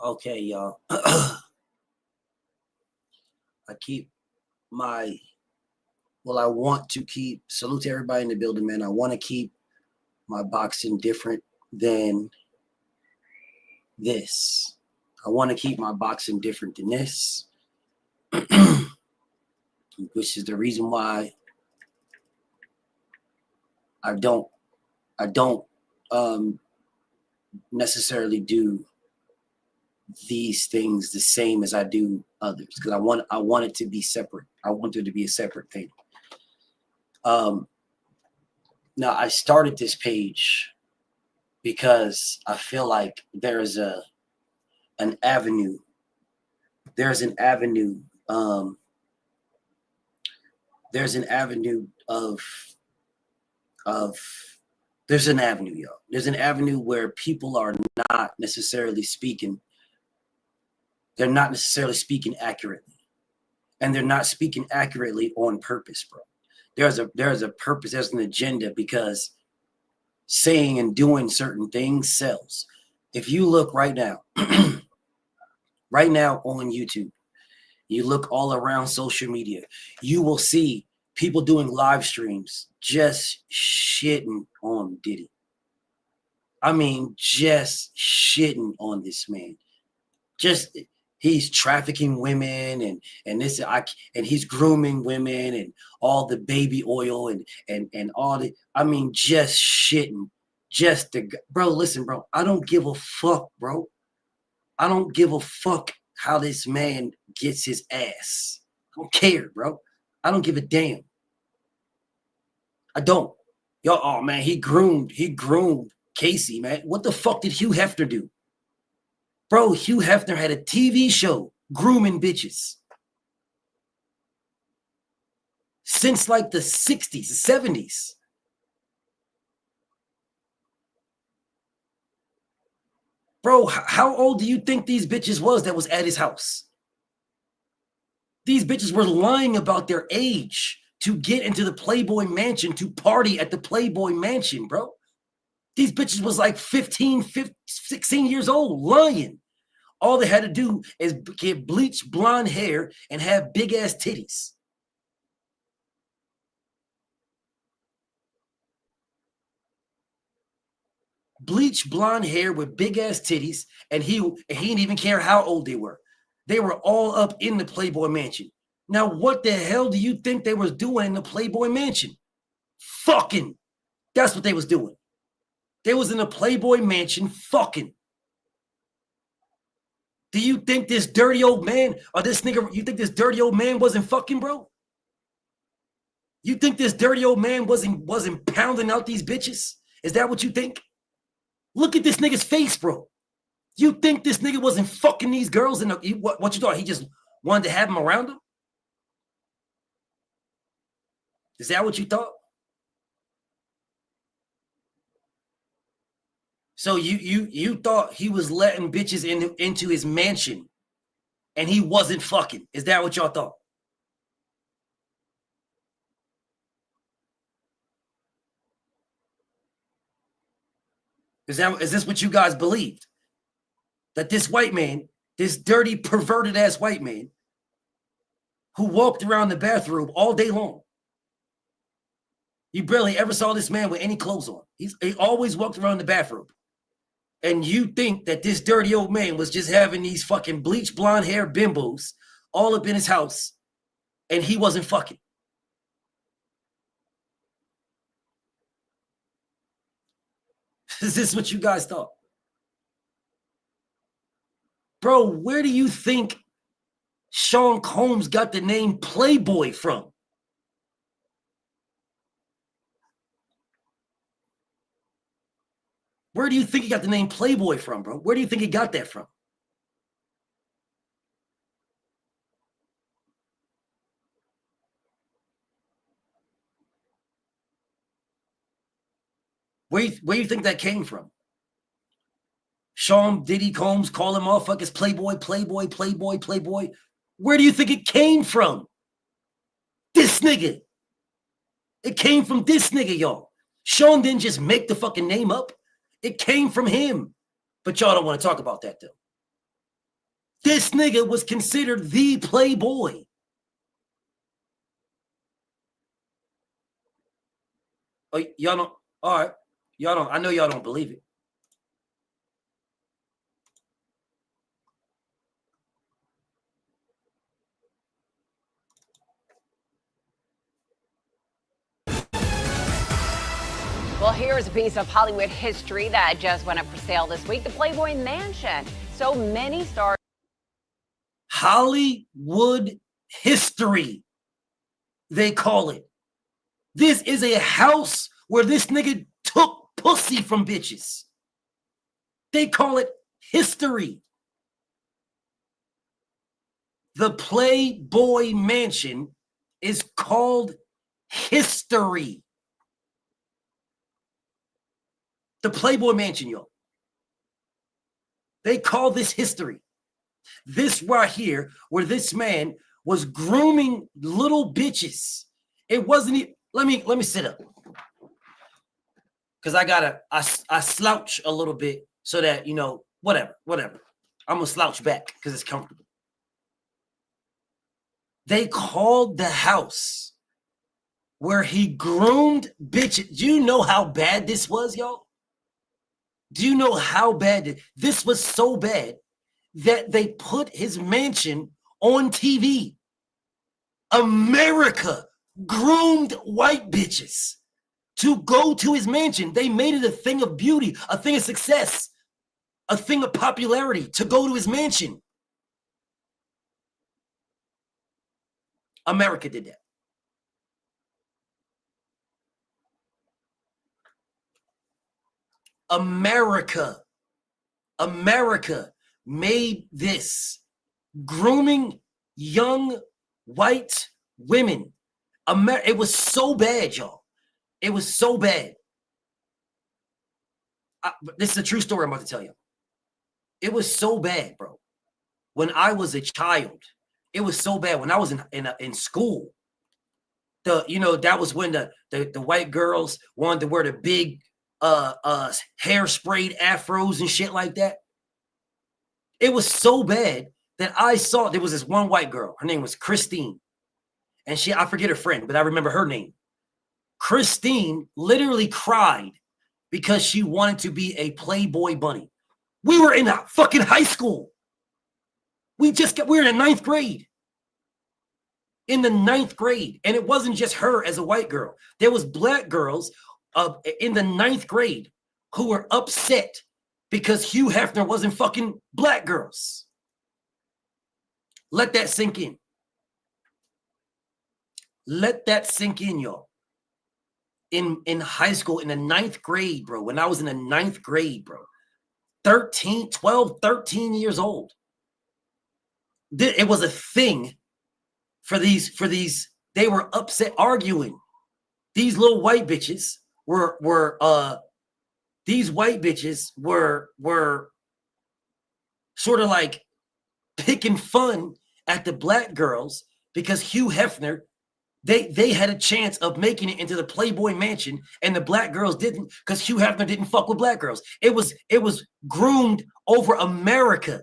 Okay, y'all. I keep my I want to keep salute to everybody in the building, man. I want to keep my boxing different than this. I want to keep my boxing different than this, which is the reason why I don't necessarily do these things the same as I do others, because I want it to be separate. I want there to be a separate thing. Now I started this page because I feel like there's an avenue. There's an avenue. There's an avenue there's an avenue, y'all. There's an avenue where people are not necessarily speaking. They're not necessarily speaking accurately. And they're not speaking accurately on purpose, bro. There's a purpose, there's an agenda, because saying and doing certain things sells. If you look right now, right now on YouTube, you look all around social media, you will see people doing live streams just shitting on Diddy. I mean, just shitting on this man. Just he's trafficking women and he's grooming women and all the baby oil and all the, I mean, just shitting. Bro, listen, bro. I don't give a fuck, bro. I don't give a fuck how this man gets his ass. I don't care, bro. I don't give a damn. I don't. Yo, oh man, he groomed Casey, man. What the fuck did Hugh Hefner do? Bro, Hugh Hefner had a TV show grooming bitches. Since like the 60s, 70s. Bro, how old do you think these bitches was that was at his house? These bitches were lying about their age to get into the Playboy Mansion, to party at the Playboy Mansion, bro. These bitches was like 15, 16 years old, lying. All they had to do is get bleached blonde hair and have big ass titties. Bleach blonde hair with big ass titties, and he didn't even care how old they were. They were all up in the Playboy Mansion. Now, what the hell do you think they was doing in the Playboy Mansion? Fucking. That's what they was doing. They was in the Playboy Mansion fucking. Do you think this dirty old man or this nigga, you think this dirty old man wasn't fucking, bro? You think this dirty old man wasn't pounding out these bitches? Is that what you think? Look at this nigga's face, bro. You think this nigga wasn't fucking these girls? What you thought? He just wanted to have them around him? Is that what you thought? So you thought he was letting bitches into his mansion and he wasn't fucking. Is that what y'all thought? Is this what you guys believed? That this white man, this dirty, perverted ass white man who walked around the bathroom all day long, you barely ever saw this man with any clothes on. He always walked around the bathroom. And you think that this dirty old man was just having these fucking bleach blonde hair bimbos all up in his house and he wasn't fucking. Is this what you guys thought? Bro, where do you think Sean Combs got the name Playboy from? Where do you think he got the name Playboy from, bro? Where do you think he got that from? Where do you think that came from? Sean Diddy Combs calling motherfuckers Playboy, Playboy, Playboy, Playboy. Where do you think it came from? This nigga. It came from this nigga, y'all. Sean didn't just make the fucking name up. It came from him. But y'all don't want to talk about that, though. This nigga was considered the playboy. Oh, y'all don't. All right. Y'all don't. I know y'all don't believe it. Well, here's a piece of Hollywood history that just went up for sale this week. The Playboy Mansion. So many stars. Hollywood history, they call it. This is a house where this nigga took pussy from bitches. They call it history. The Playboy Mansion is called history. The Playboy Mansion, y'all. They call this history. This right here, where this man was grooming little bitches. It wasn't even, let me sit up. Because I slouch a little bit so that, you know, whatever. I'm going to slouch back because it's comfortable. They called the house where he groomed bitches. Do you know how bad this was, y'all? Do you know how bad this was? So bad that they put his mansion on TV. America groomed white bitches to go to his mansion. They made it a thing of beauty, a thing of success, a thing of popularity to go to his mansion. America did that. America made this, grooming young white women. It was so bad, y'all. It was so bad. This is a true story I'm about to tell you. It was so bad, bro. When I was a child, it was so bad. When I was in school, that was when the white girls wanted to wear the big hair-sprayed afros and shit like that. It was so bad that there was this one white girl. Her name was Christine. And I forget her friend, but I remember her name. Christine literally cried because she wanted to be a Playboy bunny. We were in fucking high school. We were in the 9th grade. In the 9th grade. And it wasn't just her as a white girl. There was black girls in the 9th grade who were upset because Hugh Hefner wasn't fucking black girls. Let that sink in. Let that sink in, y'all. In high school, in the 9th grade, bro, when I was in the 9th grade, bro, 13 years old. It was a thing for these, they were upset arguing. These little white bitches were sort of like picking fun at the black girls because Hugh Hefner, they had a chance of making it into the Playboy Mansion and the black girls didn't because Hugh Hefner didn't fuck with black girls. It was groomed over America.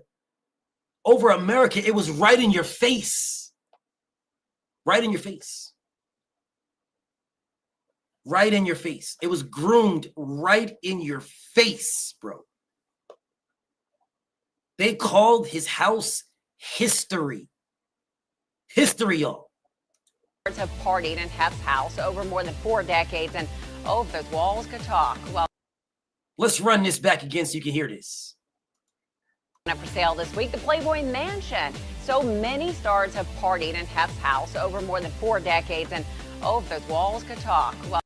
Over America. It was right in your face. Right in your face. Right in your face. It was groomed right in your face, bro. They called his house history. History, y'all. Have partied in Hef's house over more than 4 decades, and if those walls could talk. Well, let's run this back again so you can hear this. Up for sale this week, the Playboy Mansion. So many stars have partied in Hef's house over more than 4 decades, and if those walls could talk. Well,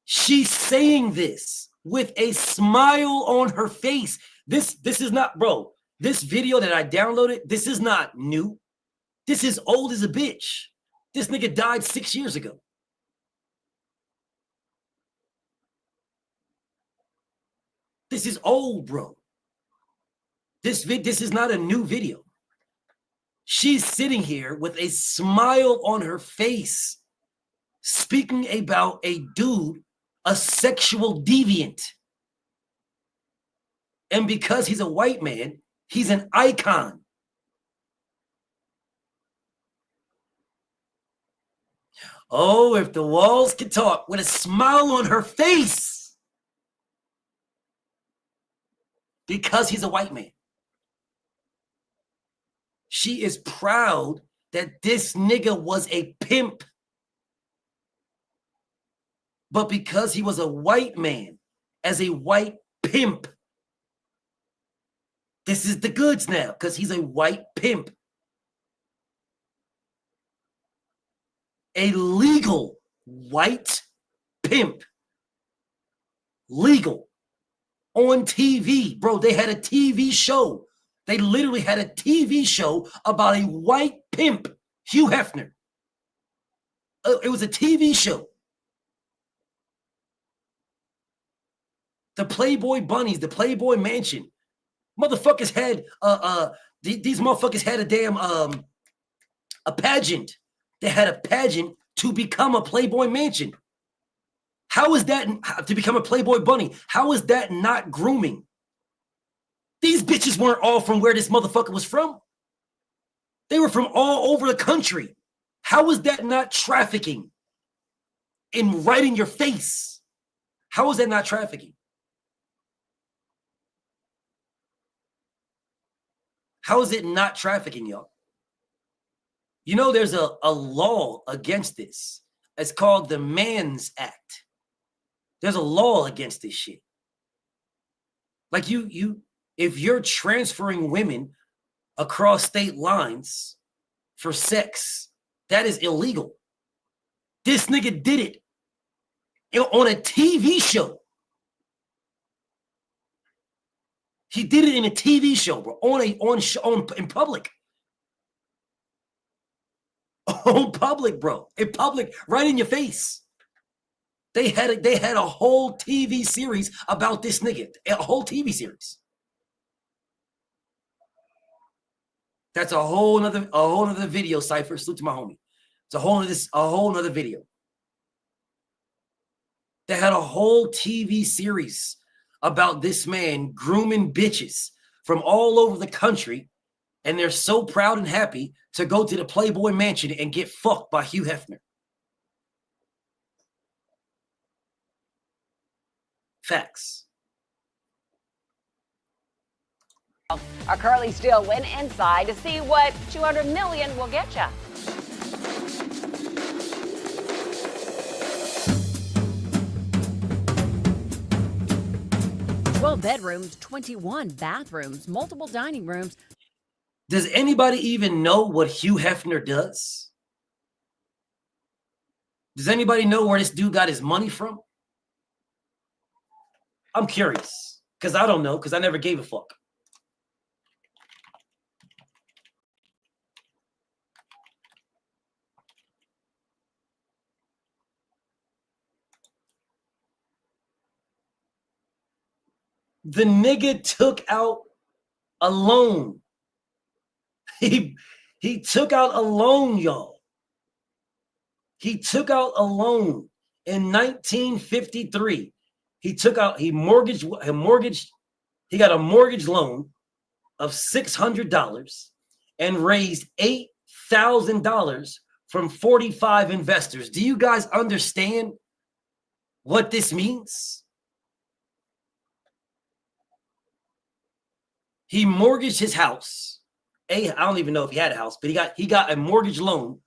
she's saying this with a smile on her face. This is not, bro. This video that I downloaded, this is not new. This is old as a bitch. This nigga died 6 years ago. This is old, bro. This is not a new video. She's sitting here with a smile on her face, speaking about a dude, a sexual deviant. And because he's a white man, He's an icon. Oh, if the walls could talk, with a smile on her face. Because he's a white man. She is proud that this nigga was a pimp. But because he was a white man, as a white pimp, this is the goods now, because he's a white pimp. A legal white pimp. Legal. On TV. Bro, they had a TV show. They literally had a TV show about a white pimp, Hugh Hefner. It was a TV show. The Playboy Bunnies, the Playboy Mansion. Motherfuckers had these motherfuckers had a damn a pageant. They had a pageant to become a Playboy Mansion. How is that to become a Playboy Bunny? How is that not grooming? These bitches weren't all from where this motherfucker was from. They were from all over the country. How is that not trafficking? In right in your face. How is that not trafficking? How is it not trafficking, y'all? You know, there's a law against this. It's called the Man's Act. There's a law against this shit. Like if you're transferring women across state lines for sex, that is illegal. This nigga did it on a TV show. He did it in a TV show, bro, in public. On public, bro. In public, right in your face. They had a whole TV series about this nigga. A whole TV series. That's a whole nother video, Cypher. Salute to my homie. It's a whole nother video. They had a whole TV series about this man grooming bitches from all over the country, and they're so proud and happy to go to the Playboy Mansion and get fucked by Hugh Hefner. Facts. Our Curly Steele went inside to see what $200 million will get you. 12 bedrooms, 21 bathrooms, multiple dining rooms. Does anybody even know what Hugh Hefner does? Does anybody know where this dude got his money from? I'm curious, because I don't know, because I never gave a fuck. The nigga took out a loan. He took out a loan, y'all. He took out a loan in 1953. He got a mortgage loan of $600 and raised $8,000 from 45 investors. Do you guys understand what this means? He mortgaged his house. I don't even know if he had a house, but he got a mortgage loan.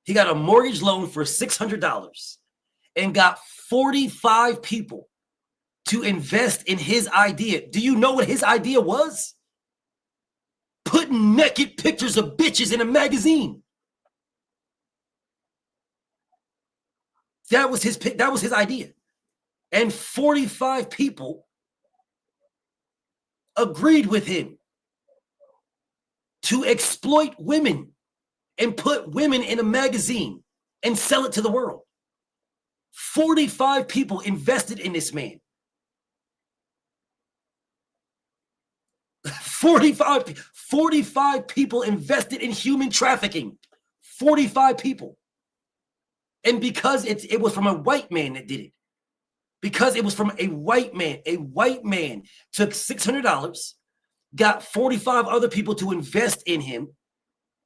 He got a mortgage loan for $600 and got 45 people to invest in his idea. Do you know what his idea was? Putting naked pictures of bitches in a magazine. That was his idea. And 45 people agreed with him to exploit women and put women in a magazine and sell it to the world. 45 people invested in this man. 45 people invested in human trafficking. 45 people. And because it was from a white man that did it. Because it was from a white man took $600 got 45 other people to invest in him,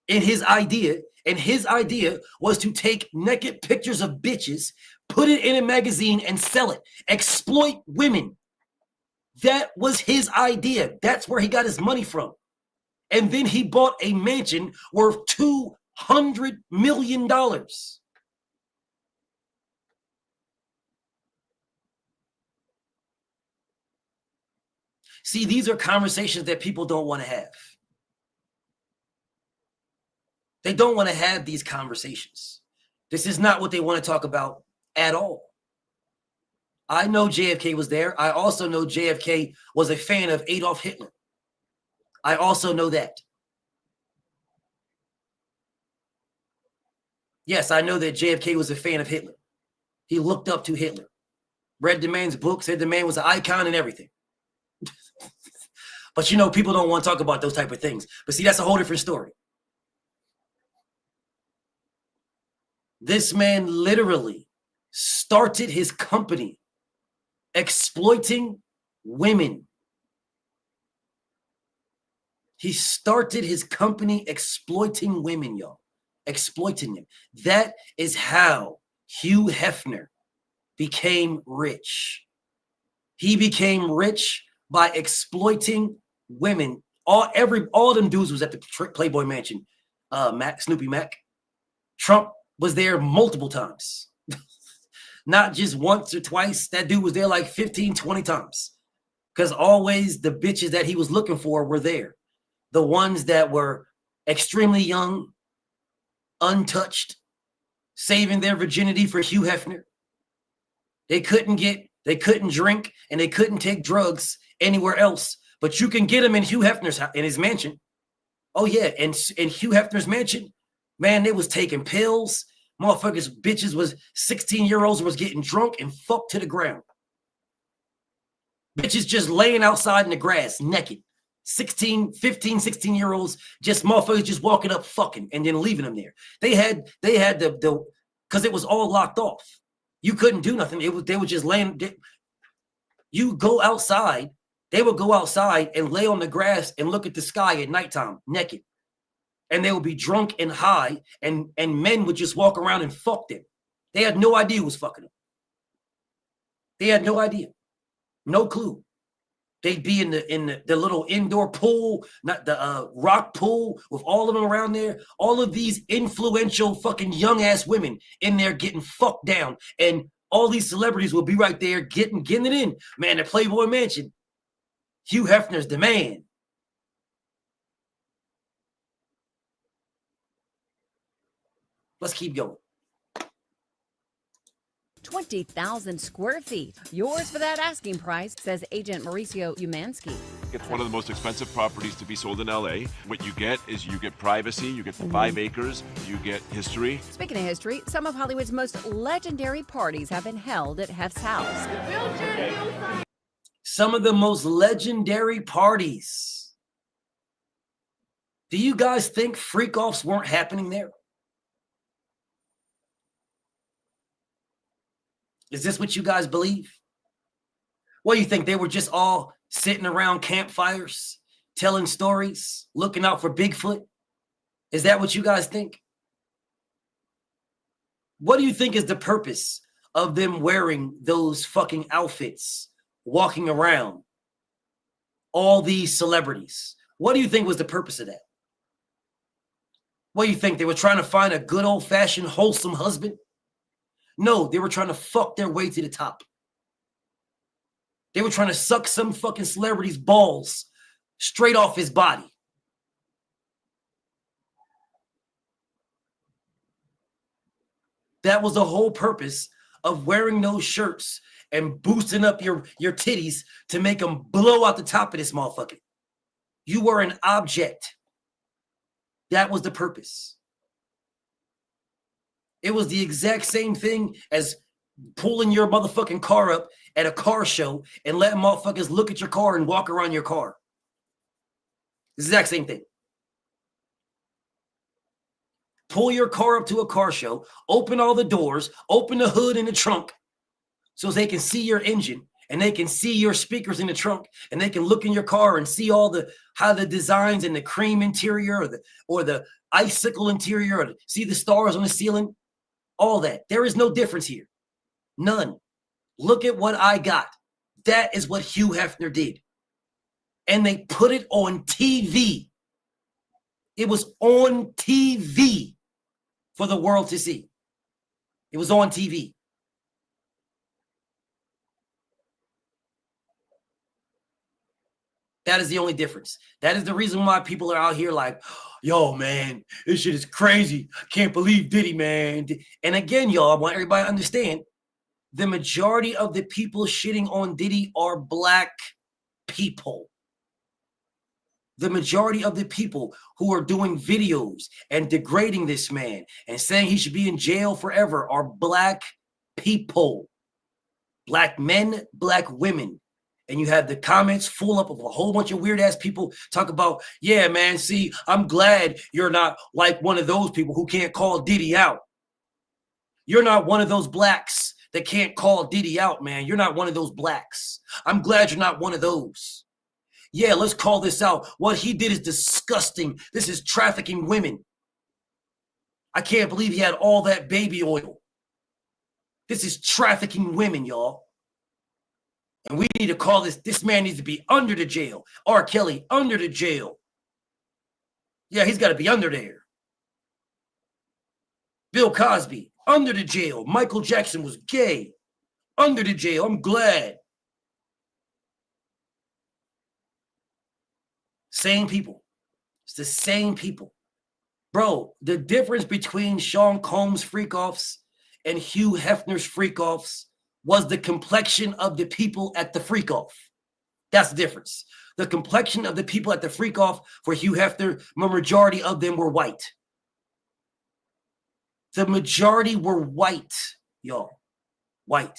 in his idea. And his idea was to take naked pictures of bitches, put it in a magazine and sell it, exploit women. That was his idea. That's where he got his money from. And then he bought a mansion worth $200 million. See, these are conversations that people don't want to have. They don't want to have these conversations. This is not what they want to talk about at all. I know JFK was there. I also know JFK was a fan of Adolf Hitler. I also know that. Yes, I know that JFK was a fan of Hitler. He looked up to Hitler. Read the man's book, said the man was an icon and everything. But you know, people don't want to talk about those type of things. But see, that's a whole different story. This man literally started his company exploiting women. He started his company exploiting women, y'all. Exploiting them. That is how Hugh Hefner became rich. He became rich by exploiting women. All them dudes was at the Playboy Mansion. Snoopy Mac. Trump was there multiple times. Not just once or twice. That dude was there like 15, 20 times. Because always the bitches that he was looking for were there. The ones that were extremely young, untouched, saving their virginity for Hugh Hefner. They couldn't drink, and they couldn't take drugs anywhere else. But you can get them in Hugh Hefner's house, in his mansion. Oh yeah, and in Hugh Hefner's mansion, man, they was taking pills. Motherfuckers, bitches was 16-year-olds was getting drunk and fucked to the ground. Bitches just laying outside in the grass, naked. 15, 16-year-olds, just motherfuckers just walking up fucking and then leaving them there. They had the because it was all locked off. You couldn't do nothing. They were just laying. You go outside. They would go outside and lay on the grass and look at the sky at nighttime, naked. And they would be drunk and high, and men would just walk around and fuck them. They had no idea who was fucking them. They had no idea. No clue. They'd be in the little indoor pool, not the rock pool with all of them around there. All of these influential fucking young ass women in there getting fucked down. And all these celebrities will be right there getting it in. Man, the Playboy Mansion. Hugh Hefner's the man. Let's keep going. 20,000 square feet. Yours for that asking price, says agent Mauricio Umansky. It's one of the most expensive properties to be sold in LA. What you get is you get privacy, you get the 5 acres, you get history. Speaking of history, some of Hollywood's most legendary parties have been held at Hef's house. Some of the most legendary parties. Do you guys think freak-offs weren't happening there? Is this what you guys believe? What do you think? They were just all sitting around campfires, telling stories, looking out for Bigfoot? Is that what you guys think? What do you think is the purpose of them wearing those fucking outfits, walking around? All these celebrities. What do you think was the purpose of that? What do you think? They were trying to find a good old-fashioned, wholesome husband? No, they were trying to fuck their way to the top. They were trying to suck some fucking celebrity's balls straight off his body. That was the whole purpose of wearing those shirts and boosting up your titties to make them blow out the top of this motherfucker. You were an object. That was the purpose. It was the exact same thing as pulling your motherfucking car up at a car show and letting motherfuckers look at your car and walk around your car. The exact same thing. Pull your car up to a car show, open all the doors, open the hood and the trunk so they can see your engine, and they can see your speakers in the trunk, and they can look in your car and see all how the designs and the cream interior or the icicle interior, or see the stars on the ceiling, all that. There is no difference here. None. Look at what I got. That is what Hugh Hefner did. And they put it on TV. It was on TV for the world to see. It was on TV. That is the only difference. That is the reason why people are out here like, yo, man, this shit is crazy. I can't believe Diddy, man. And again, y'all, I want everybody to understand, the majority of the people shitting on Diddy are black people. The majority of the people who are doing videos and degrading this man and saying he should be in jail forever are black people. Black men, black women. And you have the comments full up of a whole bunch of weird ass people talk about, yeah, man, see, I'm glad you're not like one of those people who can't call Diddy out. You're not one of those blacks that can't call Diddy out, man. You're not one of those blacks. I'm glad you're not one of those. Yeah, let's call this out. What he did is disgusting. This is trafficking women. I can't believe he had all that baby oil. This is trafficking women, y'all. And we need to call this man needs to be under the jail. R. Kelly, under the jail. Yeah, he's got to be under there. Bill Cosby, under the jail. Michael Jackson was gay. Under the jail. I'm glad. Same people. It's the same people. Bro, the difference between Sean Combs' freak-offs and Hugh Hefner's freak-offs was the complexion of the people at the freak-off. That's the difference. The complexion of the people at the freak-off for Hugh Hefner, the majority of them were white. The majority were white, y'all. White.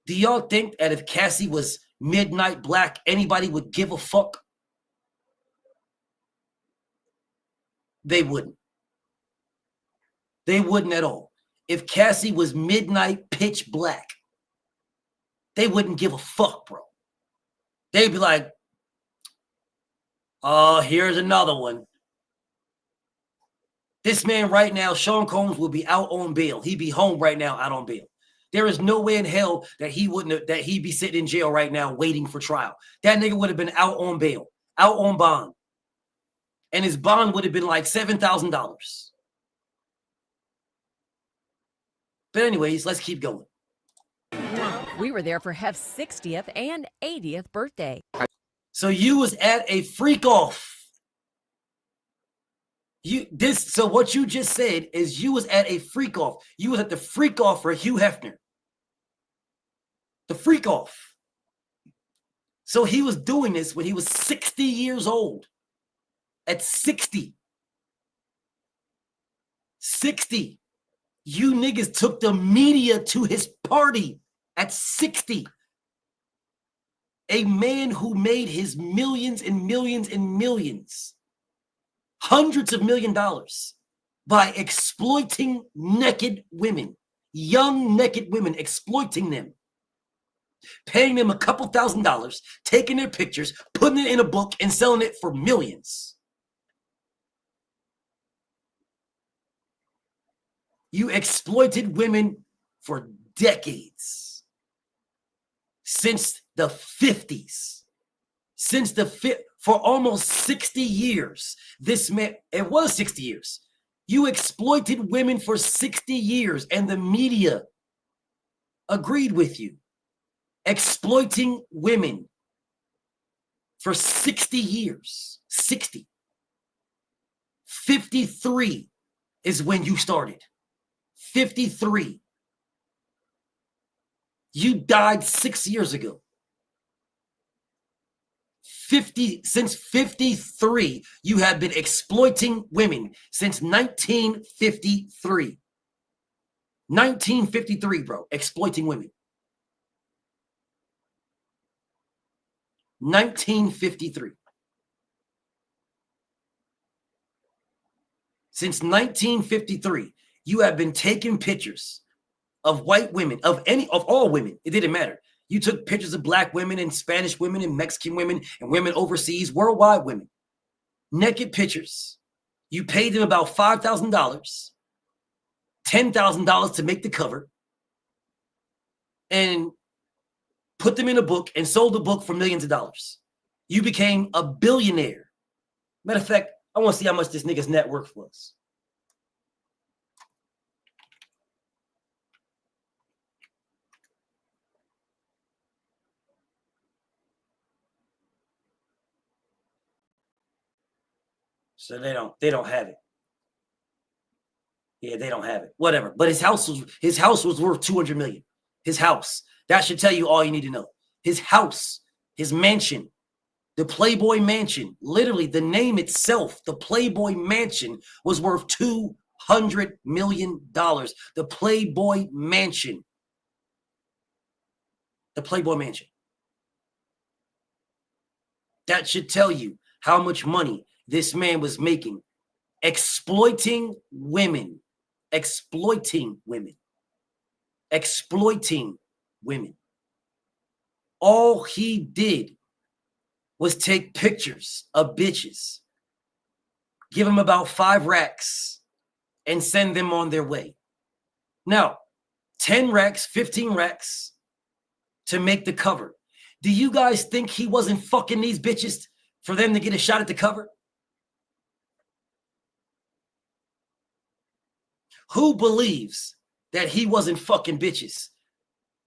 Do y'all think that if Cassie was midnight black, anybody would give a fuck? They wouldn't. They wouldn't at all. If Cassie was midnight pitch black, they wouldn't give a fuck, bro. They'd be like, oh, here's another one. This man right now, Sean Combs, will be out on bail. He'd be home right now out on bail. There is no way in hell that he'd be sitting in jail right now waiting for trial. That nigga would have been out on bail, out on bond. And his bond would have been like $7,000. But anyways, let's keep going. We were there for Hef's 60th and 80th birthday. So you was at a freak off. So what you just said is you was at a freak off. You was at the freak off for Hugh Hefner. The freak off. So he was doing this when he was 60 years old. At 60. 60. You niggas took the media to his party at 60. A man who made his millions and millions and millions, hundreds of $1 million by exploiting naked women, young naked women, exploiting them, paying them a couple $1,000s, taking their pictures, putting it in a book and selling it for millions. You exploited women for decades. Since the 50s. For almost 60 years. This man, it was 60 years. You exploited women for 60 years and the media agreed with you. Exploiting women for 60 years. 60. 53 is when you started. 53. You died 6 years ago. Since 53, you have been exploiting women since 1953. 1953, bro, exploiting women. 1953. Since 1953, you have been taking pictures of white women, of all women, it didn't matter, You took pictures of black women and Spanish women and Mexican women and women overseas, worldwide women. Naked pictures. You paid them about $5,000, $10,000 to make the cover, and put them in a book and sold the book for millions of dollars. You became a billionaire. Matter of fact, I want to see how much this nigga's net worth was. So they don't have it. Yeah, they don't have it. Whatever. But his house was worth 200 million. His house. That should tell you all you need to know. His house, his mansion, the Playboy Mansion, literally the name itself, the Playboy Mansion, was worth $200 million. The Playboy Mansion. The Playboy Mansion. That should tell you how much money this man was making exploiting women. Exploiting women. Exploiting women. All he did was take pictures of bitches, give them about 5 racks, and send them on their way. Now, 10 racks, 15 racks to make the cover. Do you guys think he wasn't fucking these bitches for them to get a shot at the cover? Who believes that he wasn't fucking bitches?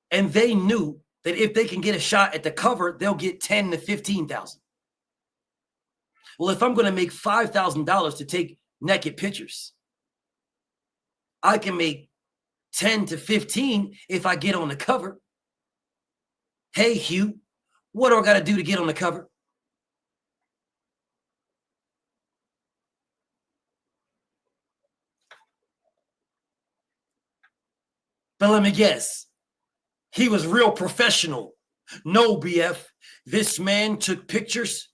And they knew that if they can get a shot at the cover, they'll get 10 to 15,000. Well, if I'm going to make $5,000 to take naked pictures, I can make 10 to 15 if I get on the cover. Hey, Hugh, what do I got to do to get on the cover? But let me guess, he was real professional. No, BF, this man took pictures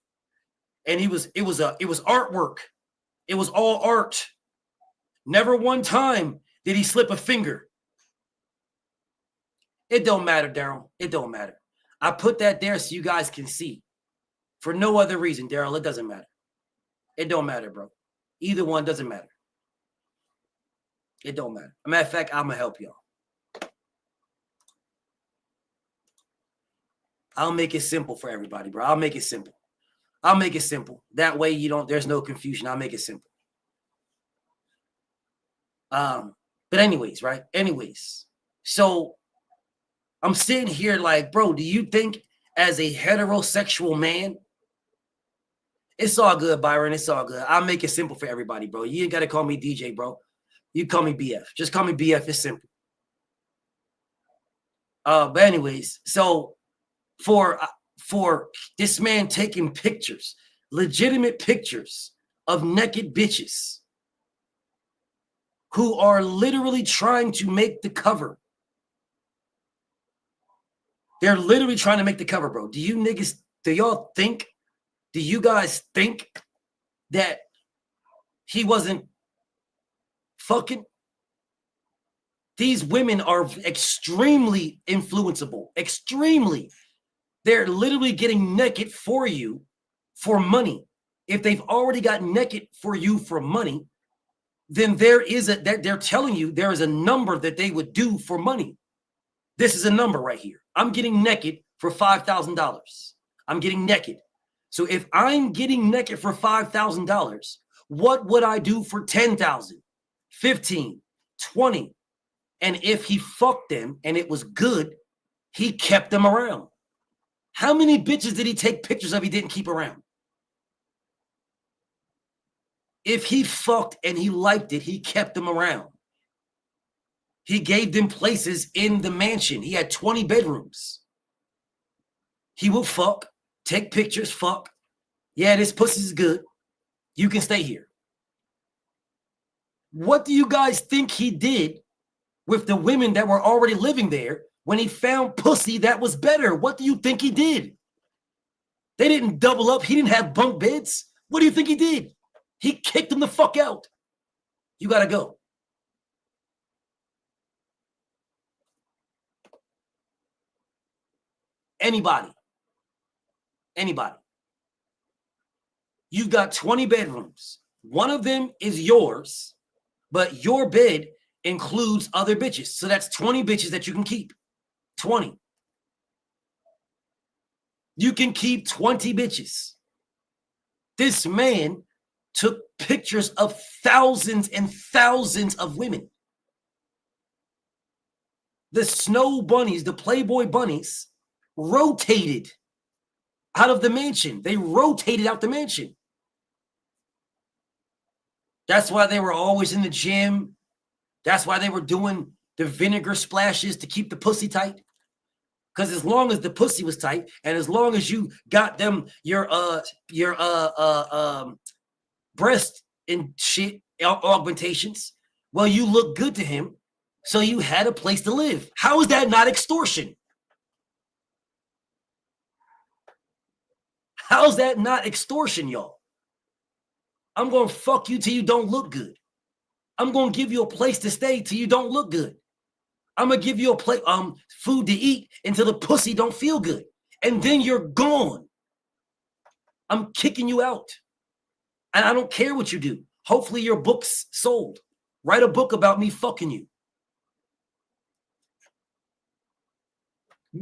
and it was artwork. It was all art. Never one time did he slip a finger. It don't matter, Daryl. It don't matter. I put that there so you guys can see. For no other reason, Daryl, it doesn't matter. It don't matter, bro. Either one doesn't matter. It don't matter. As a matter of fact, I'm going to help y'all. I'll make it simple for everybody, bro. I'll make it simple. I'll make it simple. That way there's no confusion. I'll make it simple. But anyways, right? Anyways, so I'm sitting here like, bro, do you think as a heterosexual man, it's all good, Byron. It's all good. I'll make it simple for everybody, bro. You ain't got to call me DJ, bro. You call me BF. Just call me BF. It's simple. But anyways, so for this man taking pictures, legitimate pictures of naked bitches who are literally trying to make the cover. They're literally trying to make the cover, bro. Do you guys think that he wasn't fucking? These women are extremely influenceable, extremely. They're literally getting naked for you for money. If they've already got naked for you for money, then they're telling you there is a number that they would do for money. This is a number right here. I'm getting naked for $5,000. I'm getting naked. So if I'm getting naked for $5,000, what would I do for 10,000, 15, 20? And if he fucked them and it was good, he kept them around. How many bitches did he take pictures of he didn't keep around? If he fucked and he liked it, he kept them around. He gave them places in the mansion. He had 20 bedrooms. He will fuck, take pictures, fuck. Yeah, this pussy's good. You can stay here. What do you guys think he did with the women that were already living there when he found pussy that was better? What do you think he did? They didn't double up. He didn't have bunk beds. What do you think he did? He kicked them the fuck out. You got to go. Anybody. Anybody. You've got 20 bedrooms. One of them is yours, but your bed includes other bitches. So that's 20 bitches that you can keep. 20. You can keep 20 bitches. This man took pictures of thousands and thousands of women. The Snow Bunnies, the Playboy Bunnies, rotated out of the mansion. They rotated out the mansion. That's why they were always in the gym. That's why they were doing the vinegar splashes to keep the pussy tight. Because as long as the pussy was tight, and as long as you got them your breast and shit augmentations, well, you look good to him, so you had a place to live. How is that not extortion? How's that not extortion, y'all? I'm gonna fuck you till you don't look good. I'm gonna give you a place to stay till you don't look good. I'm gonna give you a plate, food to eat until the pussy don't feel good, and then you're gone. I'm kicking you out, and I don't care what you do. Hopefully, your book's sold. Write a book about me fucking you.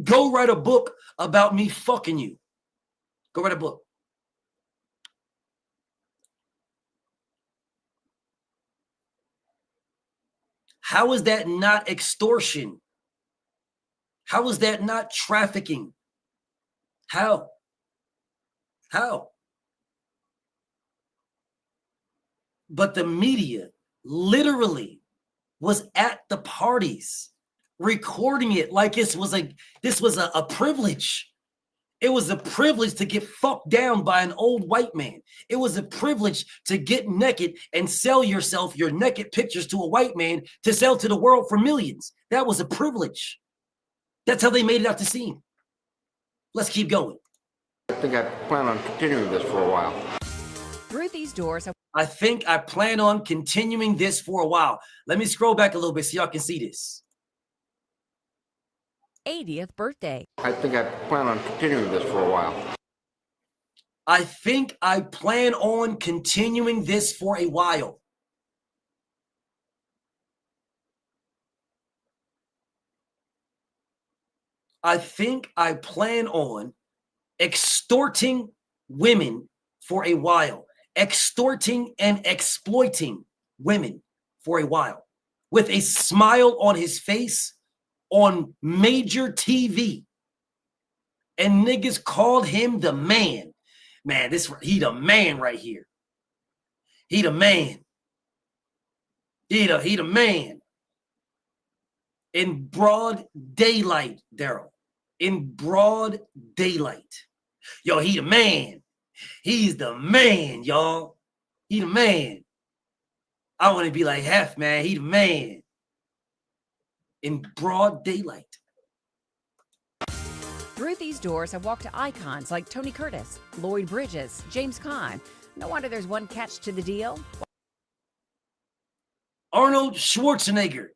Go write a book about me fucking you. Go write a book. How is that not extortion? How is that not trafficking? How? How? But the media literally was at the parties, recording it like this was a privilege. It was a privilege to get fucked down by an old white man. It was a privilege to get naked and sell yourself, your naked pictures to a white man to sell to the world for millions. That was a privilege. That's how they made it out to seem. Let's keep going. I think I plan on continuing this for a while. Through these doors, I think I plan on continuing this for a while. Let me scroll back a little bit so y'all can see this. 80th birthday. I think I plan on continuing this for a while. I think I plan on continuing this for a while. I think I plan on extorting women for a while, extorting and exploiting women for a while, with a smile on his face on major TV. And niggas called him the man. Man, he the man right here. He the man. He the man. In broad daylight, Daryl. In broad daylight. Yo, he the man. He's the man, y'all. He the man. I want to be like Hef, man. He the man. In broad daylight. Through these doors, I've walked to icons like Tony Curtis, Lloyd Bridges, James Caan. No wonder there's one catch to the deal. Arnold Schwarzenegger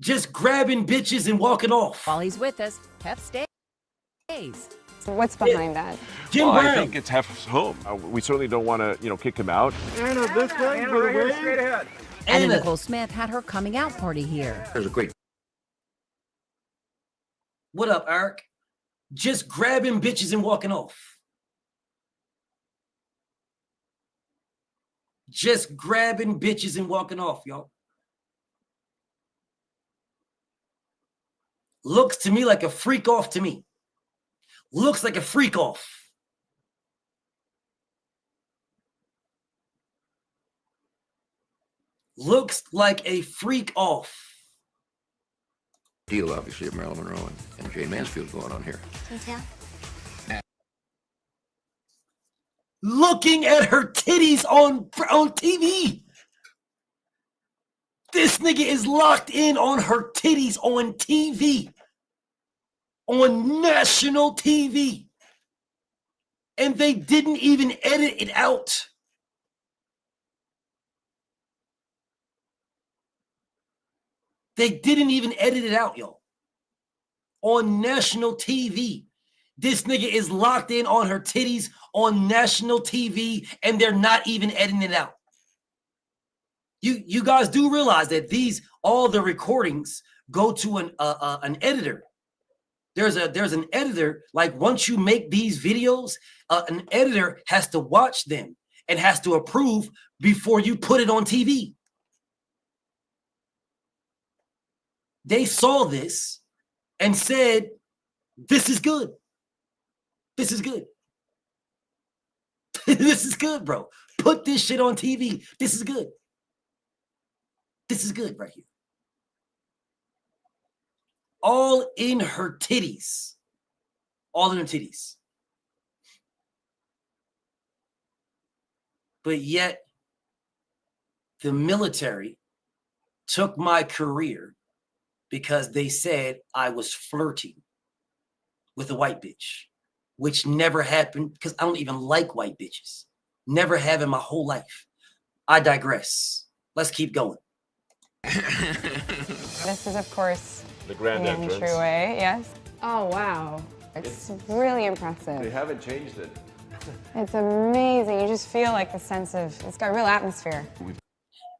just grabbing bitches and walking off. While he's with us, Hef stays. What's behind that? Jim Well, Brown. I think it's Hef's home. We certainly don't want to, kick him out. Anna, this way, Anna, right here, straight ahead. Anna Anna. Nicole Smith had her coming out party here. There's a great What up, Eric? Just grabbing bitches and walking off. Just grabbing bitches and walking off, y'all. Looks to me like a freak off to me. Looks like a freak off. Looks like a freak off. deal, obviously, of Marilyn Monroe and Jane Mansfield going on here. Looking at her titties on TV. This nigga is locked in on her titties on TV. On national TV. And they didn't even edit it out. They didn't even edit it out, y'all. On national TV. This nigga is locked in on her titties on national TV, and they're not even editing it out. You guys do realize that all the recordings go to an editor. There's an editor. Like, once you make these videos, an editor has to watch them and has to approve before you put it on TV. They saw this and said, "This is good. This is good. This is good, bro. Put this shit on TV. This is good. This is good right here." All in her titties. All in her titties. But yet, the military took my career because they said I was flirting with a white bitch, which never happened because I don't even like white bitches. Never have in my whole life. I digress. Let's keep going. This is, of course, The grand entrance. entryway, yes. Oh, wow. It's really impressive. They haven't changed it. It's amazing. You just feel like the sense of, it's got real atmosphere.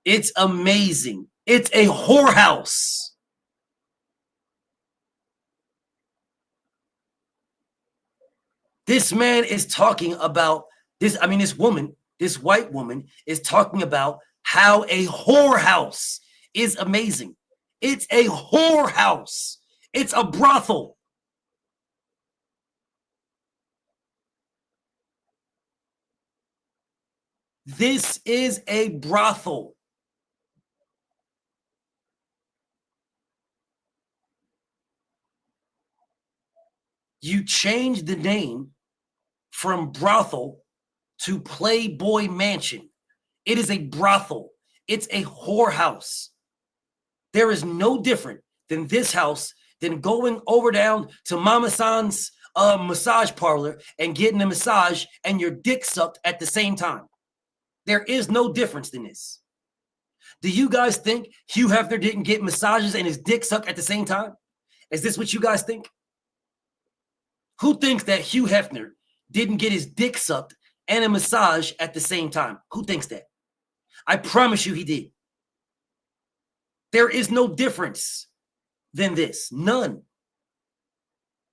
It's amazing. It's a whorehouse. This man is talking about this. I mean, this white woman is talking about how a whorehouse is amazing. It's a whorehouse. It's a brothel. This is a brothel. You change the name from brothel to Playboy Mansion. It is a brothel. It's a whorehouse. There is no different than this house than going over down to Mama San's massage parlor and getting a massage and your dick sucked at the same time. There is no difference in this. Do you guys think Hugh Hefner didn't get massages and his dick sucked at the same time? Is this what you guys think? Who thinks that Hugh Hefner didn't get his dick sucked and a massage at the same time? Who thinks that? I promise you he did. There is no difference than this. None.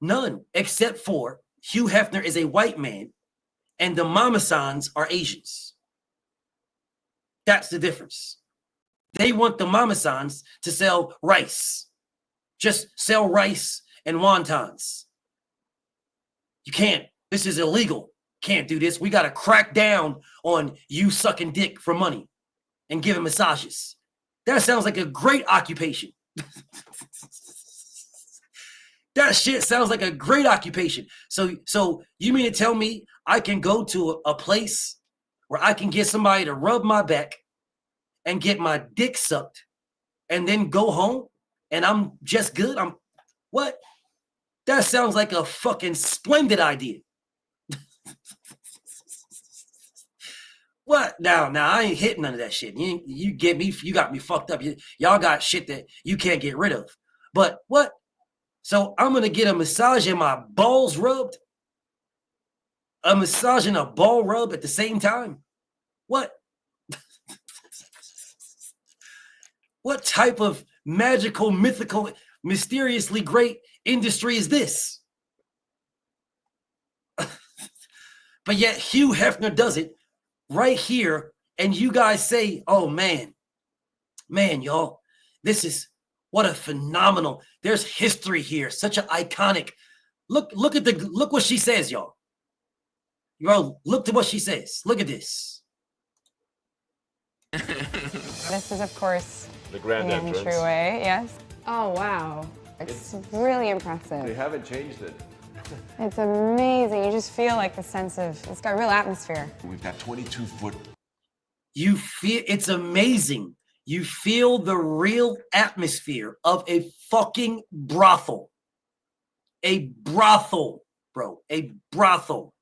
None, except for Hugh Hefner is a white man and the Mama Sans are Asians. That's the difference. They want the Mama Sans to sell rice. Just sell rice and wontons. You can't. This is illegal. Can't do this. We got to crack down on you sucking dick for money and giving massages. That sounds like a great occupation. That shit sounds like a great occupation. So you mean to tell me I can go to a place where I can get somebody to rub my back and get my dick sucked and then go home and I'm just good? What? That sounds like a fucking splendid idea. What? Now, I ain't hitting none of that shit. You got me fucked up. Y'all got shit that you can't get rid of. But what? So I'm going to get a massage and my balls rubbed? A massage and a ball rub at the same time? What? What type of magical, mythical, mysteriously great industry is this? But yet Hugh Hefner does it right here, and you guys say, "Oh man, y'all, this is what a phenomenal. There's history here, such an iconic." Look what she says, y'all. Bro, look to what she says. Look at this. This is, of course, The grand entrance. entryway, yes. Oh, wow. It's really impressive. They haven't changed it. It's amazing. You just feel like the sense of, it's got real atmosphere. We've got 22-foot. You feel it's amazing. You feel the real atmosphere of a fucking brothel. A brothel, bro. A brothel.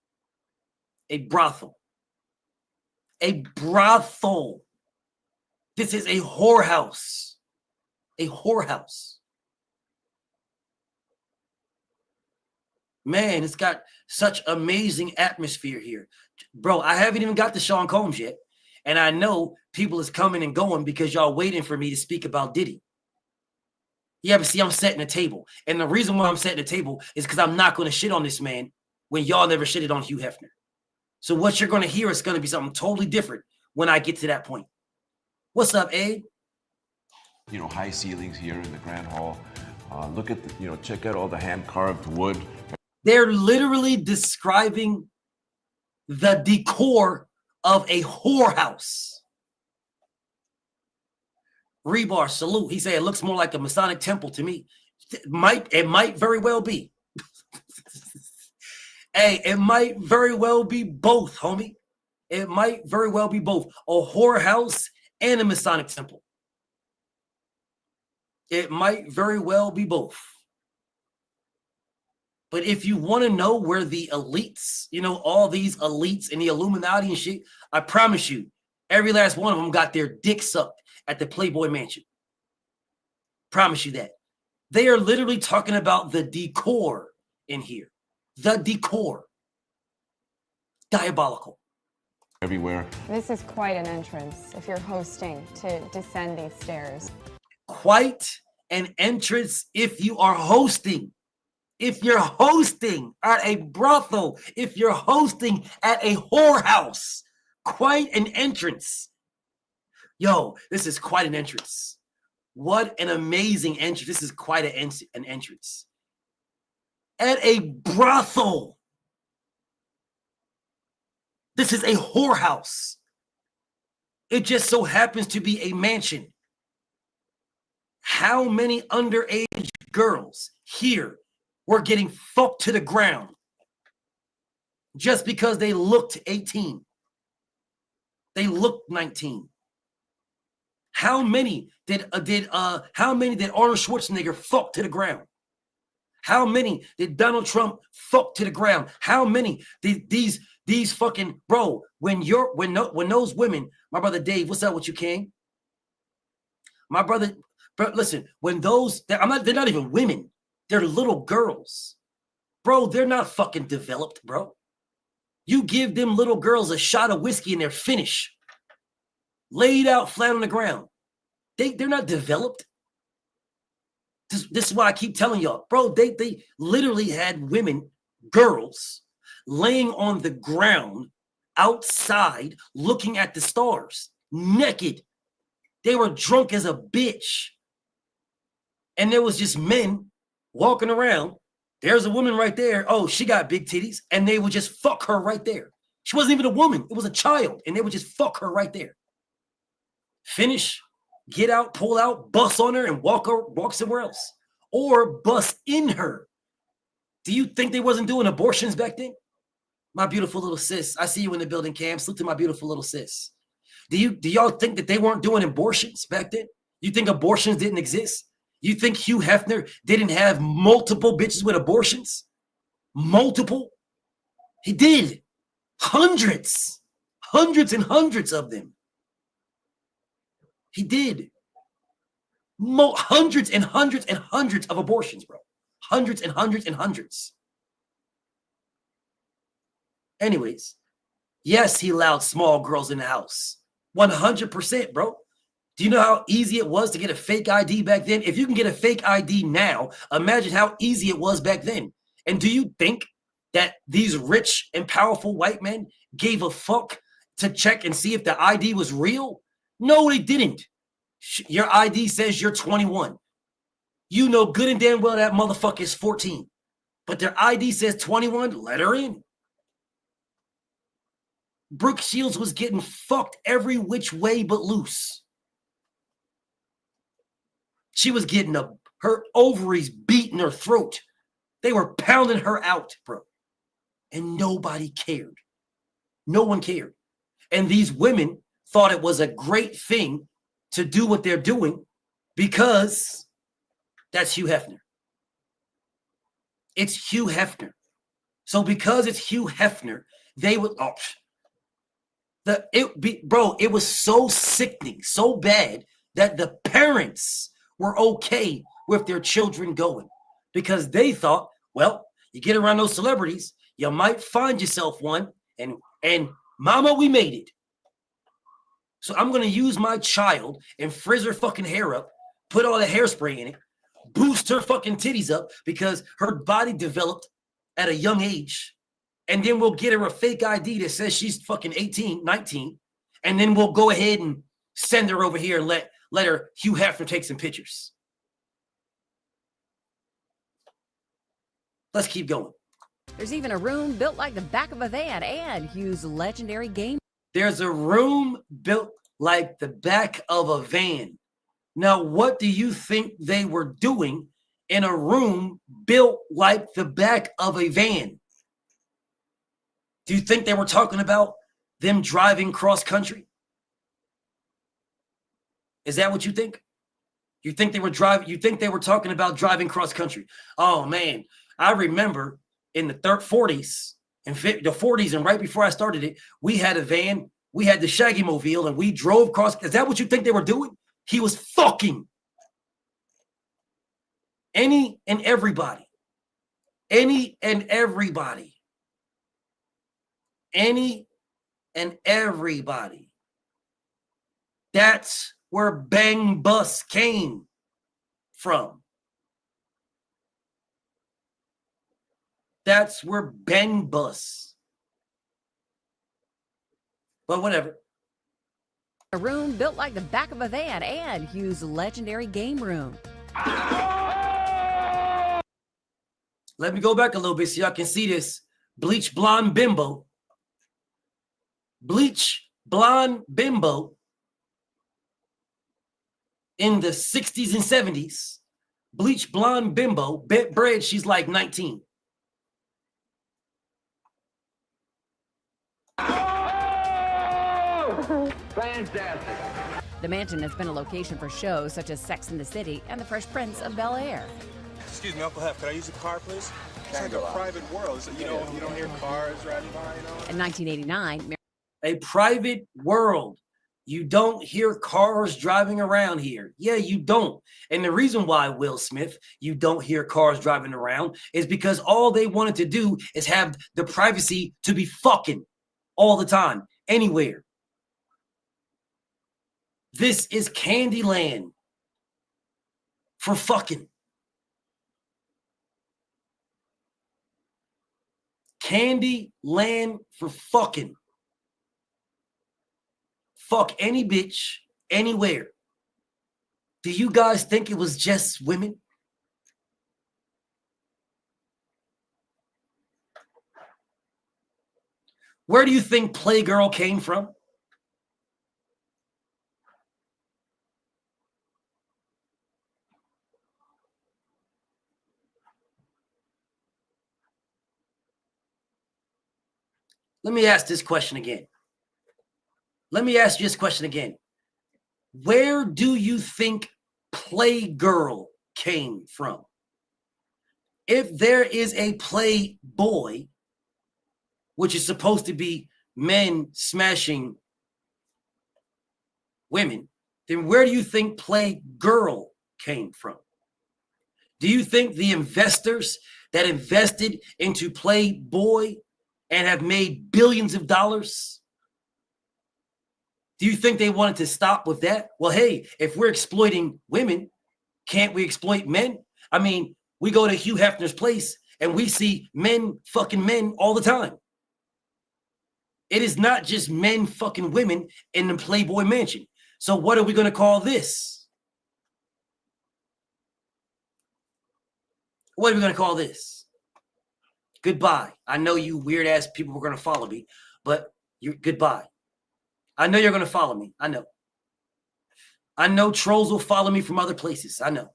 A brothel. A brothel. This is a whorehouse. A whorehouse. Man, it's got such amazing atmosphere here. Bro, I haven't even got to Sean Combs yet. And I know people is coming and going because y'all waiting for me to speak about Diddy. Yeah, but see, I'm setting the table. And the reason why I'm setting the table is because I'm not going to shit on this man when y'all never shitted on Hugh Hefner. So what you're going to hear is going to be something totally different when I get to that point. What's up, Abe? You know, high ceilings here in the Grand Hall. Look at the, check out all the hand-carved wood. They're literally describing the decor of a whorehouse. Rebar, salute. He said it looks more like a Masonic temple to me. It might very well be. Hey, it might very well be both, homie. It might very well be both. A whorehouse and a Masonic temple. It might very well be both. But if you want to know where the elites, all these elites and the Illuminati and shit, I promise you, every last one of them got their dick sucked at the Playboy Mansion. Promise you that. They are literally talking about the decor in here. The decor. Diabolical. Everywhere. This is quite an entrance if you're hosting to descend these stairs. Quite an entrance if you are hosting. If you're hosting at a brothel, if you're hosting at a whorehouse, quite an entrance. Yo, this is quite an entrance. What an amazing entrance. This is quite an entrance. At a brothel. This is a whorehouse. It just so happens to be a mansion. How many underage girls here were getting fucked to the ground just because they looked 18? They looked 19. How many did Arnold Schwarzenegger fuck to the ground? How many did Donald Trump fuck to the ground? How many did these fucking bro? When those women, my brother Dave, what's up with you, King? My brother, listen, when they're not even women, they're little girls, bro. They're not fucking developed, bro. You give them little girls a shot of whiskey and they're finished, laid out flat on the ground. They're not developed. This is why I keep telling y'all, bro, they literally had girls laying on the ground outside looking at the stars, naked. They were drunk as a bitch. And there was just men walking around. There's a woman right there. Oh, she got big titties. And they would just fuck her right there. She wasn't even a woman. It was a child. And they would just fuck her right there. Finish, get out, pull out, bust on her, and walk somewhere else. Or bust in her. Do you think they wasn't doing abortions back then? My beautiful little sis. I see you in the building, Cam. Salute to my beautiful little sis. Do y'all think that they weren't doing abortions back then? You think abortions didn't exist? You think Hugh Hefner didn't have multiple bitches with abortions? Multiple? He did. Hundreds and hundreds of them. He did. Hundreds and hundreds and hundreds of abortions, bro. Hundreds and hundreds and hundreds. Anyways, yes, he allowed small girls in the house. 100%, bro. Do you know how easy it was to get a fake ID back then? If you can get a fake ID now, imagine how easy it was back then. And do you think that these rich and powerful white men gave a fuck to check and see if the ID was real? No, they didn't. Your ID says you're 21. You know good and damn well that motherfucker is 14. But their ID says 21, let her in. Brooke Shields was getting fucked every which way but loose. She was getting her ovaries beat in her throat. They were pounding her out, bro. And nobody cared. No one cared. And these women thought it was a great thing to do what they're doing because that's Hugh Hefner. It's Hugh Hefner. So because it's Hugh Hefner, they would it was so sickening, so bad that the parents were okay with their children going because they thought, well, You get around those celebrities, you might find yourself one, and mama, we made it. So I'm going to use my child and frizz her fucking hair up, put all the hairspray in it, boost her fucking titties up because her body developed at a young age. And then we'll get her a fake ID that says she's fucking 18, 19. And then we'll go ahead and send her over here and let her Hugh Hefner take some pictures. Let's keep going. There's even a room built like the back of a van and Hugh's legendary game. There's a room built like the back of a van. Now, what do you think they were doing in a room built like the back of a van? Do you think they were talking about them driving cross country? Is that what you think? You think they were talking about driving cross country? Oh man, I remember in the 40s and the 40s, and right before I started it, we had a van, we had the Shaggy Mobile, and we drove cross. Is that what you think they were doing? He was fucking any and everybody. Any and everybody. Any and everybody. That's where Bang Bus came from. That's where Bang Bus. But whatever. A room built like the back of a van and Hugh's legendary game room. Let me go back a little bit so y'all can see this. Bleach blonde bimbo. Bleach blonde bimbo in the 60s and 70s. Bleach blonde bimbo, bent bread, she's like 19. Fantastic. The mansion has been a location for shows such as Sex and the City and The Fresh Prince of Bel-Air. Excuse me, Uncle Hef, could I use a car, please? It's like a private world. So, you don't hear cars riding by, In 1989, A private world. You don't hear cars driving around here. Yeah, you don't. And the reason why, Will Smith, you don't hear cars driving around is because all they wanted to do is have the privacy to be fucking all the time, anywhere. This is Candyland for fucking. Candyland for fucking. Fuck any bitch, anywhere. Do you guys think it was just women? Where do you think Playgirl came from? Let me ask this question again. Where do you think Playgirl came from? If there is a Playboy, which is supposed to be men smashing women, then where do you think Playgirl came from? Do you think the investors that invested into Playboy and have made billions of dollars, do you think they wanted to stop with that? Well, hey, if we're exploiting women, can't we exploit men? I mean, we go to Hugh Hefner's place and we see men fucking men all the time. It is not just men fucking women in the Playboy mansion. So what are we going to call this? What are we going to call this? Goodbye. I know you weird ass people were going to follow me, but you're goodbye. I know you're going to follow me. I know. I know trolls will follow me from other places. I know.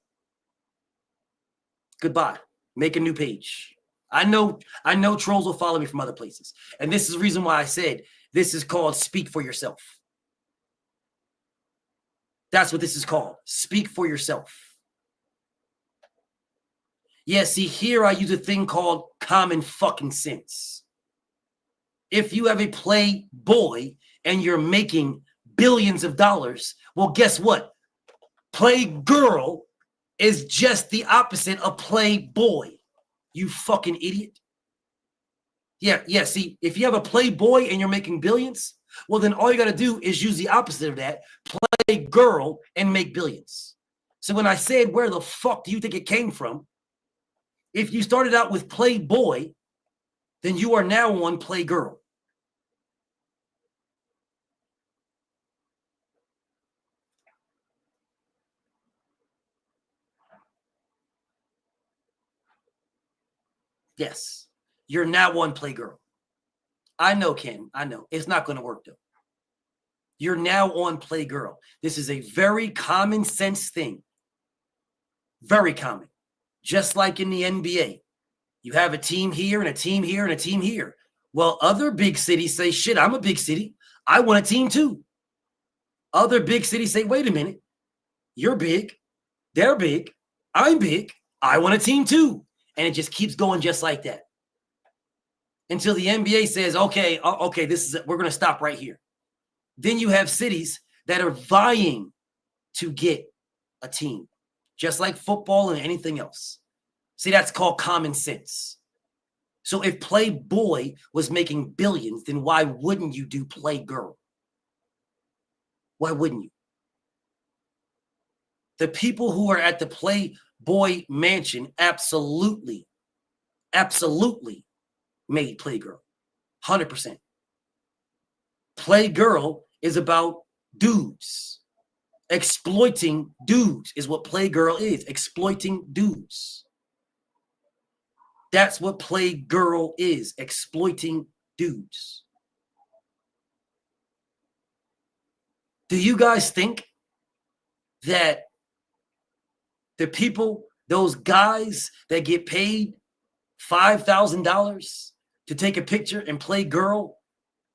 Goodbye. Make a new page. I know trolls will follow me from other places. And this is the reason why I said this is called Speak for Yourself. That's what this is called. Speak for yourself. Yeah, see, here I use a thing called common fucking sense. If you have a Playboy and you're making billions of dollars, well, guess what? Playgirl is just the opposite of Playboy. You fucking idiot. Yeah. See, if you have a Playboy and you're making billions, well, then all you got to do is use the opposite of that. Play girl and make billions. So when I said, where the fuck do you think it came from? If you started out with Playboy, then you are now on Playgirl. Yes, you're now on Playgirl. I know, Ken. I know. It's not going to work, though. You're now on Playgirl. This is a very common sense thing. Very common. Just like in the NBA. You have a team here and a team here and a team here. Well, other big cities say, shit, I'm a big city. I want a team too. Other big cities say, wait a minute. You're big. They're big. I'm big. I want a team too. And it just keeps going just like that. Until the NBA says, okay, we're going to stop right here. Then you have cities that are vying to get a team, just like football and anything else. See, that's called common sense. So if Playboy was making billions, then why wouldn't you do Playgirl? Why wouldn't you? The people who are at the Playboy mansion absolutely made Playgirl. 100%. Playgirl is about dudes. Exploiting dudes is what Playgirl is. Exploiting dudes. That's what Playgirl is. Exploiting dudes. Do you guys think that the people, those guys that get paid $5,000 to take a picture and play girl,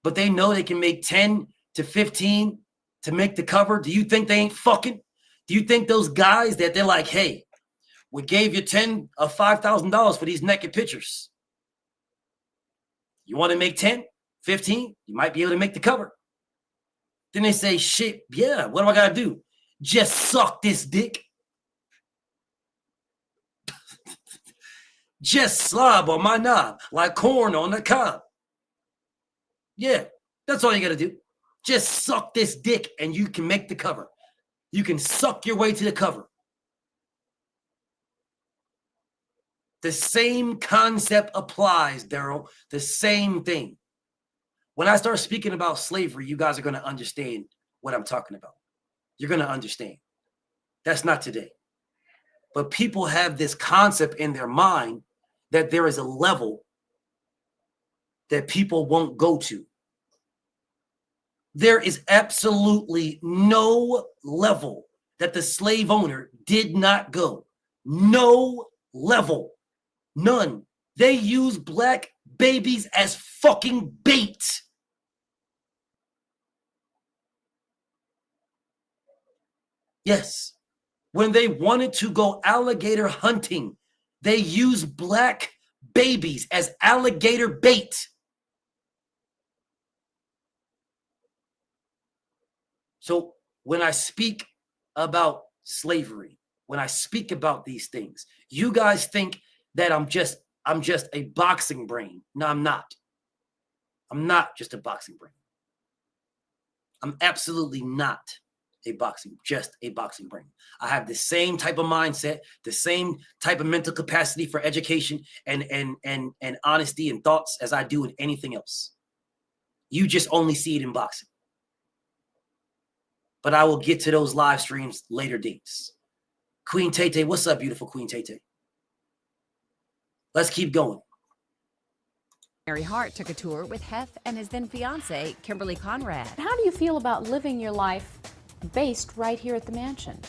but they know they can make 10 to 15 to make the cover, do you think they ain't fucking? Do you think those guys that they're like, hey, we gave you $10 or $5,000 for these naked pictures. You want to make 10, 15? You might be able to make the cover. Then they say, shit, yeah, what do I got to do? Just suck this dick. Just slob on my knob like corn on the cob. Yeah, that's all you got to do. Just suck this dick and you can make the cover. You can suck your way to the cover. The same concept applies, Daryl. The same thing. When I start speaking about slavery, you guys are going to understand what I'm talking about. You're going to understand. That's not today. But people have this concept in their mind that there is a level that people won't go to. There is absolutely no level that the slave owner did not go. No level. None. They use black babies as fucking bait. Yes. When they wanted to go alligator hunting, they used black babies as alligator bait. So when I speak about slavery, when I speak about these things, you guys think that I'm just a boxing brain. No, I'm not. I'm not just a boxing brain. I'm absolutely not just a boxing brain. I have the same type of mindset, the same type of mental capacity for education and honesty and thoughts as I do in anything else. You just only see it in boxing. But I will get to those live streams later dates. Queen Tay-Tay, what's up, beautiful Queen Tay-Tay? Let's keep going. Mary Hart took a tour with Hef and his then fiance, Kimberly Conrad. How do you feel about living your life based right here at the mansion?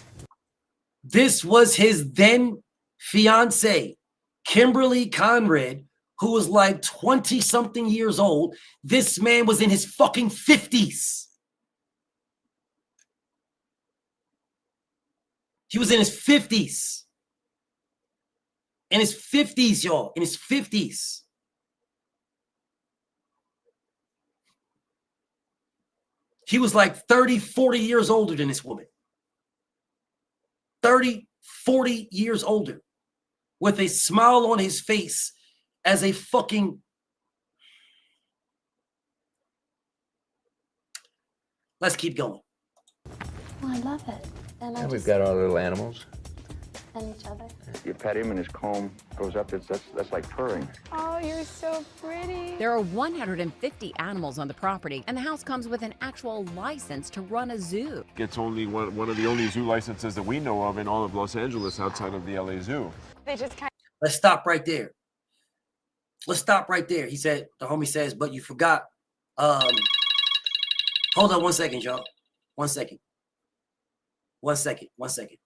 This was his then fiance, Kimberly Conrad, who was like 20-something years old. This man was in his fucking 50s. He was in his 50s. In his 50s, y'all. In his 50s. He was like 30, 40 years older than this woman. 30, 40 years older. with a smile on his face as a fucking... Let's keep going. I love it. And We've got our little animals. and each other. You pet him and his comb goes up. That's like purring. Oh, you're so pretty. There are 150 animals on the property, and the house comes with an actual license to run a zoo. It's only one of the only zoo licenses that we know of in all of Los Angeles outside of the LA Zoo. They just kind Let's stop right there. Let's stop right there. He said, the homie says, but you forgot. Hold on 1 second, y'all. 1 second. 1 second. 1 second.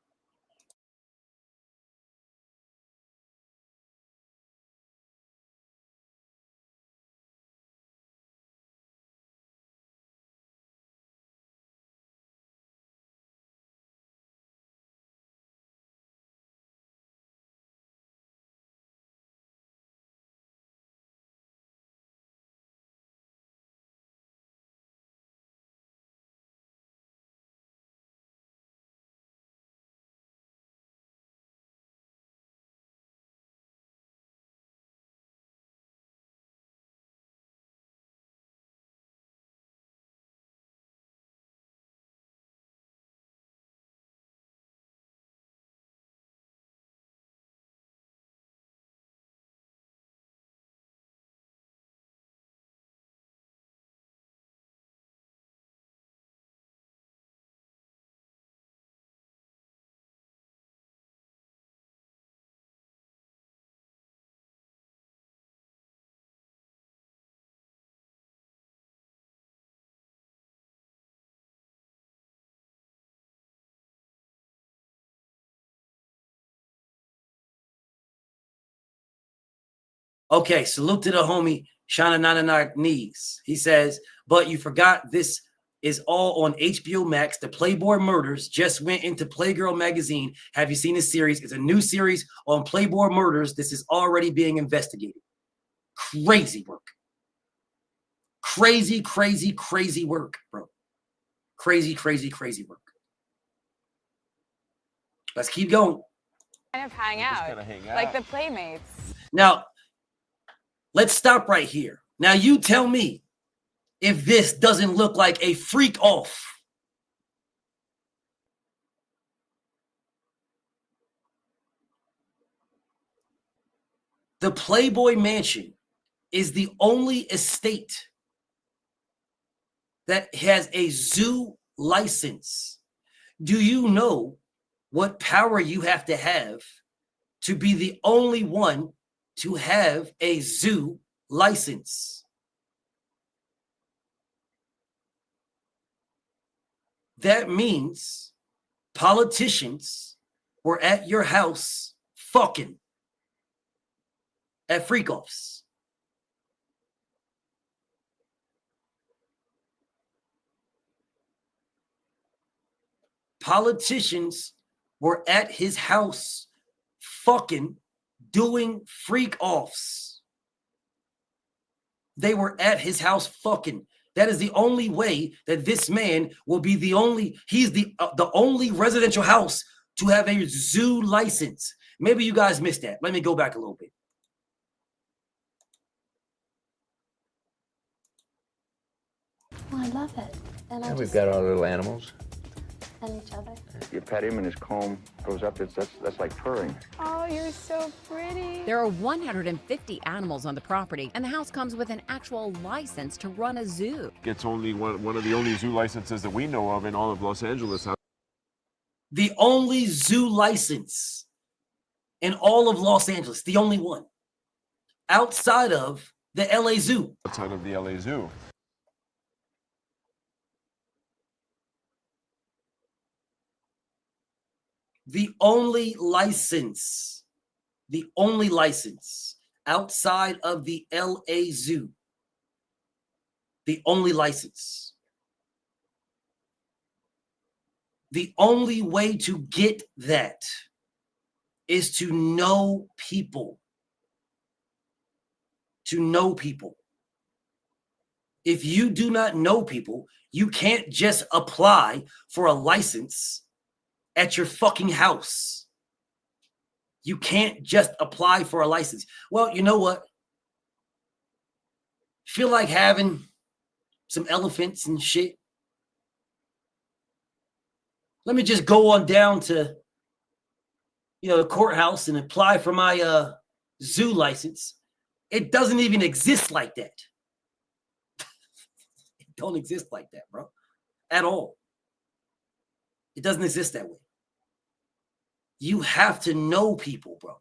Okay, salute to the homie Shana Nana Knees. He says, but you forgot this is all on HBO Max. The Playboy Murders just went into Playgirl magazine. Have you seen this series? It's a new series on Playboy Murders. This is already being investigated. Crazy work. Crazy, crazy, crazy work, bro. Crazy, crazy, crazy work. Let's keep going. of hang out. kinda hang Like out. the Playmates. Now, let's stop right here. Now, you tell me if this doesn't look like a freak off. The Playboy Mansion is the only estate that has a zoo license. Do you know what power you have to be the only one to have a zoo license? That means politicians were at your house fucking at freak offs. Politicians were at his house fucking doing freak offs. They were at his house fucking. That is the only way that this man will be he's the only residential house to have a zoo license. Maybe you guys missed that. Let me go back a little bit. Oh, I love it. And We've got our little animals. and each other. You pet him and his comb goes up. That's like purring. Oh, you're so pretty. There are 150 animals on the property, and the house comes with an actual license to run a zoo. It's only one of the only zoo licenses that we know of in all of Los Angeles. The only zoo license in all of Los Angeles, the only one, outside of the LA Zoo. Outside of the LA Zoo. The only license outside of the LA Zoo. The only license. The only way to get that is to know people. To know people. If you do not know people, you can't just apply for a license at your fucking house. You can't just apply for a license. Well, you know what? Feel like having some elephants and shit? Let me just go on down to, the courthouse and apply for my zoo license. It doesn't even exist like that. It don't exist like that, bro, at all. It doesn't exist that way. You have to know people, bro.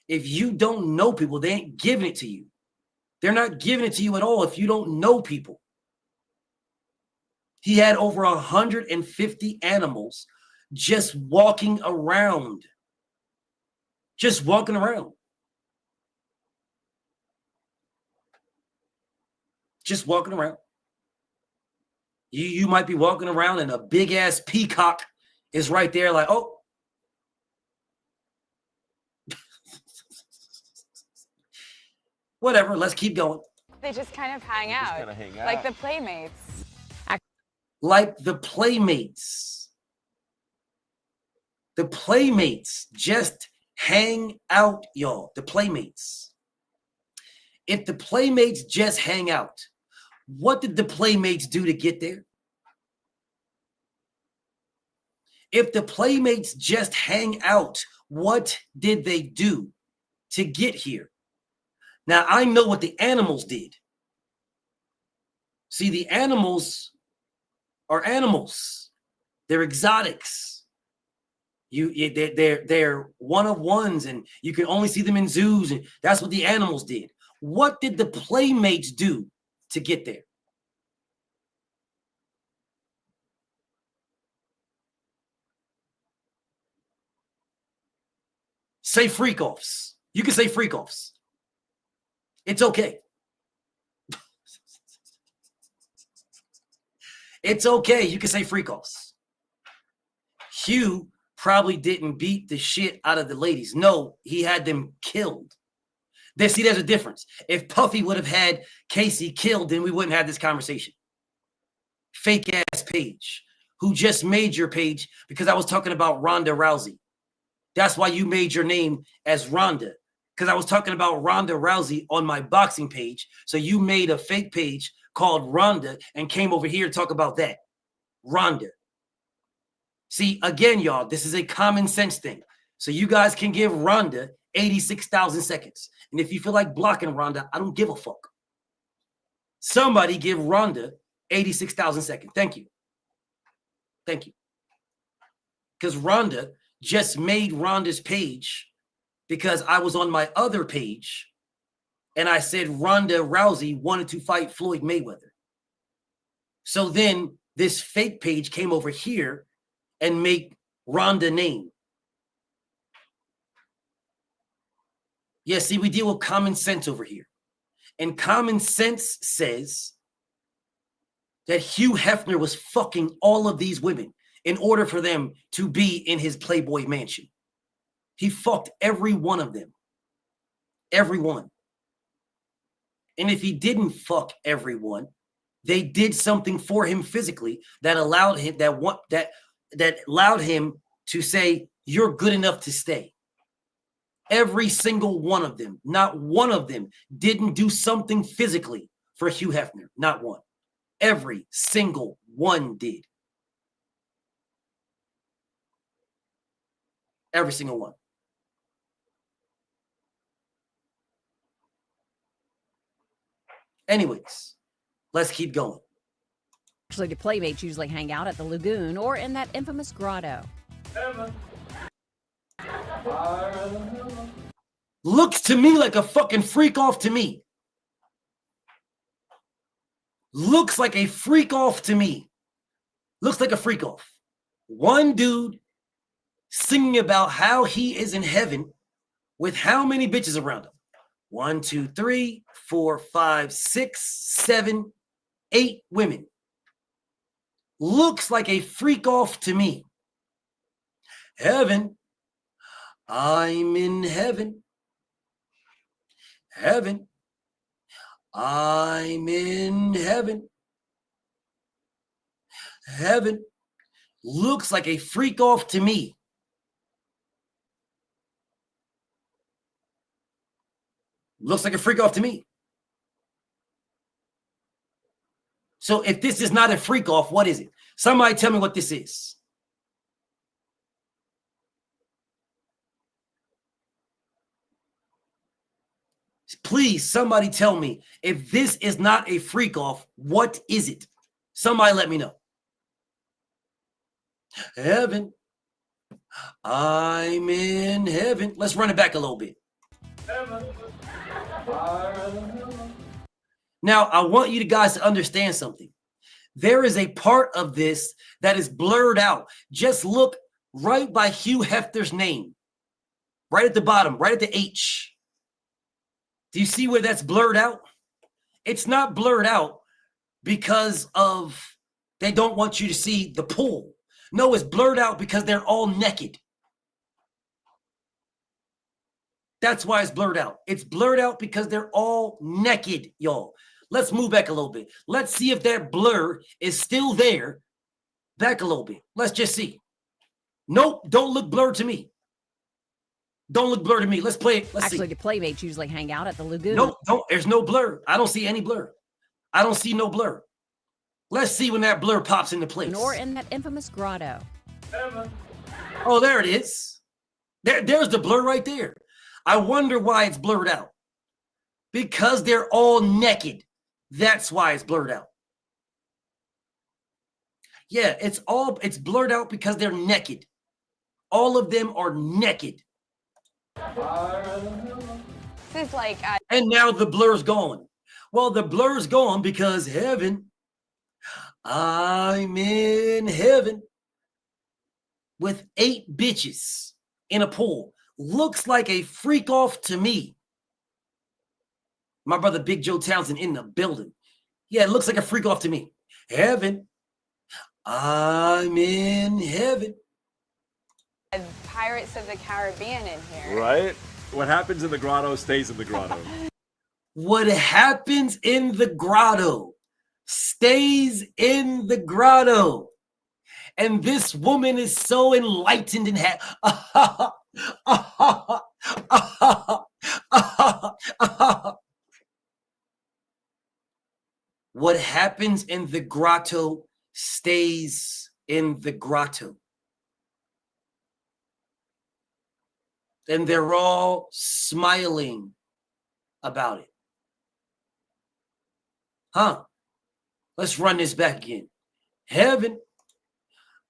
If you don't know people, they ain't giving it to you. They're not giving it to you at all if you don't know people. He had over 150 animals just walking around. Just walking around. Just walking around. You might be walking around and a big ass peacock is right there like, oh. Whatever, let's keep going. They just kind of hang out. Like the playmates. Like the playmates. The playmates just hang out, y'all. The playmates. If the playmates just hang out, what did the playmates do to get there? If the playmates just hang out, what did they do to get here? Now, I know what the animals did. See, the animals are animals. They're exotics. They're one of ones, and you can only see them in zoos, and that's what the animals did. What did the playmates do to get there? Say freak-offs. You can say freak-offs. It's okay. It's okay. You can say freak-offs. Hugh probably didn't beat the shit out of the ladies. No, he had them killed. There's a difference. If Puffy would have had Casey killed, then we wouldn't have this conversation. Fake ass page, who just made your page because I was talking about Ronda Rousey. That's why you made your name as Ronda, because I was talking about Ronda Rousey on my boxing page. So you made a fake page called Ronda and came over here to talk about that. Ronda. See, again, y'all, this is a common sense thing. So you guys can give Ronda 86,000 seconds. And if you feel like blocking Ronda, I don't give a fuck. Somebody give Ronda 86,000 seconds. Thank you. Thank you. Because Ronda just made Ronda's page because I was on my other page and I said Ronda Rousey wanted to fight Floyd Mayweather. So then this fake page came over here and make Ronda name. Yeah, see, we deal with common sense over here. And common sense says that Hugh Hefner was fucking all of these women in order for them to be in his Playboy mansion. He fucked every one of them. Every one. And if he didn't fuck everyone, they did something for him physically that allowed him that allowed him to say, you're good enough to stay. Every single one of them, not one of them didn't do something physically for Hugh Hefner. Not one. Every single one did. Every single one. Anyways, let's keep going. Actually, the playmates usually hang out at the lagoon or in that infamous grotto. Looks to me like a fucking freak off to me. Looks like a freak off to me. Looks like a freak off. One dude singing about how he is in heaven with how many bitches around him? 1, 2, 3, 4, 5, 6, 7, 8 women. Looks like a freak off to me. Heaven. I'm in heaven. Heaven. I'm in heaven. Heaven. Looks like a freak off to me. Looks like a freak off to me. So if this is not a freak off, what is it? Somebody tell me what this is. Please, somebody tell me, if this is not a freak off, what is it? Somebody let me know. Heaven. I'm in heaven. Let's run it back a little bit. Now, I want you guys to understand something. There is a part of this that is blurred out. Just look right by Hugh Hefner's name. Right at the bottom, right at the H. Do you see where that's blurred out? It's not blurred out because of they don't want you to see the pool. No, it's blurred out because they're all naked. That's why it's blurred out. It's blurred out because they're all naked, y'all. Let's move back a little bit. Let's see if that blur is still there. Back a little bit. Let's just see. Nope, don't look blurred to me. Don't look blurred to me. Let's play it. Let's Actually, see. the playmates usually hang out at the lagoon. Nope, don't. There's no blur. I don't see any blur. I don't see no blur. Let's see when that blur pops into place. Or in that infamous grotto. Oh, there it is. There's the blur right there. I wonder why it's blurred out. Because they're all naked. That's why it's blurred out. Yeah, it's blurred out because they're naked. All of them are naked. This is like And now the blur's gone. Well, the blur's gone because heaven, I'm in heaven with 8 bitches in a pool. Looks like a freak off to me. My brother Big Joe Townsend in the building. Yeah, it looks like a freak off to me. Heaven, I'm in heaven. Pirates of the Caribbean in here. Right? What happens in the grotto stays in the grotto. What happens in the grotto stays in the grotto. And this woman is so enlightened and what happens in the grotto stays in the grotto. And they're all smiling about it. Huh? Let's run this back again. Heaven.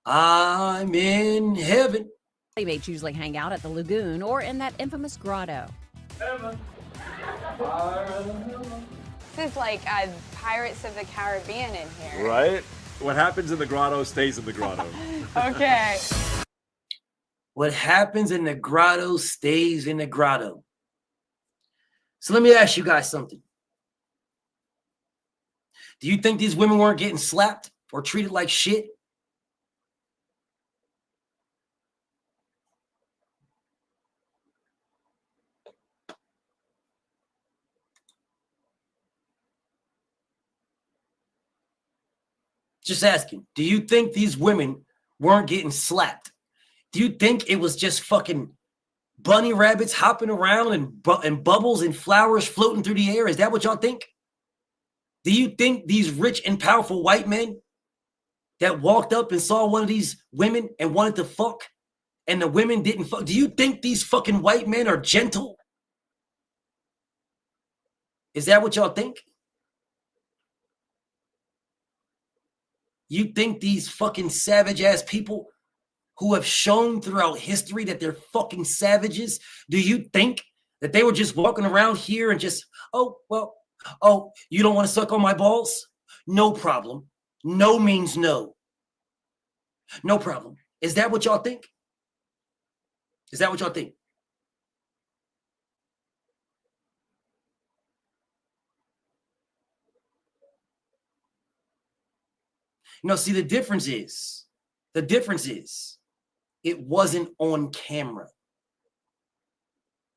I'm in heaven. Playmates usually hang out at the lagoon or in that infamous grotto. This is like Pirates of the Caribbean in here. Right? What happens in the grotto stays in the grotto. Okay. What happens in the grotto stays in the grotto. So let me ask you guys something. Do you think these women weren't getting slapped or treated like shit? Just asking. Do you think these women weren't getting slapped? Do you think it was just fucking bunny rabbits hopping around and bubbles and flowers floating through the air? Is that what y'all think? Do you think these rich and powerful white men that walked up and saw one of these women and wanted to fuck and the women didn't fuck, do you think these fucking white men are gentle? Is that what y'all think? You think these fucking savage ass people who have shown throughout history that they're fucking savages, do you think that they were just walking around here and just, oh, you don't want to suck on my balls? No problem. No means no. No problem. Is that what y'all think? Is that what y'all think? No, see, the difference is, it wasn't on camera.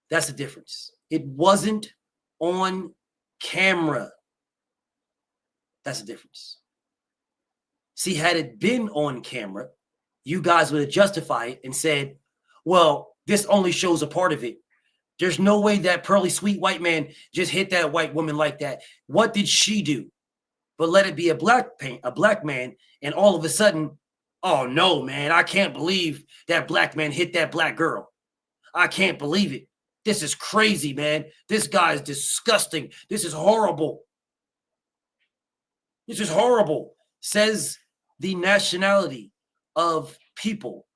That's the difference. It wasn't on camera. That's the difference. See, had it been on camera, you guys would have justified it and said, well, this only shows a part of it. There's no way that pearly sweet white man just hit that white woman like that. What did she do? But let it be a black man, and all of a sudden, oh no, man, I can't believe that black man hit that black girl. I can't believe it. This is crazy, man. This guy is disgusting. This is horrible. This is horrible, says the nationality of people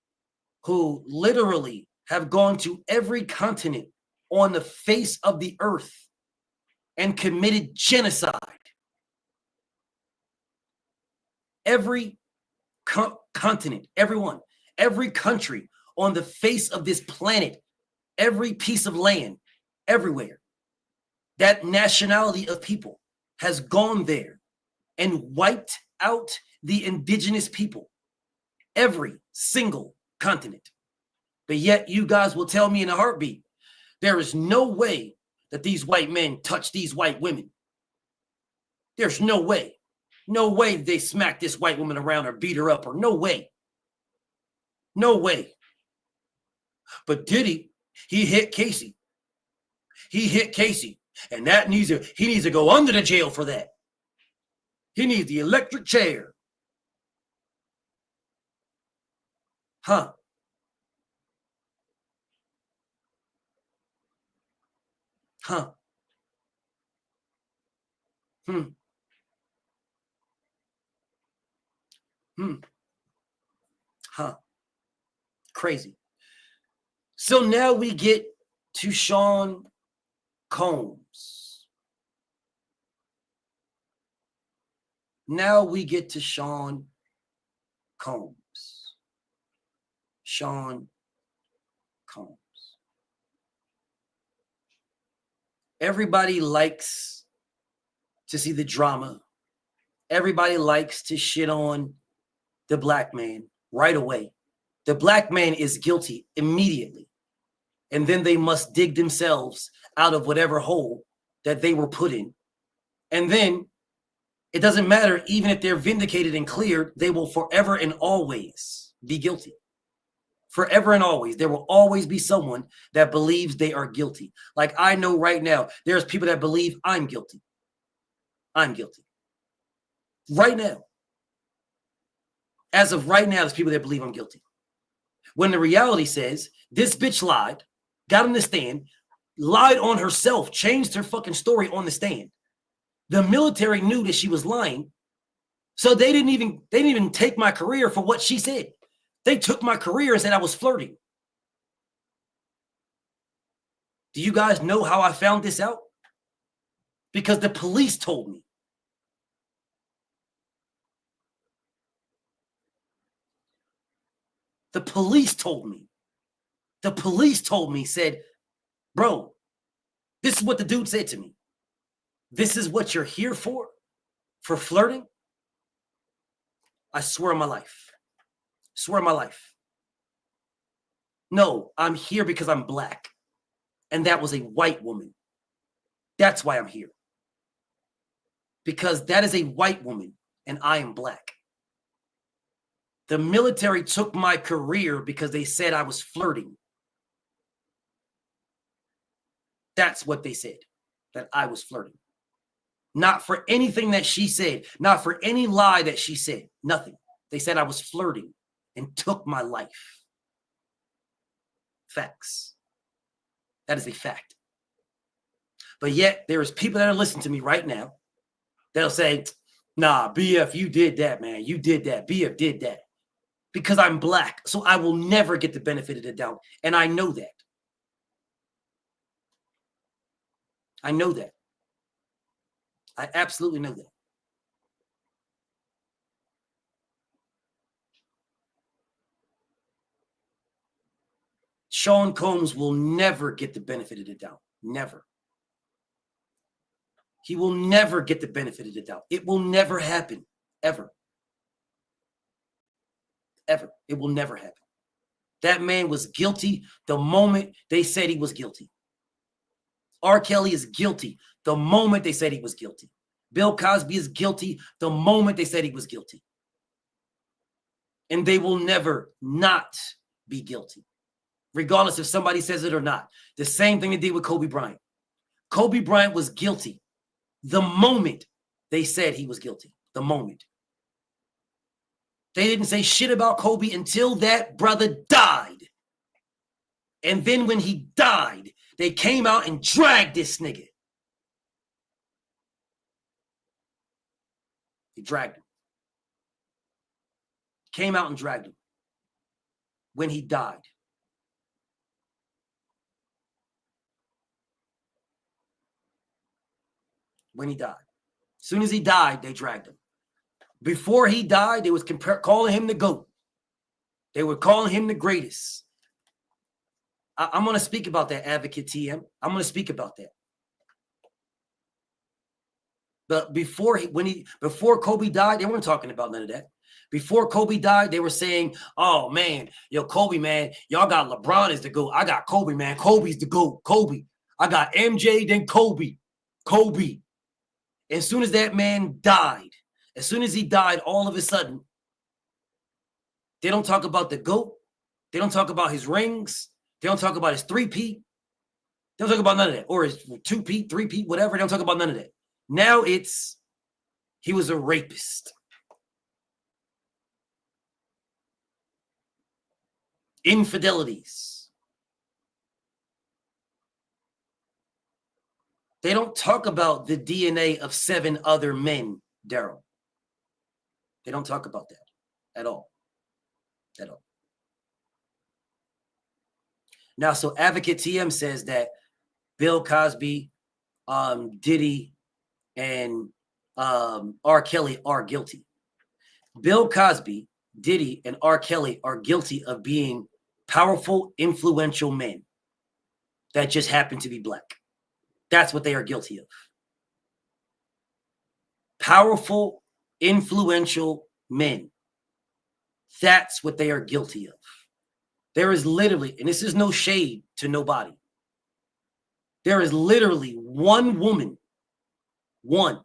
who literally have gone to every continent on the face of the earth and committed genocide. Every continent, everyone, every country on the face of this planet, every piece of land, everywhere, that nationality of people has gone there and wiped out the indigenous people, every single continent. But yet you guys will tell me in a heartbeat, there is no way that these white men touch these white women. There's no way. No way they smack this white woman around or beat her up, or no way. No way. But did he? He hit Casey. He hit Casey. And he needs to go under the jail for that. He needs the electric chair. Huh. Huh. Huh. Crazy. So now we get to Sean Combs. Now we get to Sean Combs. Sean Combs. Everybody likes to see the drama. Everybody likes to shit on the black man right away. The black man is guilty immediately. And then they must dig themselves out of whatever hole that they were put in. And then it doesn't matter, even if they're vindicated and cleared, they will forever and always be guilty. Forever and always. There will always be someone that believes they are guilty. Like I know right now, there's people that believe I'm guilty. I'm guilty. Right now. As of right now, there's people that believe I'm guilty. When the reality says, this bitch lied, got on the stand, lied on herself, changed her fucking story on the stand. The military knew that she was lying, so they didn't even take my career for what she said. They took my career and said I was flirting. Do you guys know how I found this out? Because the police told me. The police told me. The police told me, said, bro, this is what the dude said to me. This is what you're here for flirting? I swear on my life. Swear on my life. No, I'm here because I'm black. And that was a white woman. That's why I'm here. Because that is a white woman and I am black. The military took my career because they said I was flirting. That's what they said, that I was flirting. Not for anything that she said, not for any lie that she said, nothing. They said I was flirting and took my life. Facts. That is a fact. But yet there is people that are listening to me right now that'll say, nah, BF, you did that, man. You did that. BF did that. Because I'm black, so I will never get the benefit of the doubt. And I know that. I know that. I absolutely know that. Sean Combs will never get the benefit of the doubt. Never. He will never get the benefit of the doubt. It will never happen. Ever. Ever. It will never happen. That man was guilty the moment they said he was guilty. R. Kelly is guilty the moment they said he was guilty. Bill Cosby is guilty the moment they said he was guilty. And they will never not be guilty. regardless if somebody says it or not. The same thing they did with Kobe Bryant. Kobe Bryant was guilty the moment they said he was guilty. The moment. They didn't say shit about Kobe until that brother died. And then when he died, they came out and dragged this nigga. They dragged him. Came out and dragged him when he died. When he died. As soon as he died, they dragged him. Before he died, they was calling him the GOAT. They were calling him the greatest. I'm going to speak about that, Advocate TM. I'm going to speak about that. But before Kobe died, they weren't talking about none of that. Before Kobe died, they were saying, oh, man, yo, Kobe, man, y'all got LeBron as the GOAT. I got Kobe, man. Kobe's the GOAT. Kobe. I got MJ, then Kobe. Kobe. As soon as that man died, as soon as he died, all of a sudden, they don't talk about the GOAT. They don't talk about his rings. They don't talk about his 3-peat. They don't talk about none of that. Or his 2-peat, 3-peat, whatever. They don't talk about none of that. Now it's, he was a rapist. Infidelities. They don't talk about the DNA of 7 other men, Daryl. They don't talk about that at all. At all. Now, so Advocate TM says that Bill Cosby, Diddy, and R. Kelly are guilty. Bill Cosby, Diddy, and R. Kelly are guilty of being powerful, influential men that just happen to be black. That's what they are guilty of. Powerful, influential men. That's what they are guilty of. There is literally, and this is no shade to nobody, there is literally one woman, one,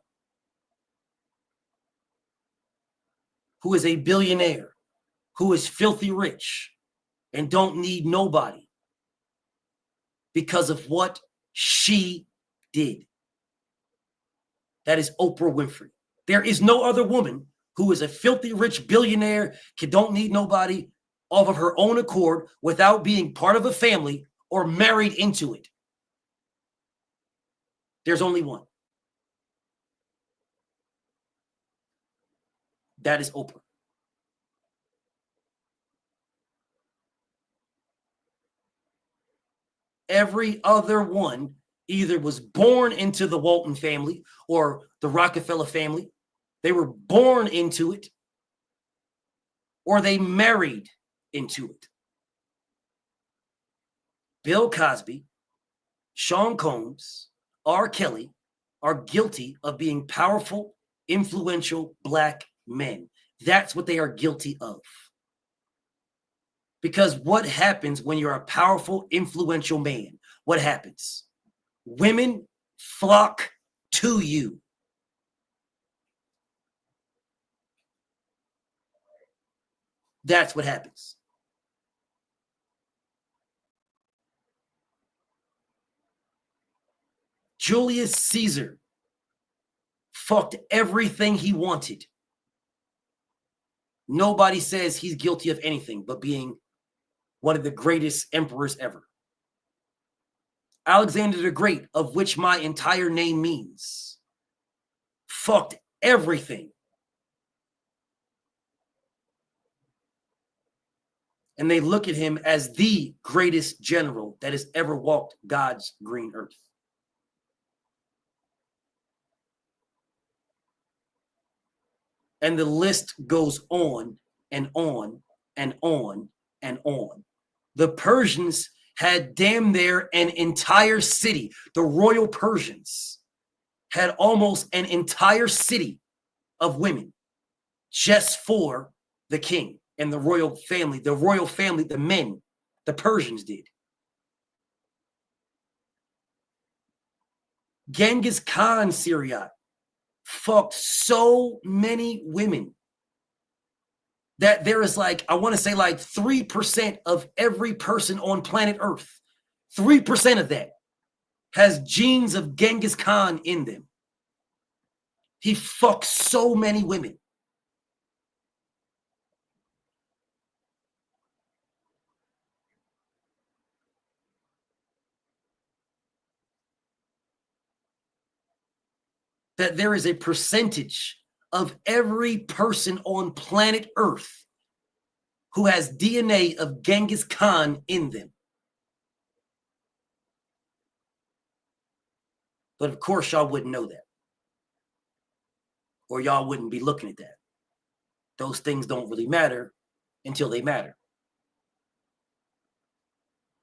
who is a billionaire, who is filthy rich, and don't need nobody because of what she did. That is Oprah Winfrey. There is no other woman who is a filthy rich billionaire, don't need nobody, off of her own accord without being part of a family or married into it. There's only one. That is Oprah. Every other one either was born into the Walton family or the Rockefeller family. They were born into it, or they married into it. Bill Cosby, Sean Combs, R. Kelly are guilty of being powerful, influential black men. That's what they are guilty of. Because what happens when you're a powerful, influential man? What happens? Women flock to you. That's what happens. Julius Caesar fucked everything he wanted. Nobody says he's guilty of anything but being one of the greatest emperors ever. Alexander the Great, of which my entire name means, fucked everything. And they look at him as the greatest general that has ever walked God's green earth. And the list goes on and on and on and on. The Persians had damn near an entire city. The royal Persians had almost an entire city of women just for the king and the royal family. The royal family, the men, the Persians did. Genghis Khan, Syriac, fucked so many women that there is like, I want to say like 3% of every person on planet Earth, 3% of that has genes of Genghis Khan in them. He fucks so many women. That there is a percentage of every person on planet Earth who has DNA of Genghis Khan in them. But of course, y'all wouldn't know that. Or y'all wouldn't be looking at that. Those things don't really matter until they matter.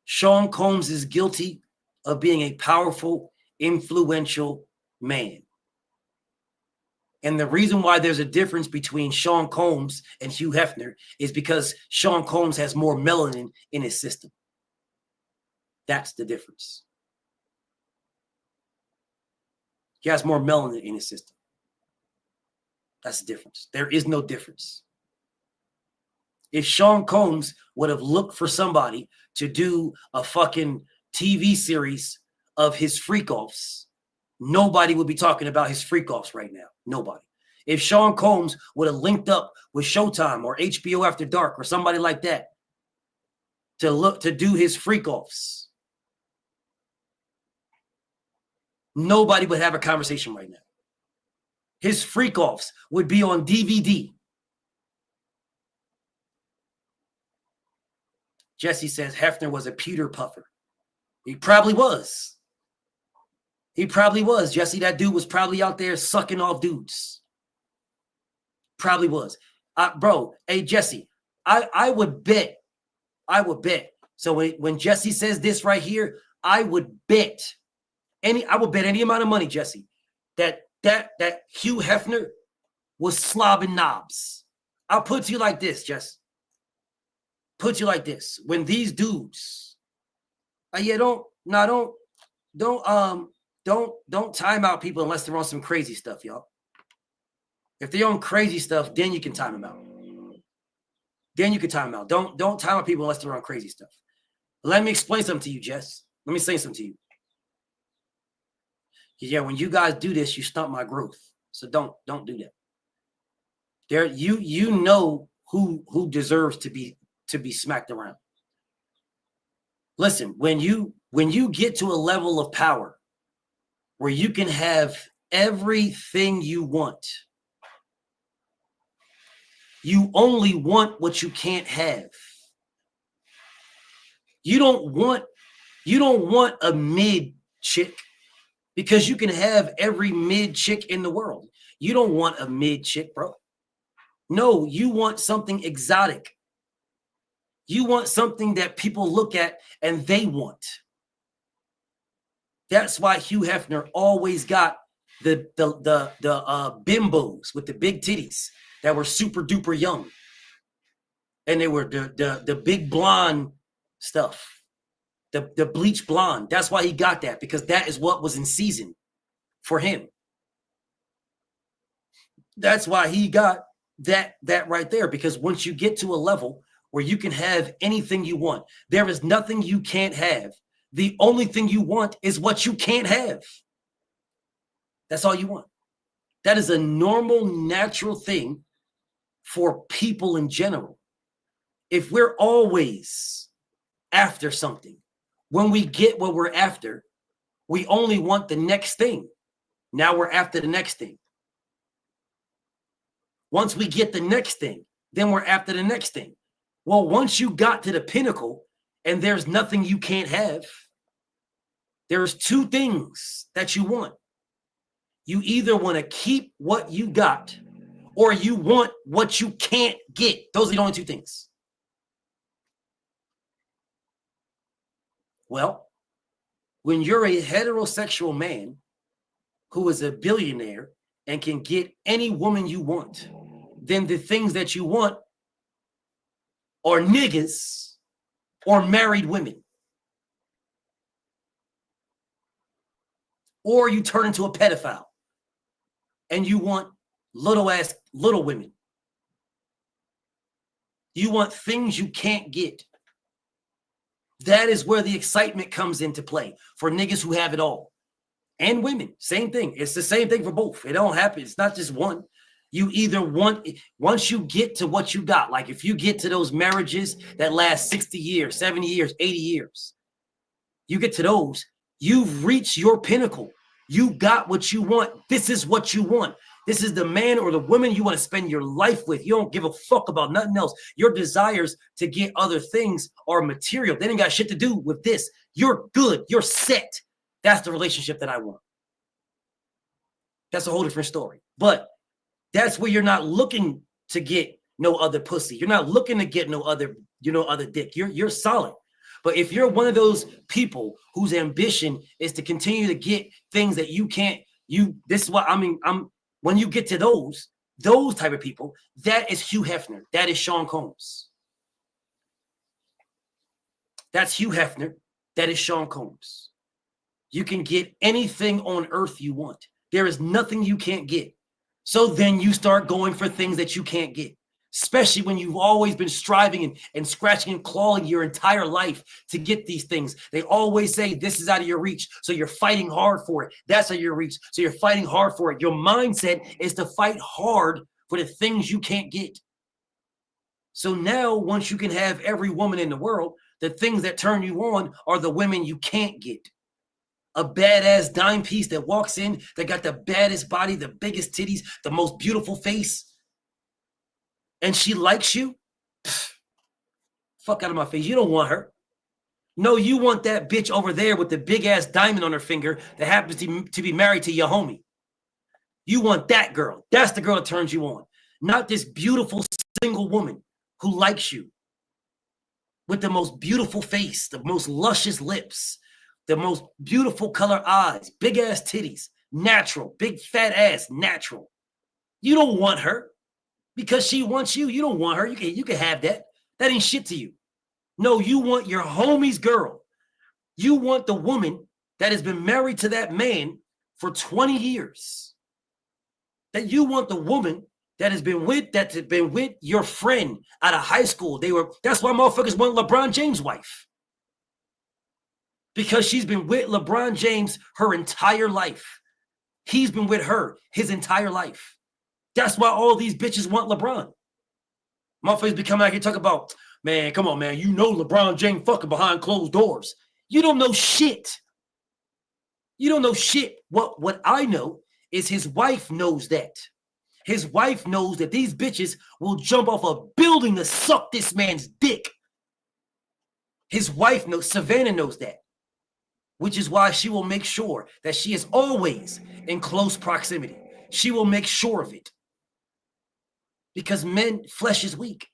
Sean Combs is guilty of being a powerful, influential man. And the reason why there's a difference between Sean Combs and Hugh Hefner is because Sean Combs has more melanin in his system. That's the difference. He has more melanin in his system. That's the difference. There is no difference. If Sean Combs would have looked for somebody to do a fucking TV series of his freak-offs, nobody would be talking about his freak-offs right now. Nobody. If Sean Combs would have linked up with Showtime or HBO After Dark or somebody like that to do his freak-offs, nobody would have a conversation right now. His freak-offs would be on DVD. Jesse says Hefner was a Peter Puffer. He probably was. He probably was. Jesse, that dude was probably out there sucking off dudes. Probably was. Bro, hey, Jesse, I would bet. I would bet. So when Jesse says this right here, I would bet any amount of money, Jesse, that Hugh Hefner was slobbing knobs. I'll put it to you like this, Jesse. Put you like this. When these dudes, don't time out people unless they're on some crazy stuff, y'all. If they're on crazy stuff, then you can time them out. Then you can time them out. Don't time out people unless they're on crazy stuff. Let me explain something to you, Jess. Let me say something to you. Yeah, when you guys do this, you stunt my growth. So don't do that. There, you know who deserves to be smacked around. Listen, when you get to a level of power where you can have everything you want, you only want what you can't have. You don't want a mid chick because you can have every mid chick in the world. You don't want a mid chick, bro. No, you want something exotic. You want something that people look at and they want. That's why Hugh Hefner always got the bimbos with the big titties that were super duper young. And they were the big blonde stuff, the bleach blonde. That's why he got that, because that is what was in season for him. That's why he got that right there, because once you get to a level where you can have anything you want, there is nothing you can't have. The only thing you want is what you can't have. That's all you want. That is a normal, natural thing for people in general. If we're always after something, when we get what we're after, we only want the next thing. Now we're after the next thing. Once we get the next thing, then we're after the next thing. Well, once you got to the pinnacle and there's nothing you can't have, there's two things that you want. You either want to keep what you got or you want what you can't get. Those are the only two things. Well, when you're a heterosexual man who is a billionaire and can get any woman you want, then the things that you want are niggas or married women. Or you turn into a pedophile and you want little women. You want things you can't get. That is where the excitement comes into play for niggas who have it all. And women, same thing. It's the same thing for both. It don't happen. It's not just one. You either want, once you get to what you got, like if you get to those marriages that last 60 years, 70 years, 80 years, you get to those, you've reached your pinnacle. You got what you want. This is what you want. This is the man or the woman you want to spend your life with. You don't give a fuck about nothing else. Your desires to get other things are material. They ain't got shit to do with this. You're good. You're set. That's the relationship that I want. That's a whole different story. But that's where you're not looking to get no other pussy. You're not looking to get no other, other dick. You're solid. But if you're one of those people whose ambition is to continue to get things that you can't, this is what I mean. When you get to those type of people, that is Hugh Hefner. That is Sean Combs. That's Hugh Hefner. That is Sean Combs. You can get anything on earth you want. There is nothing you can't get. So then you start going for things that you can't get, especially when you've always been striving and scratching and clawing your entire life to get these things. They always say this is out of your reach, so you're fighting hard for it. That's out of your reach, so you're fighting hard for it. Your mindset is to fight hard for the things you can't get. So now, once you can have every woman in the world, the things that turn you on are the women you can't get. A badass dime piece that walks in, that got the baddest body, the biggest titties, the most beautiful face, and she likes you? Pfft, fuck out of my face. You don't want her. No, you want that bitch over there with the big ass diamond on her finger that happens to be married to your homie. You want that girl. That's the girl that turns you on. Not this beautiful single woman who likes you with the most beautiful face, the most luscious lips, the most beautiful color eyes, big ass titties, natural, big fat ass, natural. You don't want her because she wants you. You don't want her. You can have that. That ain't shit to you. No, you want your homie's girl. You want the woman that has been married to that man for 20 years. That you want the woman that has been with your friend out of high school. That's why motherfuckers want LeBron James' wife. Because she's been with LeBron James her entire life. He's been with her his entire life. That's why all these bitches want LeBron. Motherfuckers be coming out here talking about, man, come on, man. You know LeBron James fucking behind closed doors. You don't know shit. You don't know shit. What I know is his wife knows that. His wife knows that these bitches will jump off a building to suck this man's dick. His wife knows, Savannah knows that. Which is why she will make sure that she is always in close proximity. She will make sure of it. Because flesh is weak.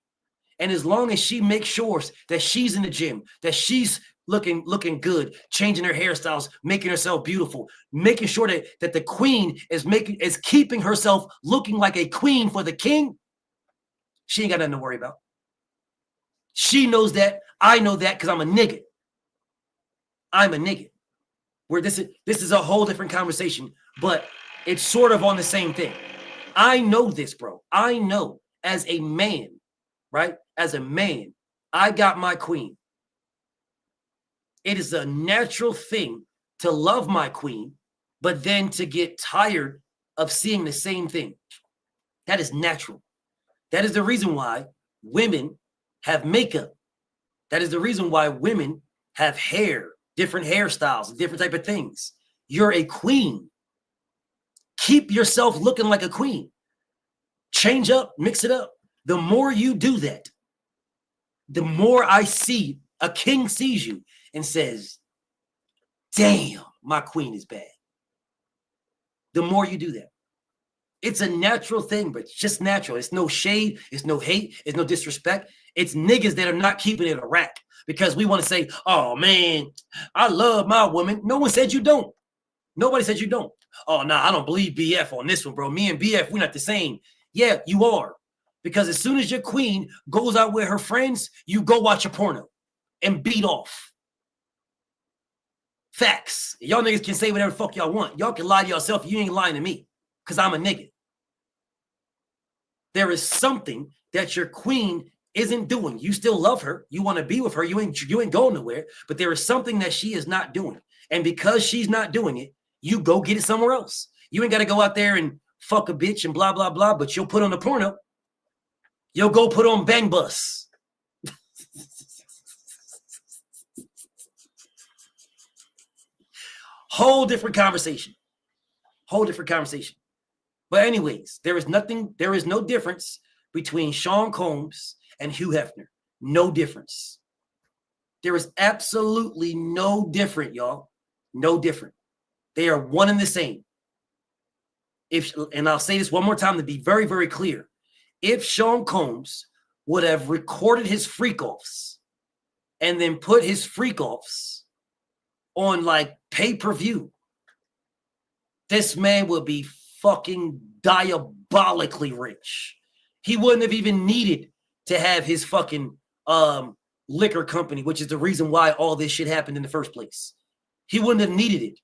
And as long as she makes sure that she's in the gym, that she's looking good, changing her hairstyles, making herself beautiful, making sure that the queen is keeping herself looking like a queen for the king, she ain't got nothing to worry about. She knows that. I know that because I'm a nigga. I'm a nigga. Where this is a whole different conversation, but it's sort of on the same thing. I know this, bro. I know as a man, right? As a man, I got my queen. It is a natural thing to love my queen, but then to get tired of seeing the same thing. That is natural. That is the reason why women have makeup. That is the reason why women have hair, different hairstyles, different type of things. You're a queen. Keep yourself looking like a queen. Change up, mix it up. The more you do that, the more I see a king sees you and says, damn, my queen is bad. The more you do that. It's a natural thing, but it's just natural. It's no shade. It's no hate. It's no disrespect. It's niggas that are not keeping it a rack because we want to say, oh, man, I love my woman. No one said you don't. Nobody said you don't. Oh, nah, I don't believe BF on this one, bro. Me and BF, we're not the same. Yeah, you are. Because as soon as your queen goes out with her friends, you go watch a porno and beat off. Facts. Y'all niggas can say whatever the fuck y'all want. Y'all can lie to yourself. You ain't lying to me because I'm a nigga. There is something that your queen isn't doing. You still love her. You want to be with her. You ain't going nowhere. But there is something that she is not doing. And because she's not doing it, you go get it somewhere else. You ain't got to go out there and fuck a bitch and blah, blah, blah. But you'll put on the porno. You'll go put on Bang Bus. Whole different conversation. Whole different conversation. But anyways, there is no difference between Sean Combs and Hugh Hefner. No difference. There is absolutely no different, y'all. No different. They are one and the same. And I'll say this one more time to be very, very clear. If Sean Combs would have recorded his freak-offs and then put his freak-offs on like pay-per-view, this man would be fucking diabolically rich. He wouldn't have even needed to have his fucking liquor company, which is the reason why all this shit happened in the first place. He wouldn't have needed it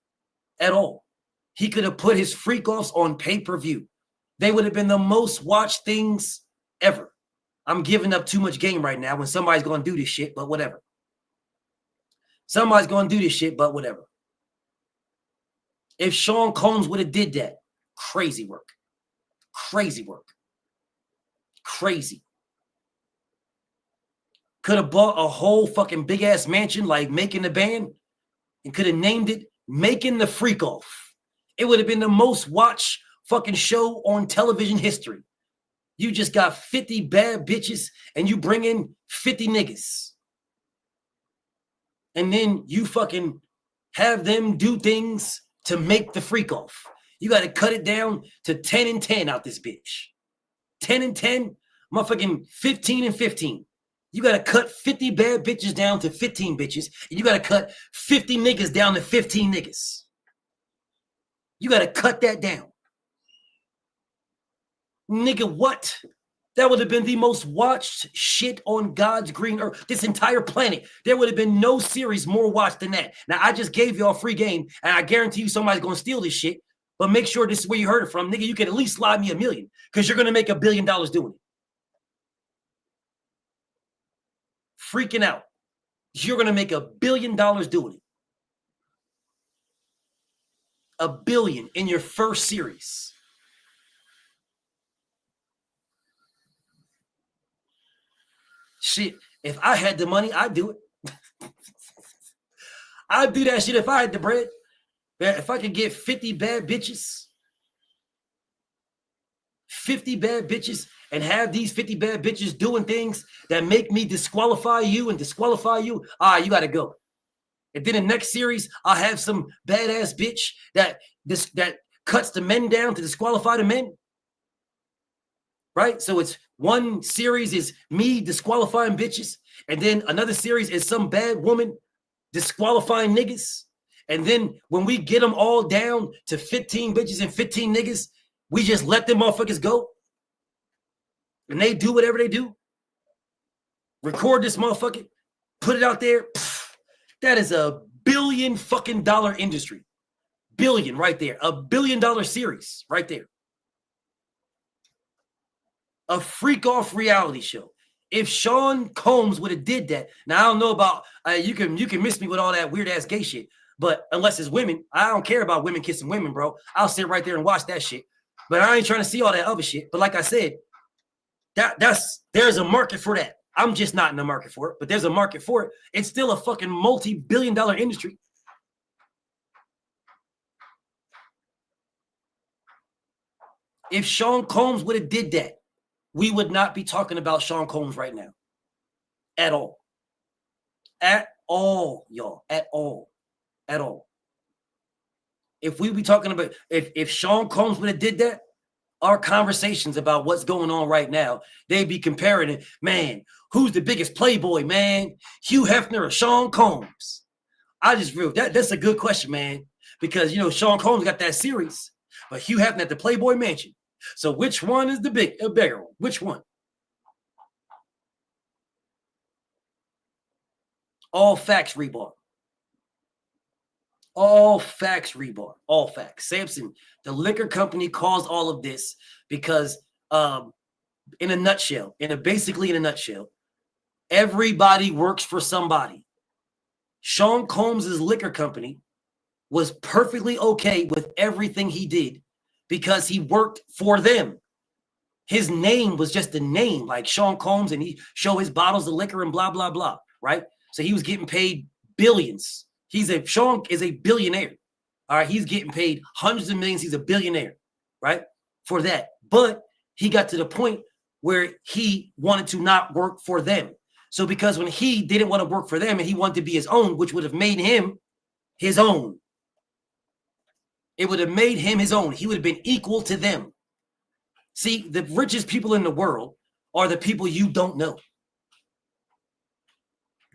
at all. He could have put his freak-offs on pay-per-view. They would have been the most watched things ever. I'm giving up too much game right now when somebody's going to do this shit, but whatever. Somebody's going to do this shit, but whatever. If Sean Combs would have did that, crazy work. Crazy work. Crazy. Could have bought a whole fucking big-ass mansion like Making the Band and could have named it Making the Freak Off. It would have been the most watched fucking show on television history. You just got 50 bad bitches and you bring in 50 niggas. And then you fucking have them do things to make the freak off. You got to cut it down to 10 and 10 out this bitch. 10 and 10, motherfucking 15 and 15. You got to cut 50 bad bitches down to 15 bitches. And you got to cut 50 niggas down to 15 niggas. You got to cut that down. Nigga, what? That would have been the most watched shit on God's green earth. This entire planet. There would have been no series more watched than that. Now, I just gave y'all a free game, and I guarantee you somebody's going to steal this shit. But make sure this is where you heard it from. Nigga, you can at least slide me $1 million because you're going to make $1 billion doing it. Freaking out. You're going to make $1 billion doing it. $1 billion in your first series. Shit, if I had the money, I'd do it. I'd do that shit if I had the bread. If I could get 50 bad bitches, 50 bad bitches, and have these 50 bad bitches doing things that make me disqualify you and disqualify you, you got to go. And then the next series, I'll have some badass bitch that cuts the men down to disqualify the men. Right? So it's one series is me disqualifying bitches, and then another series is some bad woman disqualifying niggas. And then when we get them all down to 15 bitches and 15 niggas, we just let them motherfuckers go. And they do whatever they do. Record this motherfucker, put it out there. That is $1 billion fucking dollar industry. Billion right there. $1 billion series right there. A freak off reality show. If Sean Combs would have did that, now I don't know about you can miss me with all that weird ass gay shit, but unless it's women, I don't care about women kissing women, bro. I'll sit right there and watch that shit. But I ain't trying to see all that other shit. But like I said, there's a market for that. I'm just not in the market for it, but there's a market for it. It's still a fucking multi-billion dollar industry. If Sean Combs would have did that, we would not be talking about Sean Combs right now. At all. At all, y'all. At all. At all. If we be talking about, if Sean Combs would have did that, our conversations about what's going on right now, they'd be comparing it. Man, who's the biggest playboy, man? Hugh Hefner or Sean Combs? I just feel that's a good question, man. Because, Sean Combs got that series, but Hugh Hefner at the Playboy Mansion. So which one is the bigger one? Which one? All facts, Rebar. All facts, Rebar. All facts. Samson, the liquor company caused all of this because, basically in a nutshell, Everybody works for somebody. Sean Combs' liquor company was perfectly okay with everything he did because he worked for them. His name was just a name, like Sean Combs, and he show his bottles of liquor and blah, blah, blah, right? So he was getting paid billions. Sean is a billionaire. All right, he's getting paid hundreds of millions. He's a billionaire, right? For that. But he got to the point where he wanted to not work for them. So because when he didn't want to work for them and he wanted to be his own, which would have made him his own. It would have made him his own. He would have been equal to them. See, the richest people in the world are the people you don't know.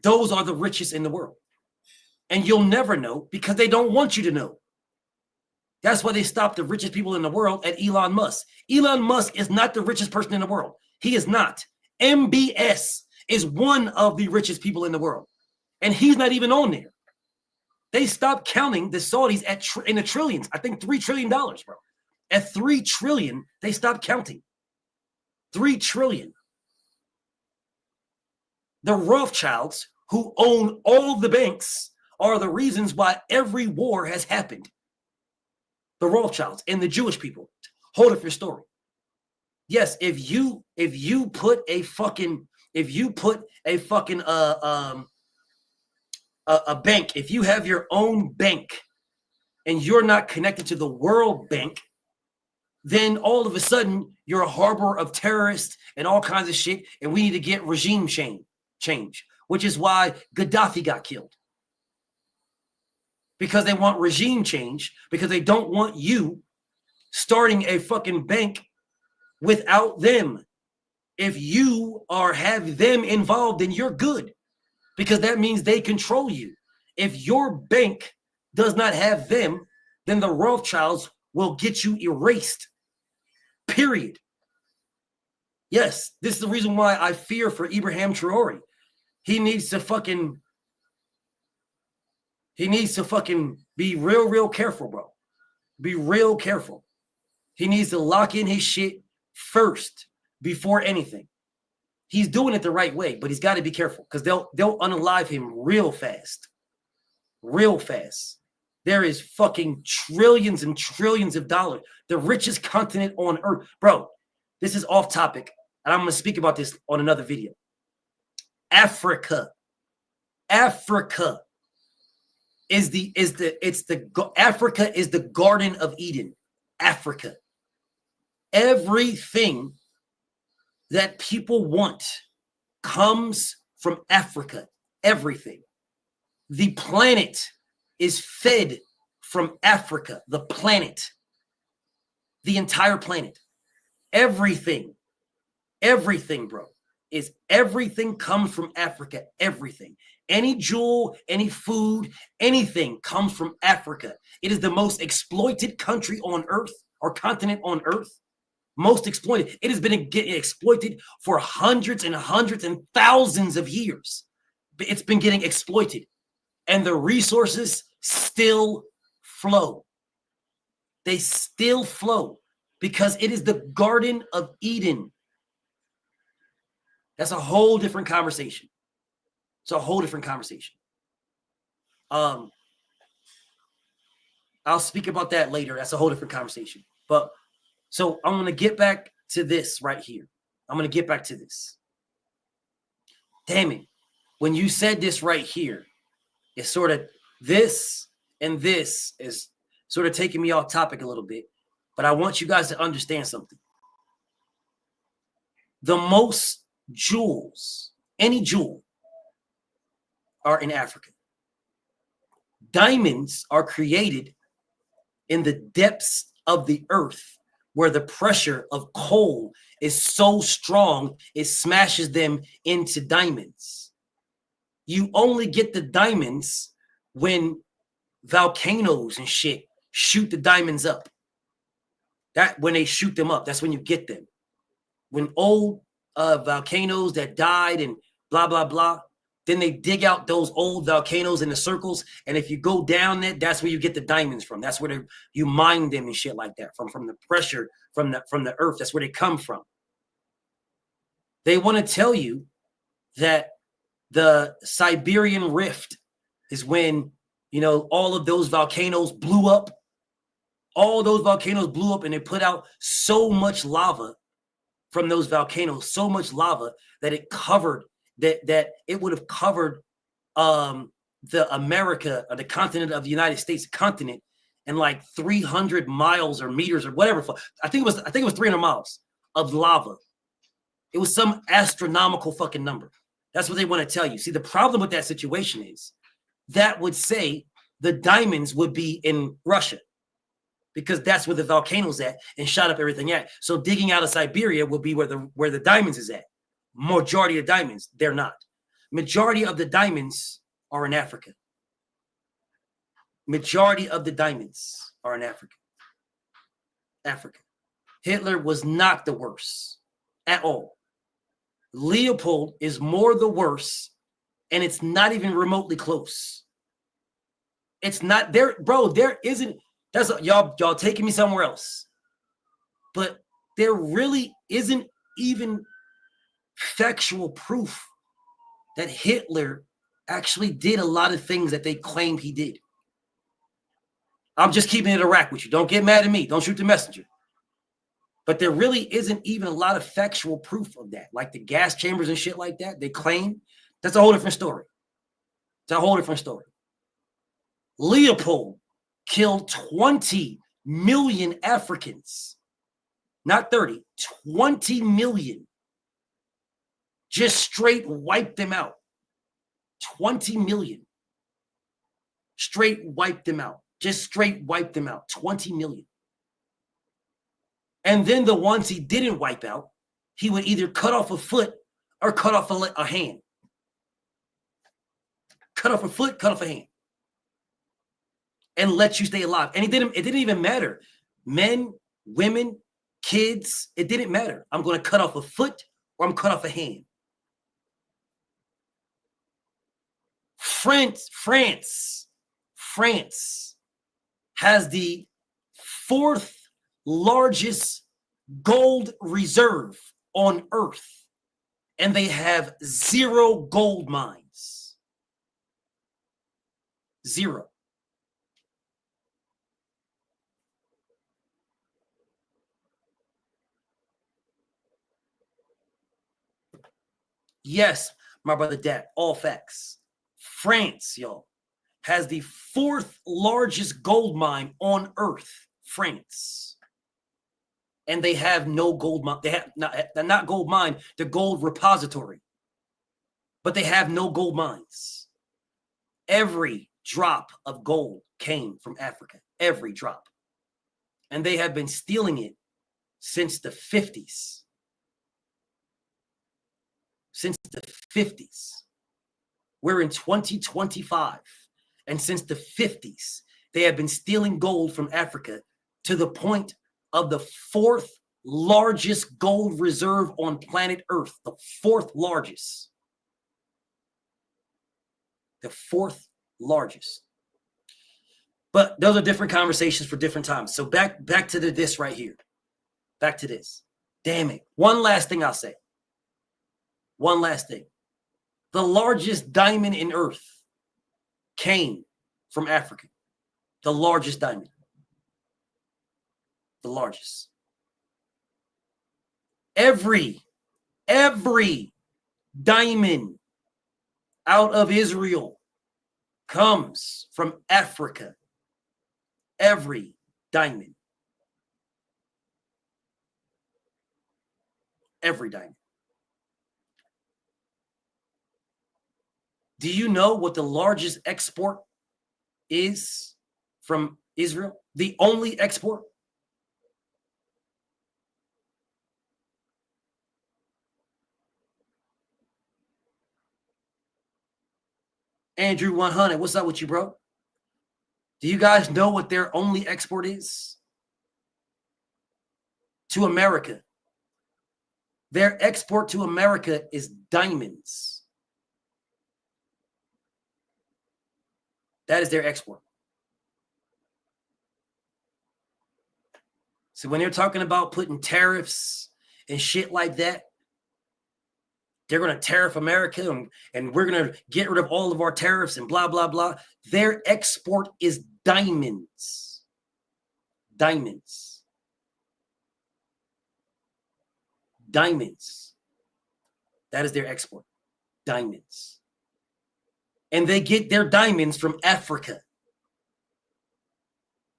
Those are the richest in the world. And you'll never know because they don't want you to know. That's why they stopped the richest people in the world at Elon Musk. Elon Musk is not the richest person in the world. He is not. MBS is one of the richest people in the world. And he's not even on there. They stopped counting the Saudis in the trillions. I think $3 trillion, bro. At 3 trillion, they stopped counting. 3 trillion. The Rothschilds, who own all the banks, are the reasons why every war has happened. The Rothschilds and the Jewish people. Hold up your story. Yes, if you put a bank, if you have your own bank and you're not connected to the World Bank, then all of a sudden you're a harbor of terrorists and all kinds of shit, and we need to get regime change, which is why Gaddafi got killed. Because they want regime change, because they don't want you starting a fucking bank without them. If you have them involved, then you're good, because that means they control you. If your bank does not have them, then the Rothschilds will get you erased. Period. Yes, this is the reason why I fear for Ibrahim Traore. He needs to fucking be real careful, bro. Be real careful. He needs to lock in his shit first before anything. He's doing it the right way, but he's got to be careful because they'll unalive him real fast. Real fast. There is fucking trillions and trillions of dollars. The richest continent on earth. Bro, this is off topic, and I'm going to speak about this on another video. Africa is Africa is the Garden of Eden. Africa. Everything that people want comes from Africa. Everything. The planet is fed from Africa. The planet. The entire planet. Everything, bro, everything comes from Africa. Everything. Any jewel, any food, anything comes from Africa. It is the most exploited country on earth, or continent on earth. Most exploited. It has been getting exploited for hundreds and hundreds and thousands of years. It's been getting exploited. And the resources still flow. They still flow because it is the Garden of Eden. That's a whole different conversation. It's a whole different conversation. I'll speak about that later. That's a whole different conversation. But so I'm going to get back to this right here. I'm going to get back to this. Damn it. When you said this right here, it's sort of this and this is sort of taking me off topic a little bit. But I want you guys to understand something. The most jewels, any jewel, are in Africa. Diamonds are created in the depths of the earth where the pressure of coal is so strong, it smashes them into diamonds. You only get the diamonds when volcanoes and shit shoot the diamonds up. That when they shoot them up, that's when you get them. When old volcanoes that died and blah, blah, blah, then they dig out those old volcanoes in the circles. And if you go down there, that's where you get the diamonds from. That's where you mine them and shit like that from the pressure from the earth. That's where they come from. They want to tell you that The Siberian Rift is when, you know, all of those volcanoes blew up. All those volcanoes blew up and they put out so much lava from those volcanoes, so much lava that it covered, that it would have covered the America, or the continent of the United States continent, in like 300 miles or meters or whatever. I think it was 300 miles of lava. It was some astronomical fucking number. That's what they want to tell you. See, the problem with that situation is that would say the diamonds would be in Russia, because that's where the volcano's at and shot up everything at. So digging out of Siberia would be where the diamonds is at. Majority of diamonds, they're not. Majority of the diamonds are in Africa. Majority of the diamonds are in Africa. Africa. Hitler was not the worst at all. Leopold is more the worst, and it's not even remotely close. It's not there, bro. There isn't. That's y'all taking me somewhere else. But there really isn't even factual proof that Hitler actually did a lot of things that they claim he did. I'm just keeping it a rack with you. Don't get mad at me. Don't shoot the messenger. But there really isn't even a lot of factual proof of that. Like the gas chambers and shit like that, they claim. That's a whole different story. It's a whole different story. Leopold killed 20 million Africans. Not 30, 20 million. Just straight wiped them out. 20 million. Straight wiped them out. Just straight wiped them out. 20 million. And then the ones he didn't wipe out, he would either cut off a foot or cut off a hand. Cut off a foot, cut off a hand. And let you stay alive. And it didn't even matter. Men, women, kids, it didn't matter. I'm going to cut off a foot or I'm cut off a hand. France has the 4th largest gold reserve on Earth, and they have 0 gold mines. 0. Yes, my brother Dad, all facts. France, y'all, has the 4th largest gold mine on Earth. France. And they have no gold mine. They have not gold mine, the gold repository. But they have no gold mines. Every drop of gold came from Africa. Every drop. And they have been stealing it since the 50s. Since the 50s. We're in 2025. And since the 50s, they have been stealing gold from Africa to the point of the 4th largest gold reserve on planet Earth. The 4th largest. The 4th largest. But those are different conversations for different times. So back to this right here. Back to this. Damn it. One last thing I'll say. One last thing. The largest diamond in Earth came from Africa. The largest diamond. The largest. Every diamond out of Israel comes from Africa. Every diamond. Every diamond. Do you know what the largest export is from Israel? The only export? Andrew 100, what's up with you, bro? Do you guys know what their only export is? To America. Their export to America is diamonds. That is their export. So when they're talking about putting tariffs and shit like that they're going to tariff America and we're going to get rid of all of our tariffs and blah, blah, blah. Their export is diamonds. Diamonds. Diamonds. That is their export. Diamonds. And they get their diamonds from Africa.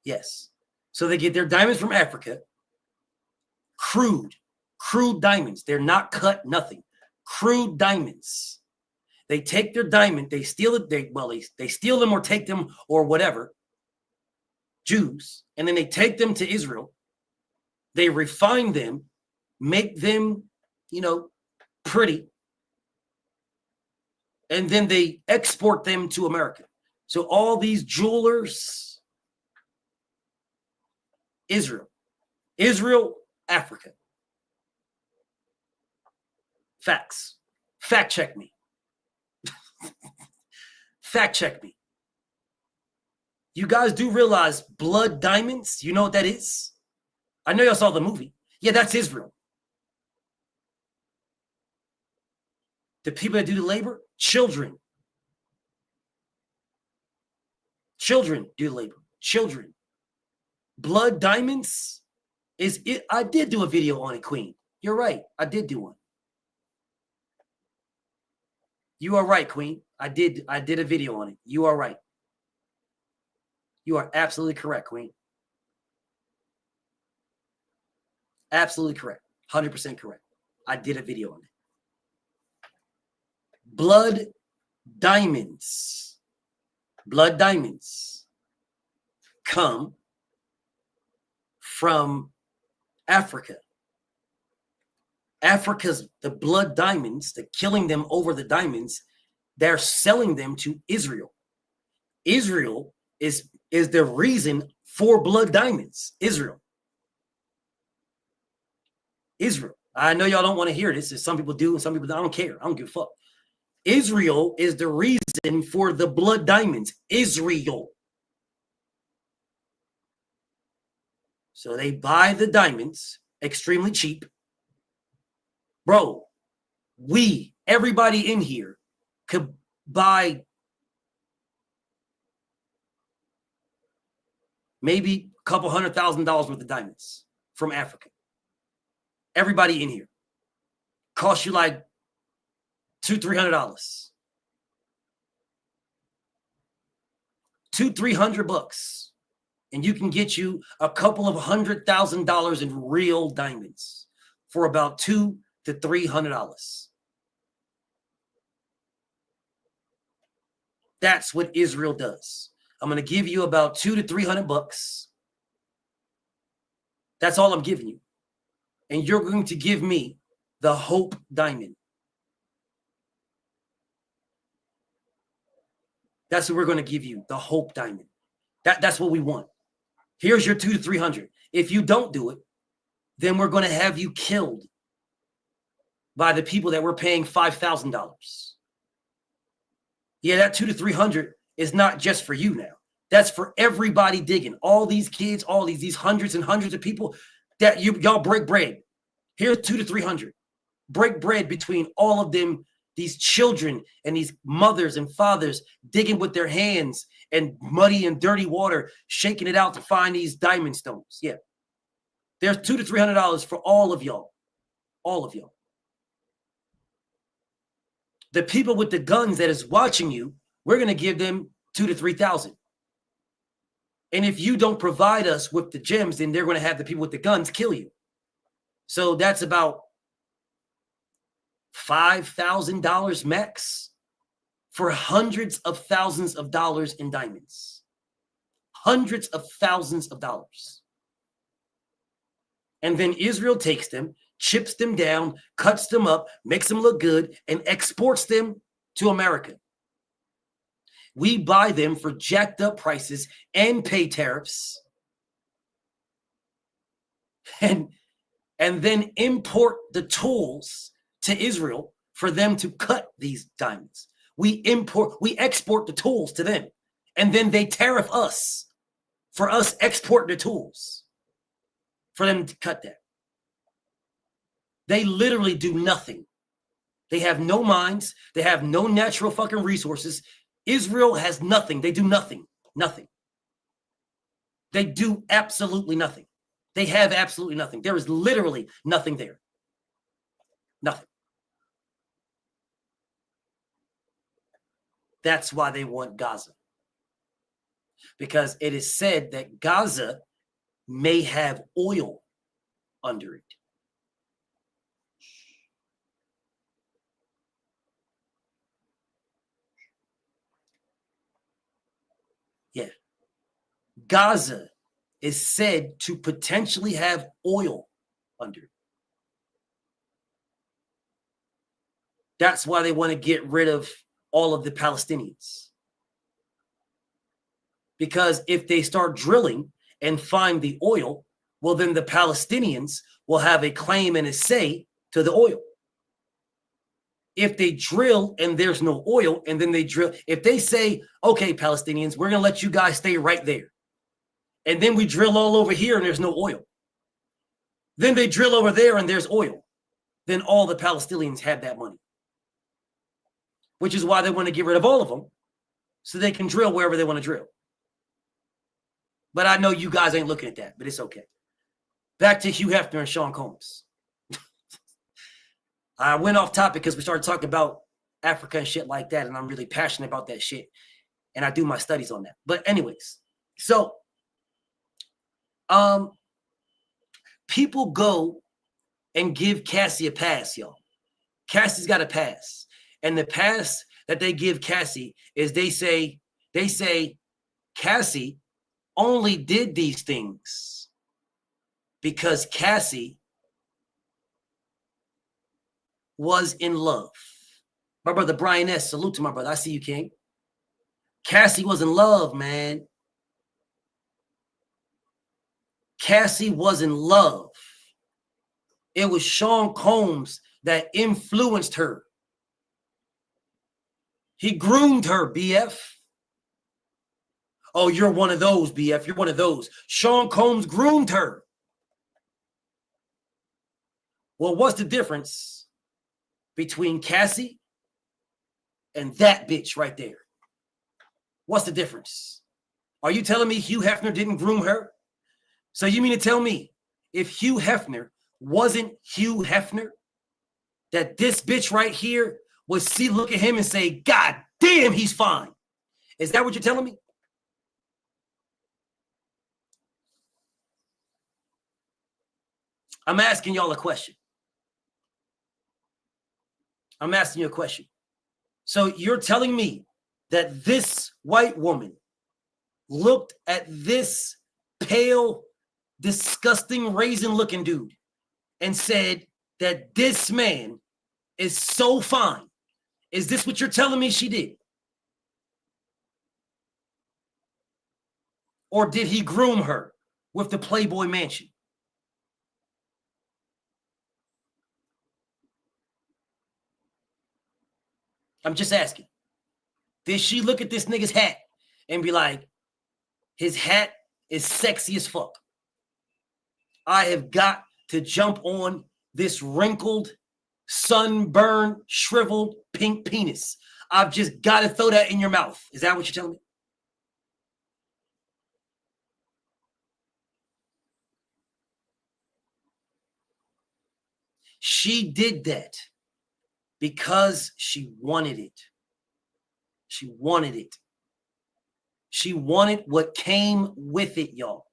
Yes. So they get their diamonds from Africa. Crude diamonds. They're not cut, nothing. Crude diamonds. They take their diamond, they steal it, they steal them or take them or whatever. Jews, and then they take them to Israel. They refine them, make them, pretty. And then they export them to America. So all these jewelers, Israel, Africa. Facts. Fact check me. Fact check me. You guys do realize blood diamonds? You know what that is? I know y'all saw the movie. Yeah, that's Israel. The people that do the labor, children. Children do the labor. Children. Blood diamonds is it. I did do a video on it, Queen. You're right. I did do one. You are right, Queen. I did a video on it. You are right. You are absolutely correct, Queen. Absolutely correct. 100% correct. I did a video on it. Blood diamonds. Blood diamonds come from Africa. Africa's the blood diamonds, they're killing them over the diamonds. They're selling them to Israel. Israel is the reason for blood diamonds. Israel. I know y'all don't want to hear this. Some people do, and some people don't. I don't care. I don't give a fuck. Israel is the reason for the blood diamonds. Israel. So they buy the diamonds extremely cheap. Bro, everybody in here could buy maybe a couple $100,000 worth of diamonds from Africa. Everybody in here. Cost you like $200-$300. $200-$300, and you can get you a couple of $100,000 in real diamonds for about $200 to $300. That's what Israel does. I'm going to give you about $200 to $300. That's all I'm giving you. And you're going to give me the Hope Diamond. That's what we're going to give you, the Hope Diamond. That's what we want. Here's your $200 to $300. If you don't do it, then we're going to have you killed by the people that we're paying $5,000. Yeah, that $200 to $300 is not just for you now. That's for everybody digging. All these kids, all these hundreds and hundreds of people that y'all break bread. Here's $200 to $300. Break bread between all of them, these children and these mothers and fathers digging with their hands and muddy and dirty water, shaking it out to find these diamond stones. Yeah. There's $200 to $300 for all of y'all. All of y'all. The people with the guns that is watching you, we're going to give them $2,000 to $3,000. And if you don't provide us with the gems, then they're going to have the people with the guns kill you. So that's about $5,000 max for hundreds of thousands of dollars in diamonds. Hundreds of thousands of dollars. And then Israel takes them, chips them down, cuts them up, makes them look good, and exports them to America. We buy them for jacked up prices and pay tariffs. And then import the tools to Israel for them to cut these diamonds. We export the tools to them, and then they tariff us for us exporting the tools for them to cut that. They literally do nothing. They have no minds. They have no natural fucking resources. Israel has nothing. They do nothing. Nothing. They do absolutely nothing. They have absolutely nothing. There is literally nothing there. Nothing. That's why they want Gaza. Because it is said that Gaza may have oil under it. Yeah. Gaza is said to potentially have oil under it. That's why they want to get rid of all of the Palestinians. Because if they start drilling and find the oil, well, then the Palestinians will have a claim and a say to the oil. If they drill and there's no oil, and then they drill, if they say, okay, Palestinians, we're going to let you guys stay right there. And then we drill all over here and there's no oil. Then they drill over there and there's oil. Then all the Palestinians have that money. Which is why they want to get rid of all of them so they can drill wherever they want to drill. But I know you guys ain't looking at that, but it's okay. Back to Hugh Hefner and Sean Combs. I went off topic because we started talking about Africa and shit like that, and I'm really passionate about that shit, and I do my studies on that. But anyways, so people go and give Cassie a pass, y'all. Cassie's got a pass, and the pass that they give Cassie is they say Cassie only did these things because Cassie was in love. My brother Brian S., salute to my brother. I see you, King. Cassie was in love, man. Cassie was in love. It was Sean Combs that influenced her. He groomed her, BF. Oh, you're one of those, BF. You're one of those. Sean Combs groomed her. Well, what's the difference between Cassie and that bitch right there? What's the difference? Are you telling me Hugh Hefner didn't groom her? So you mean to tell me if Hugh Hefner wasn't Hugh Hefner, that this bitch right here would look at him and say, God damn, he's fine? Is that what you're telling me? I'm asking y'all a question. I'm asking you a question. So you're telling me that this white woman looked at this pale, disgusting, raisin-looking dude and said that this man is so fine. Is this what you're telling me she did? Or did he groom her with the Playboy Mansion? I'm just asking. Did she look at this nigga's hat and be like, his hat is sexy as fuck? I have got to jump on this wrinkled, sunburned, shriveled pink penis. I've just got to throw that in your mouth. Is that what you're telling me? She did that because she wanted it. She wanted it. She wanted what came with it, y'all.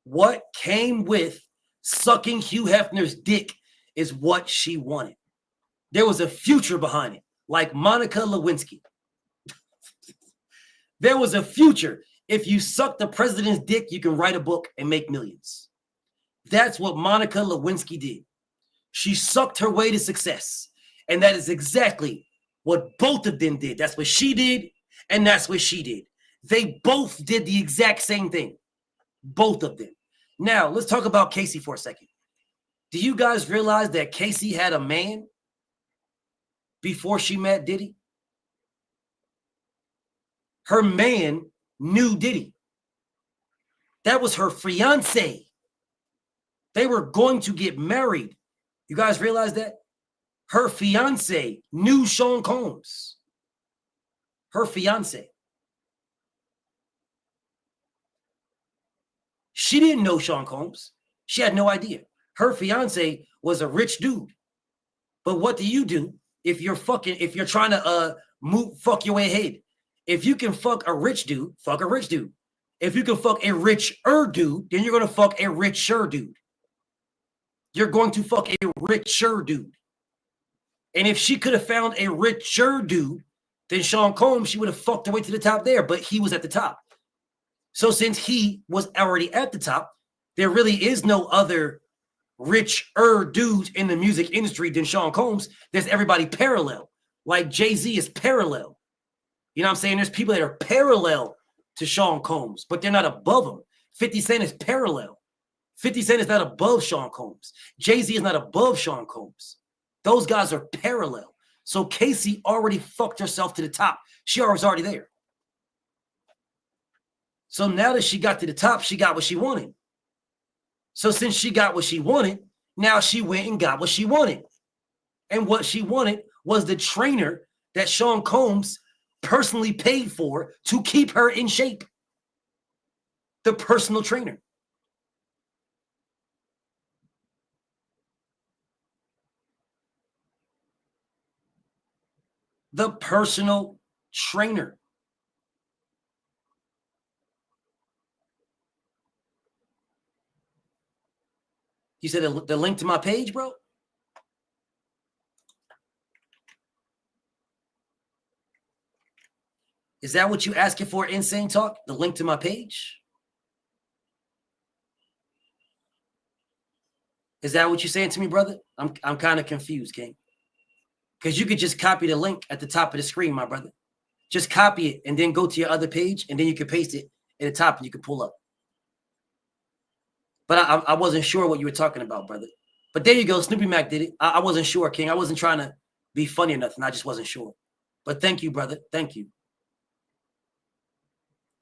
What came with sucking Hugh Hefner's dick is what she wanted. There was a future behind it, like Monica Lewinsky. There was a future. If you suck the president's dick, you can write a book and make millions. That's what Monica Lewinsky did. She sucked her way to success. And that is exactly what both of them did. That's what she did, and that's what she did. They both did the exact same thing. Both of them. Now, let's talk about Casey for a second. Do you guys realize that Casey had a man before she met Diddy? Her man knew Diddy. That was her fiance. They were going to get married. You guys realize that? Her fiance knew Sean Combs. Her fiance. She didn't know Sean Combs. She had no idea. Her fiance was a rich dude. But what do you do if you're trying to fuck your way ahead? If you can fuck a rich dude, fuck a rich dude. If you can fuck a richer dude, then you're going to fuck a richer dude. You're going to fuck a richer dude. And if she could have found a richer dude than Sean Combs, she would have fucked her way to the top there, but he was at the top. So since he was already at the top, there really is no other richer dudes in the music industry than Sean Combs. There's everybody parallel. Like Jay-Z is parallel. You know what I'm saying? There's people that are parallel to Sean Combs, but they're not above him. 50 Cent is parallel. 50 Cent is not above Sean Combs. Jay-Z is not above Sean Combs. Those guys are parallel. So Casey already fucked herself to the top. She was already there. So now that she got to the top, she got what she wanted. So since she got what she wanted, now she went and got what she wanted. And what she wanted was the trainer that Sean Combs personally paid for to keep her in shape. The personal trainer. The personal trainer. You said the link to my page, bro? Is that what you asking for, Insane Talk? The link to my page? Is that what you're saying to me, brother? I'm kind of confused, King. Because you could just copy the link at the top of the screen, my brother. Just copy it and then go to your other page, and then you can paste it at the top and you can pull up. But I wasn't sure what you were talking about, brother. But there you go. Snoopy Mac did it. I wasn't sure, King. I wasn't trying to be funny or nothing. I just wasn't sure. But thank you, brother. Thank you.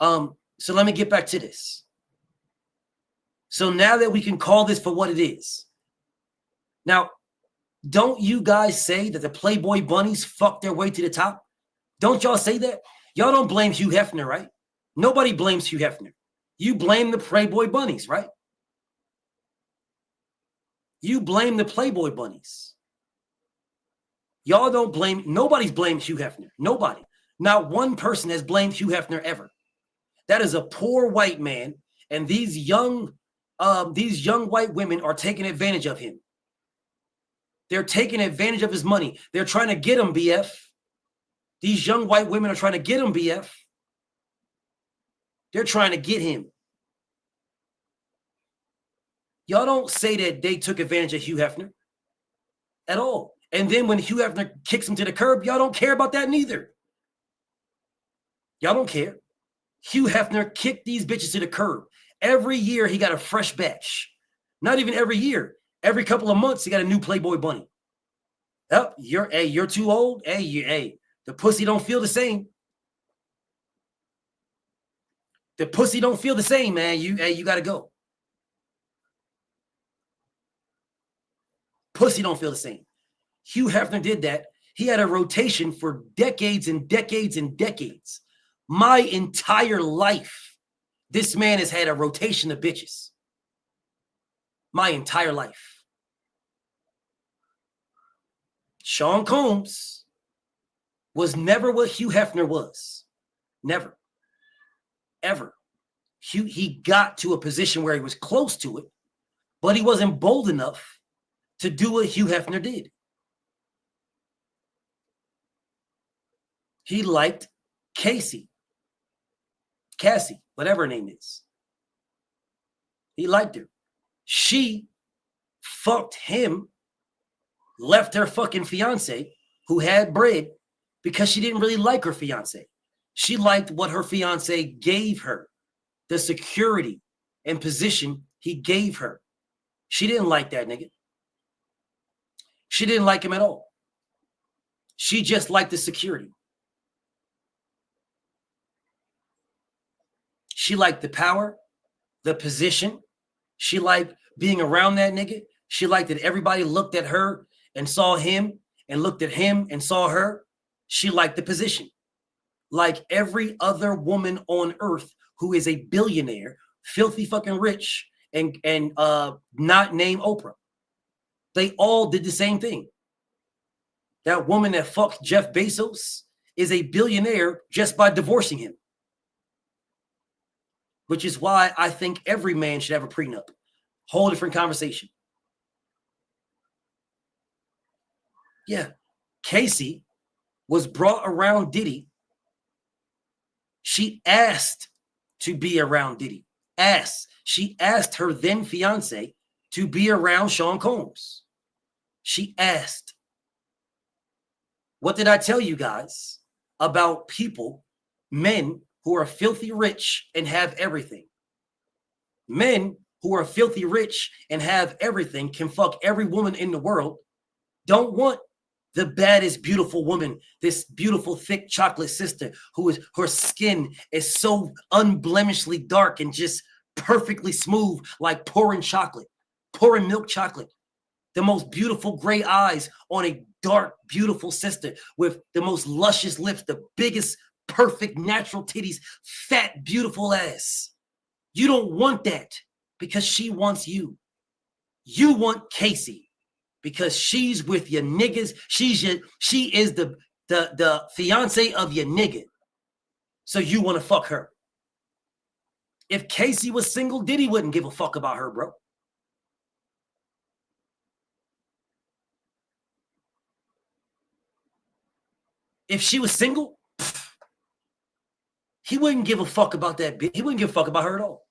So let me get back to this. So now that we can call this for what it is. Now, don't you guys say that the Playboy Bunnies fucked their way to the top? Don't y'all say that? Y'all don't blame Hugh Hefner, right? Nobody blames Hugh Hefner. You blame the Playboy Bunnies, right? You blame the Playboy Bunnies. Y'all don't blame, nobody's blamed Hugh Hefner. Nobody. Not one person has blamed Hugh Hefner ever. That is a poor white man, and these young white women are taking advantage of him. They're taking advantage of his money. They're trying to get him, BF. These young white women are trying to get him, BF. They're trying to get him. Y'all don't say that they took advantage of Hugh Hefner at all. And then when Hugh Hefner kicks him to the curb, y'all don't care about that neither. Y'all don't care. Hugh Hefner kicked these bitches to the curb. Every year he got a fresh batch. Not even every year. Every couple of months he got a new Playboy Bunny. Oh, you're too old. Hey, the pussy don't feel the same. The pussy don't feel the same, man. You gotta go. Pussy don't feel the same. Hugh Hefner did that. He had a rotation for decades and decades and decades. My entire life, this man has had a rotation of bitches. My entire life. Sean Combs was never what Hugh Hefner was. Never. Ever. He got to a position where he was close to it, but he wasn't bold enough to do what Hugh Hefner did. He liked Cassie, whatever her name is. He liked her. She fucked him, left her fucking fiance who had bread because she didn't really like her fiance. She liked what her fiance gave her, the security and position he gave her. She didn't like that nigga. She didn't like him at all. She just liked the security. She liked the power, the position. She liked being around that nigga. She liked that everybody looked at her and saw him and looked at him and saw her, she liked the position. Like every other woman on earth who is a billionaire, filthy fucking rich, and not named Oprah. They all did the same thing. That woman that fucked Jeff Bezos is a billionaire just by divorcing him. Which is why I think every man should have a prenup. Whole different conversation. Yeah. Casey was brought around Diddy. She asked to be around Diddy. She asked her then fiance to be around Sean Combs. She asked. What did I tell you guys about people, men who are filthy rich and have everything? Men who are filthy rich and have everything can fuck every woman in the world. Don't want the baddest beautiful woman, this beautiful thick chocolate sister her skin is so unblemishedly dark and just perfectly smooth, like pouring milk chocolate. The most beautiful gray eyes on a dark, beautiful sister with the most luscious lips, the biggest, perfect, natural titties, fat, beautiful ass. You don't want that because she wants you. You want Casey because she's with your niggas. She is the fiance of your nigga. So you want to fuck her. If Casey was single, Diddy wouldn't give a fuck about her, bro. If she was single, he wouldn't give a fuck about that bitch. He wouldn't give a fuck about her at all.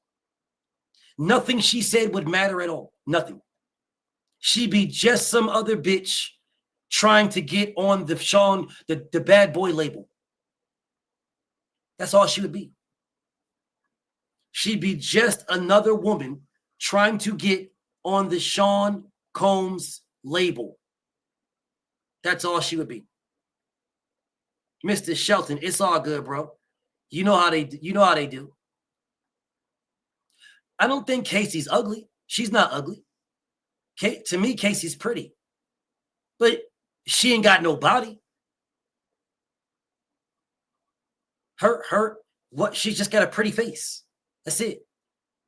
Nothing she said would matter at all. Nothing. She'd be just some other bitch trying to get on the bad boy label. That's all she would be. She'd be just another woman trying to get on the Sean Combs label. That's all she would be. Mr. Shelton, it's all good, bro. You know how they do. I don't think Casey's ugly. She's not ugly. To me, Casey's pretty. But she ain't got no body. She's just got a pretty face. That's it.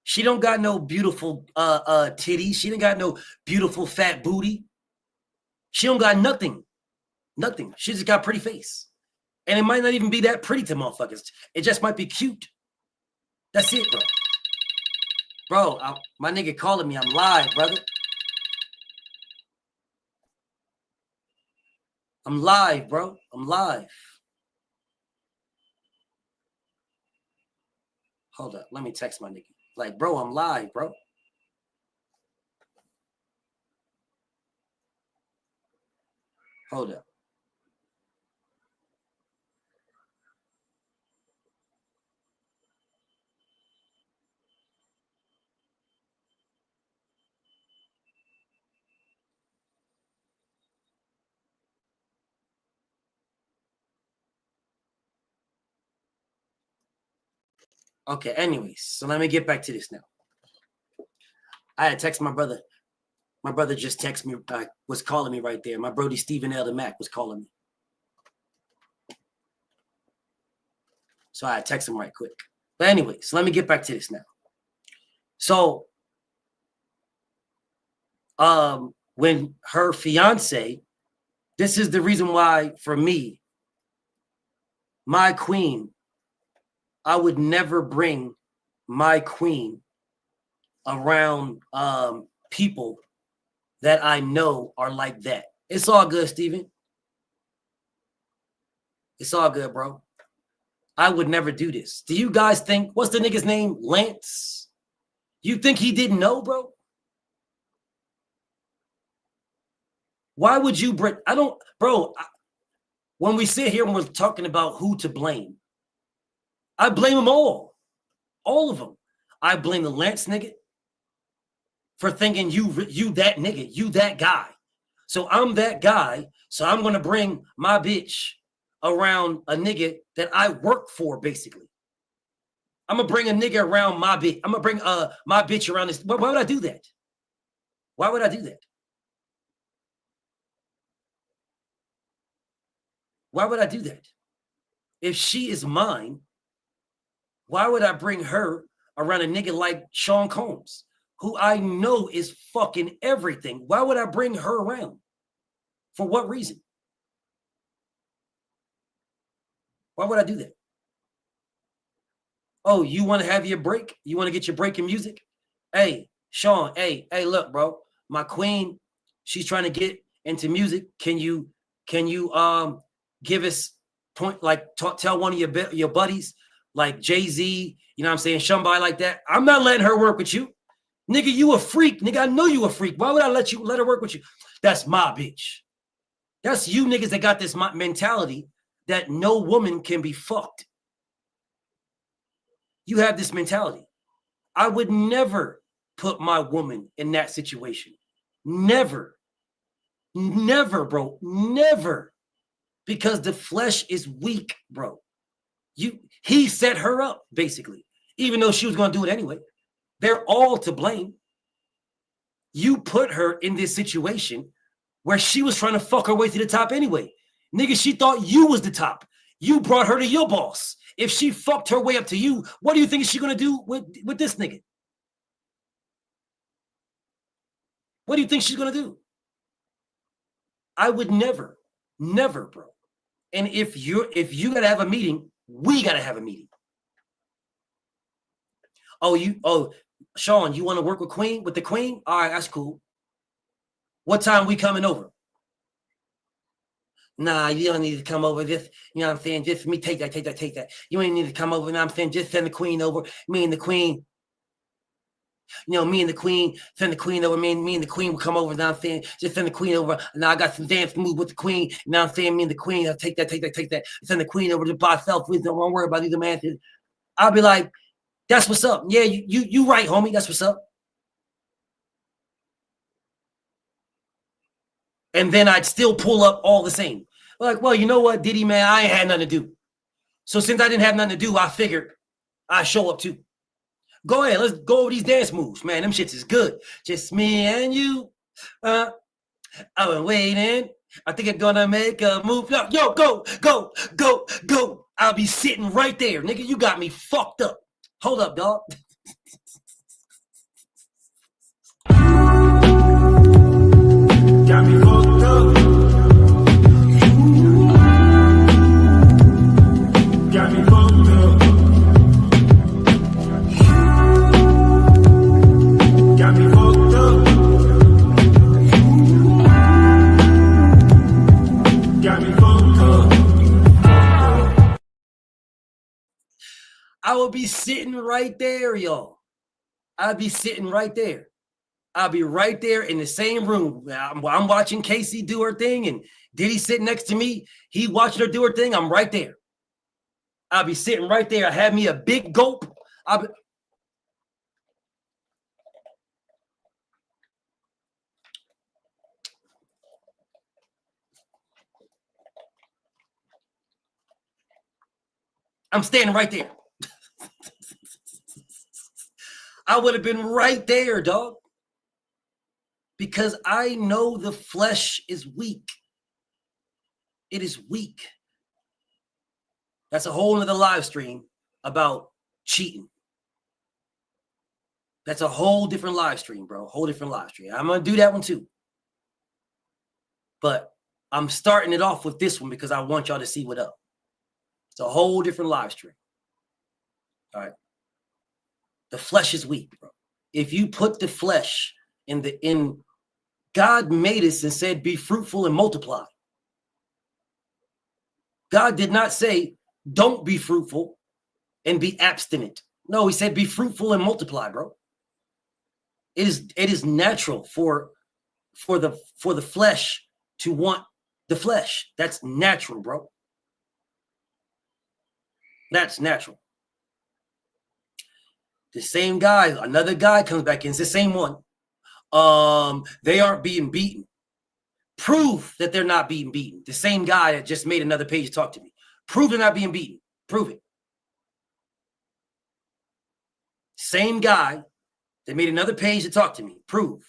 She don't got no beautiful titties. She don't got no beautiful fat booty. She don't got nothing. Nothing. She just got a pretty face. And it might not even be that pretty to motherfuckers. It just might be cute. That's it, bro. Bro, my nigga calling me. I'm live, brother. I'm live, bro. I'm live. Hold up. Let me text my nigga. Like, bro, I'm live, bro. Hold up. Okay, anyways, so let me get back to this now. I had to text my brother. My brother just texted me, was calling me right there. My brody Stephen Elder Mack was calling me. So I had to text him right quick. But anyways, so let me get back to this now. So when her fiance, this is the reason why, for me, my queen, I would never bring my queen around people that I know are like that. It's all good, Steven. It's all good, bro. I would never do this. Do you guys think, what's the nigga's name? Lance? You think he didn't know, bro? Why would you bring, when we sit here and we're talking about who to blame, I blame them all of them. I blame the Lance nigga for thinking you that nigga, you that guy. So I'm that guy, so I'm going to bring my bitch around a nigga that I work for, basically. I'm going to bring a nigga around my bitch. I'm going to bring my bitch around this. Why would I do that? Why would I do that? Why would I do that? If she is mine, why would I bring her around a nigga like Sean Combs, who I know is fucking everything? Why would I bring her around? For what reason? Why would I do that? Oh, you want to have your break? You want to get your break in music? Hey, Sean, hey, look, bro. My queen, she's trying to get into music. Can you give us tell one of your buddies like Jay-Z, you know what I'm saying, somebody like that. I'm not letting her work with you. Nigga, you a freak. Nigga, I know you a freak. Why would I let her work with you? That's my bitch. That's you niggas that got this mentality that no woman can be fucked. You have this mentality. I would never put my woman in that situation. Never. Never, bro. Never. Because the flesh is weak, bro. He set her up, basically, even though she was going to do it anyway. They're all to blame. You put her in this situation where she was trying to fuck her way to the top anyway. Nigga, she thought you was the top. You brought her to your boss. If she fucked her way up to you, what do you think she's going to do with this nigga? What do you think she's going to do? I would never, bro. And if you got to have a meeting, we got to have a meeting. Oh, Sean, you want to work with the queen? All right, that's cool. What time we coming over? Nah, you don't need to come over. Just, you know what I'm saying? Just me take that. You ain't need to come over, you know what I'm saying? Just send the queen over. Me and the queen, send the queen over. Me and the queen will come over, you know what I'm saying? Just send the queen over. Now I got some dance to move with the queen, you know what I'm saying? Me and the queen, I'll take that. Send the queen over to by herself. Don't worry about either man. I'll be like, that's what's up. Yeah, you right, homie. That's what's up. And then I'd still pull up all the same. Like, well, you know what, Diddy, man, I ain't had nothing to do. So since I didn't have nothing to do, I figured I'd show up too. Go ahead, let's go over these dance moves. Man, them shits is good. Just me and you. I've been waiting. I think I'm gonna make a move. Yo, go. I'll be sitting right there. Nigga, you got me fucked up. Hold up, dog. Got me fucked up. Got me fucked up. Got me fucked up. Got me fucked up. I will be sitting right there, y'all. I'll be sitting right there. I'll be right there in the same room. I'm watching Casey do her thing, and Diddy sitting next to me. He watching her do her thing. I'm right there. I'll be sitting right there. I have me a big gulp. I'm standing right there. I would have been right there, dog. Because I know the flesh is weak. It is weak. That's a whole nother live stream about cheating. That's a whole different live stream, bro. Whole different live stream. I'm going to do that one too. But I'm starting it off with this one because I want y'all to see what up. It's a whole different live stream. All right. The flesh is weak, bro. If you put the flesh in God made us and said, be fruitful and multiply. God did not say, don't be fruitful and be abstinent. No, he said, be fruitful and multiply, bro. It is natural for the flesh to want the flesh. That's natural, bro. That's natural. The same guy, another guy comes back in, it's the same one. They aren't being beaten. Prove that they're not being beaten. The same guy that just made another page to talk to me. Prove they're not being beaten. Prove it. Same guy that made another page to talk to me. Prove.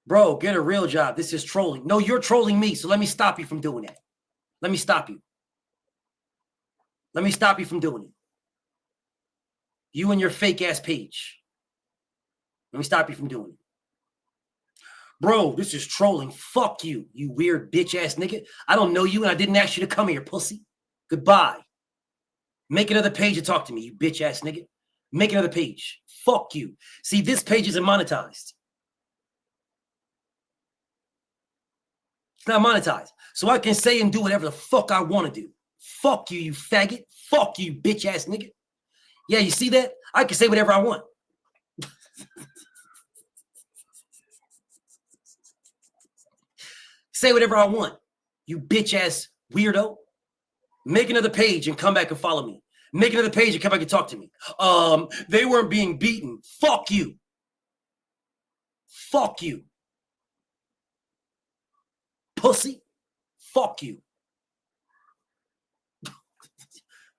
Bro, get a real job. This is trolling. No, you're trolling me. So let me stop you from doing that. Let me stop you. Let me stop you from doing it. You and your fake ass page. Let me stop you from doing it. Bro, this is trolling. Fuck you, you weird bitch ass nigga. I don't know you and I didn't ask you to come here, pussy. Goodbye. Make another page and talk to me, you bitch ass nigga. Make another page. Fuck you. See, this page isn't monetized. It's not monetized. So I can say and do whatever the fuck I want to do. Fuck you, you faggot. Fuck you, bitch ass nigga. Yeah, you see that? I can say whatever I want. Say whatever I want, you bitch ass weirdo. Make another page and come back and follow me. Make another page and come back and talk to me. They weren't being beaten. Fuck you. Fuck you. Pussy. Fuck you.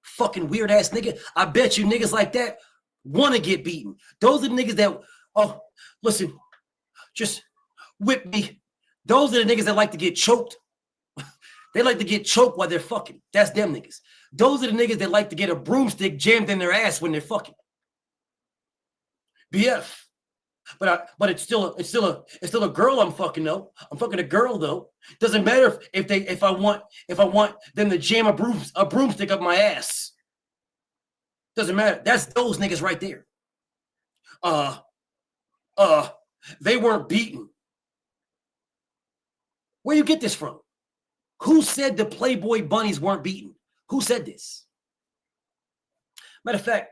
Fucking weird ass nigga. I bet you niggas like that want to get beaten. Those are the niggas that, oh, listen, just whip me. Those are the niggas that like to get choked. They like to get choked while they're fucking. That's them niggas. Those are the niggas that like to get a broomstick jammed in their ass when they're fucking. BF. But it's still a girl I'm fucking though. I'm fucking a girl though. Doesn't matter if I want them to jam a broomstick up my ass. Doesn't matter. That's those niggas right there. They weren't beaten. Where you get this from? Who said the Playboy bunnies weren't beaten? Who said this? Matter of fact,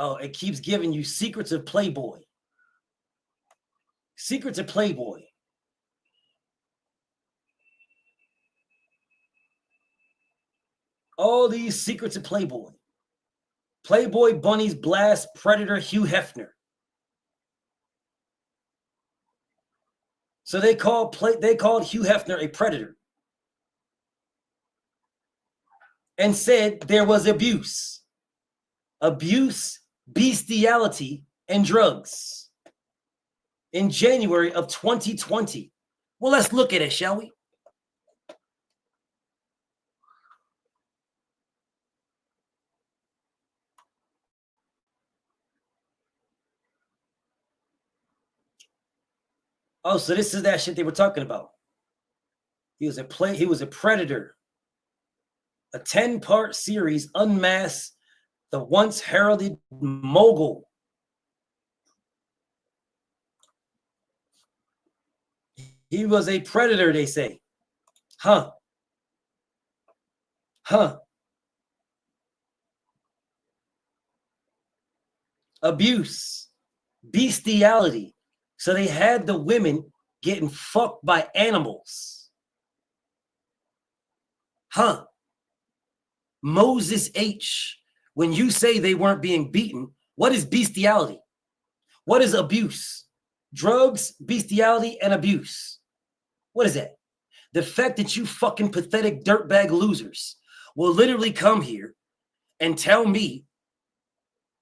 oh, it keeps giving you secrets of Playboy. Secrets of Playboy. All these secrets of Playboy. Playboy bunnies blast predator Hugh Hefner. So they called Hugh Hefner a predator and said there was abuse, bestiality, and drugs in January of 2020. Well, let's look at it, shall we? Oh, so this is that shit they were talking about. He was a predator. A 10-part series unmasked the once heralded mogul. He was a predator, they say. Huh. Abuse, bestiality. So they had the women getting fucked by animals. Huh. Moses H. When you say they weren't being beaten, what is bestiality? What is abuse? Drugs, bestiality, and abuse. What is that? The fact that you fucking pathetic dirtbag losers will literally come here and tell me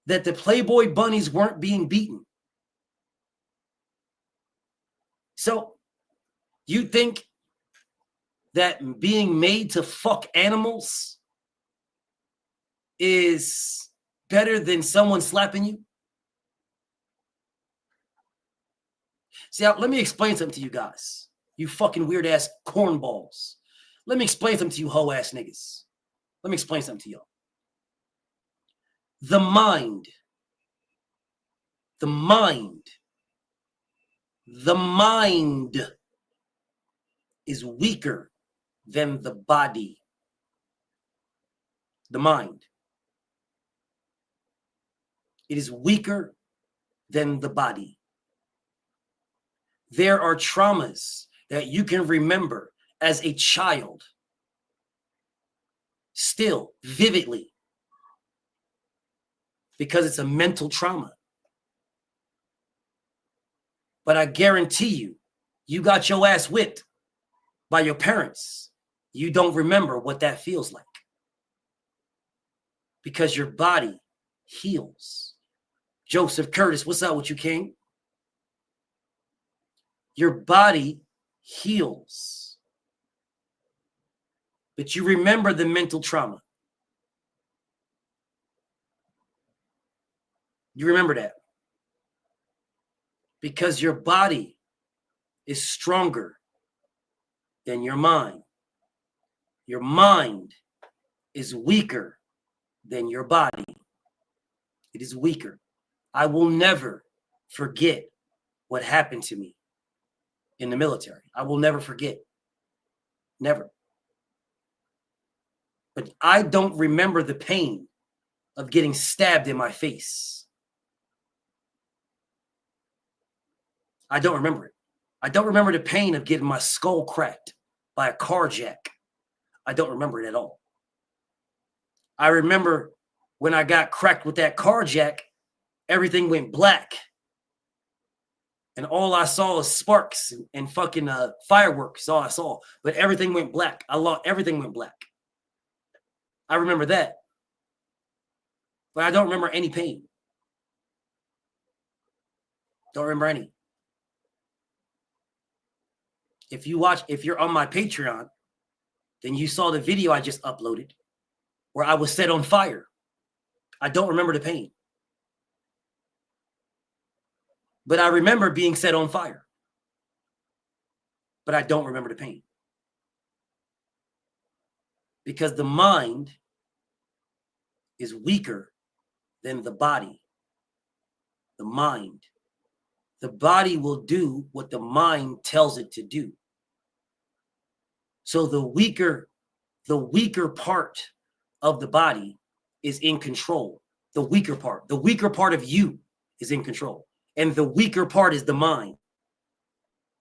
that the Playboy bunnies weren't being beaten. So you think that being made to fuck animals is better than someone slapping you? See, let me explain something to you guys. You fucking weird ass cornballs. Let me explain something to you hoe ass niggas. Let me explain something to y'all. The mind is weaker than the body. The mind. It is weaker than the body. There are traumas that you can remember as a child, still vividly, because it's a mental trauma. But I guarantee you, you got your ass whipped by your parents. You don't remember what that feels like because your body heals. Joseph Curtis, what's up with you, King? Your body heals. But you remember the mental trauma. You remember that. Because your body is stronger than your mind. Your mind is weaker than your body. It is weaker. I will never forget what happened to me in the military. I will never forget. Never. But I don't remember the pain of getting stabbed in my face. I don't remember it. I don't remember the pain of getting my skull cracked by a car jack. I don't remember it at all. I remember when I got cracked with that car jack, everything went black. And all I saw was sparks and fucking fireworks. All I saw. But everything went black. Everything went black. I remember that. But I don't remember any pain. Don't remember any. If you're on my Patreon, then you saw the video I just uploaded where I was set on fire. I don't remember the pain. But I remember being set on fire. But I don't remember the pain. Because the mind is weaker than the body. The mind. The body will do what the mind tells it to do. So the weaker part of the body is in control. The weaker part of you is in control. And the weaker part is the mind.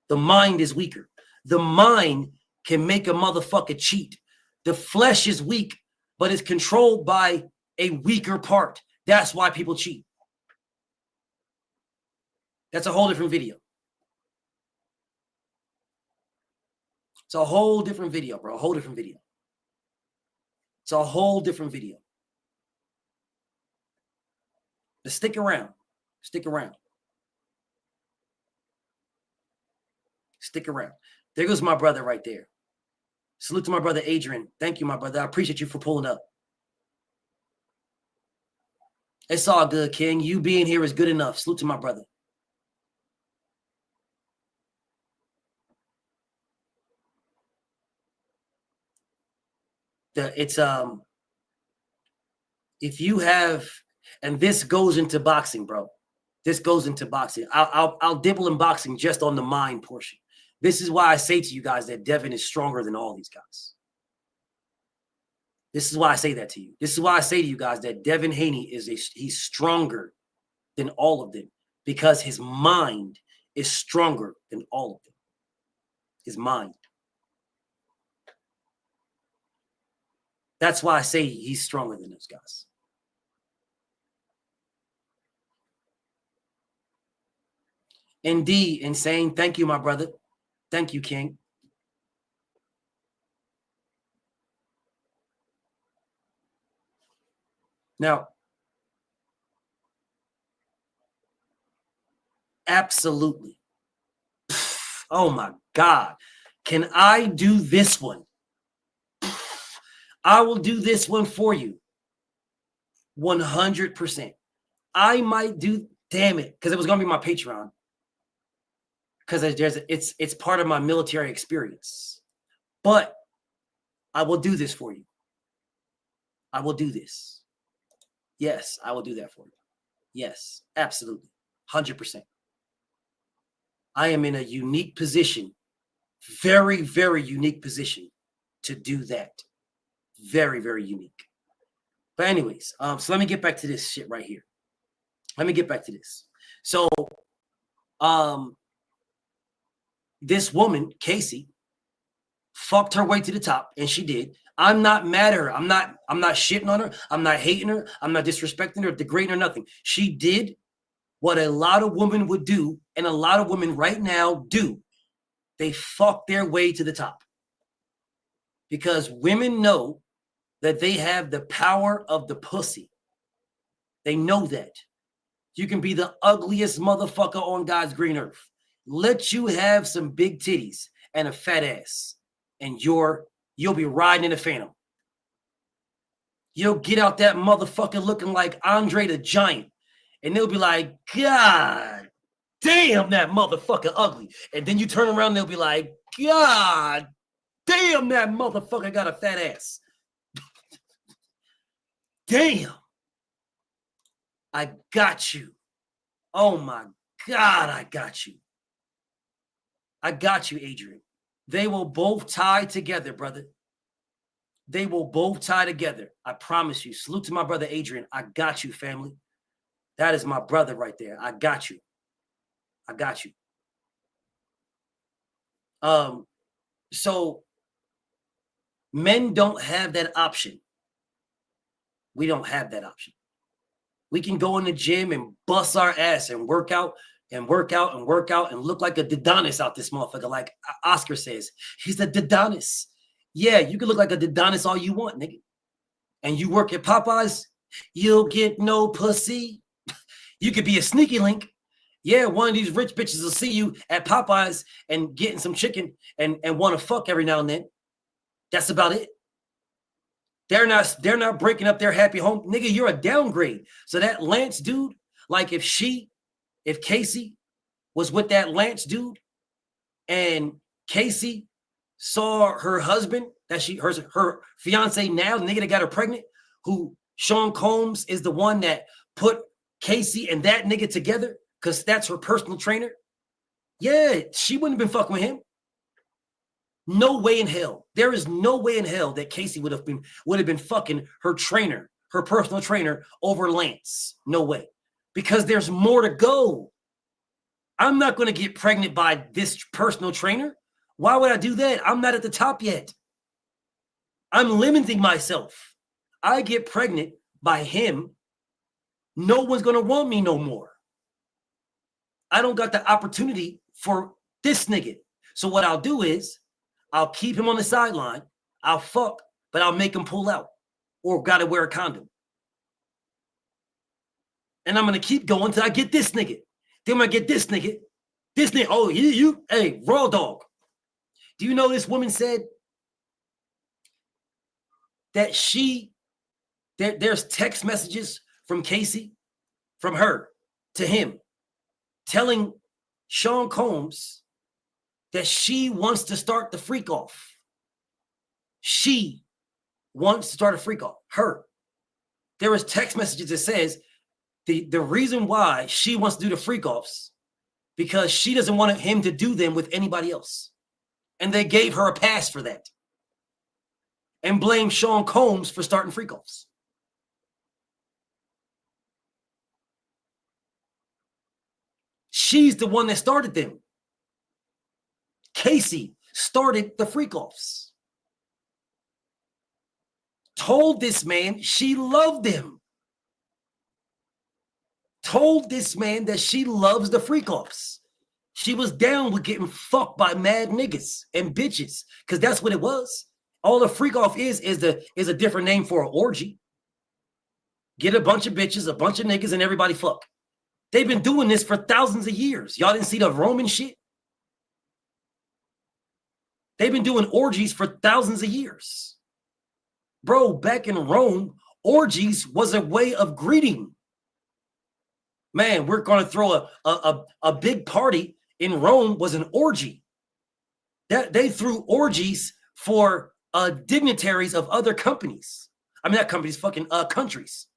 The mind is weaker. The mind can make a motherfucker cheat. The flesh is weak, but it's controlled by a weaker part. That's why people cheat. That's a whole different video. It's a whole different video, bro. A whole different video. It's a whole different video. But stick around. Stick around. Stick around. There goes my brother right there. Salute to my brother Adrian. Thank you, my brother. I appreciate you for pulling up. It's all good, King. You being here is good enough. Salute to my brother. If you have, and this goes into boxing, bro. This goes into boxing. I'll dibble in boxing just on the mind portion. This is why I say to you guys that Devin is stronger than all these guys. This is why I say that to you. This is why I say to you guys that Devin Haney he's stronger than all of them because his mind is stronger than all of them. His mind. That's why I say he's stronger than those guys. Indeed, insane. Thank you, my brother. Thank you, King. Now, absolutely. Oh my God. Can I do this one? I will do this one for you. 100%. I might do, damn it, because it was going to be my Patreon. Because it's part of my military experience. But I will do this for you. I will do this. Yes, I will do that for you. Yes, absolutely. 100%. I am in a unique position, very, very unique position to do that. Very, very unique. But anyways, so let me get back to this shit right here. Let me get back to this. So, this woman, Casey, fucked her way to the top, and she did. I'm not mad at her. I'm not shitting on her. I'm not hating her. I'm not disrespecting her, degrading her, nothing. She did what a lot of women would do, and a lot of women right now do. They fuck their way to the top. Because women know that they have the power of the pussy. They know that. You can be the ugliest motherfucker on God's green earth. Let you have some big titties and a fat ass, and you'll be riding in a Phantom. You'll get out that motherfucker looking like Andre the Giant, and they'll be like, God damn, that motherfucker ugly. And then you turn around and they'll be like, God damn, that motherfucker got a fat ass. Damn. I got you. Oh my God, I got you. I got you, Adrian. They will both tie together, brother. They will both tie together. I promise you. Salute to my brother, Adrian. I got you, family. That is my brother right there. I got you. I got you. So men don't have that option. We don't have that option. We can go in the gym and bust our ass and work out and work out and work out and look like a Didonis out this motherfucker. Like Oscar says, he's a Didonis. Yeah, you can look like a Didonis all you want, nigga. And you work at Popeyes, you'll get no pussy. You could be a sneaky link. Yeah, one of these rich bitches will see you at Popeyes and getting some chicken and want to fuck every now and then. That's about it. They're not breaking up their happy home. Nigga, you're a downgrade. So that Lance dude, like if Casey was with that Lance dude and Casey saw her husband, her fiance now, the nigga that got her pregnant, who Sean Combs is the one that put Casey and that nigga together because that's her personal trainer. Yeah, she wouldn't have been fucking with him. No way in hell. There is no way in hell that Casey would have been fucking her trainer, her personal trainer, over Lance. No way. Because there's more to go. I'm not going to get pregnant by this personal trainer. Why would I do that? I'm not at the top yet. I'm limiting myself. I get pregnant by him. No one's going to want me no more. I don't got the opportunity for this nigga. So what I'll do is I'll keep him on the sideline. I'll fuck, but I'll make him pull out or got to wear a condom. And I'm going to keep going until I get this nigga. Then when I get this nigga, oh, hey, raw dog. Do you know this woman said that there's text messages from Casey, from her to him, telling Sean Combs that she wants to start the freak off. She wants to start a freak off. Her. There is text messages that says the reason why she wants to do the freak offs because she doesn't want him to do them with anybody else. And they gave her a pass for that. And blamed Sean Combs for starting freak offs. She's the one that started them. Casey started the freak offs. Told this man she loved him. Told this man that she loves the freak offs. She was down with getting fucked by mad niggas and bitches because that's what it was. All the freak off is a different name for an orgy. Get a bunch of bitches, a bunch of niggas, and everybody fuck. They've been doing this for thousands of years. Y'all didn't see the Roman shit? They've been doing orgies for thousands of years. Bro, back in Rome, orgies was a way of greeting. Man, we're going to throw a big party in Rome was an orgy. That they threw orgies for dignitaries of other companies. I mean, not companies, fucking countries,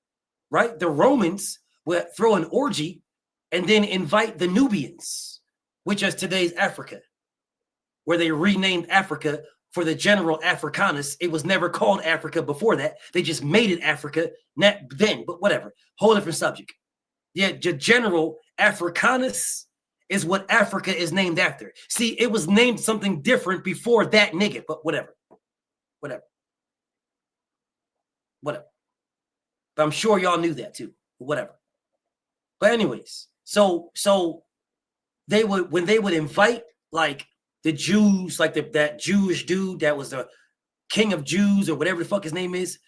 right? The Romans would throw an orgy and then invite the Nubians, which is today's Africa, where they renamed Africa for the general Africanus. It was never called Africa before that. They just made it Africa then, but whatever. Whole different subject. Yeah, the general Africanus is what Africa is named after. See, it was named something different before that nigga, but whatever. But I'm sure y'all knew that too. Whatever. But anyways, so they would, when they would invite like the Jews, like that Jewish dude that was the king of Jews or whatever the fuck his name is,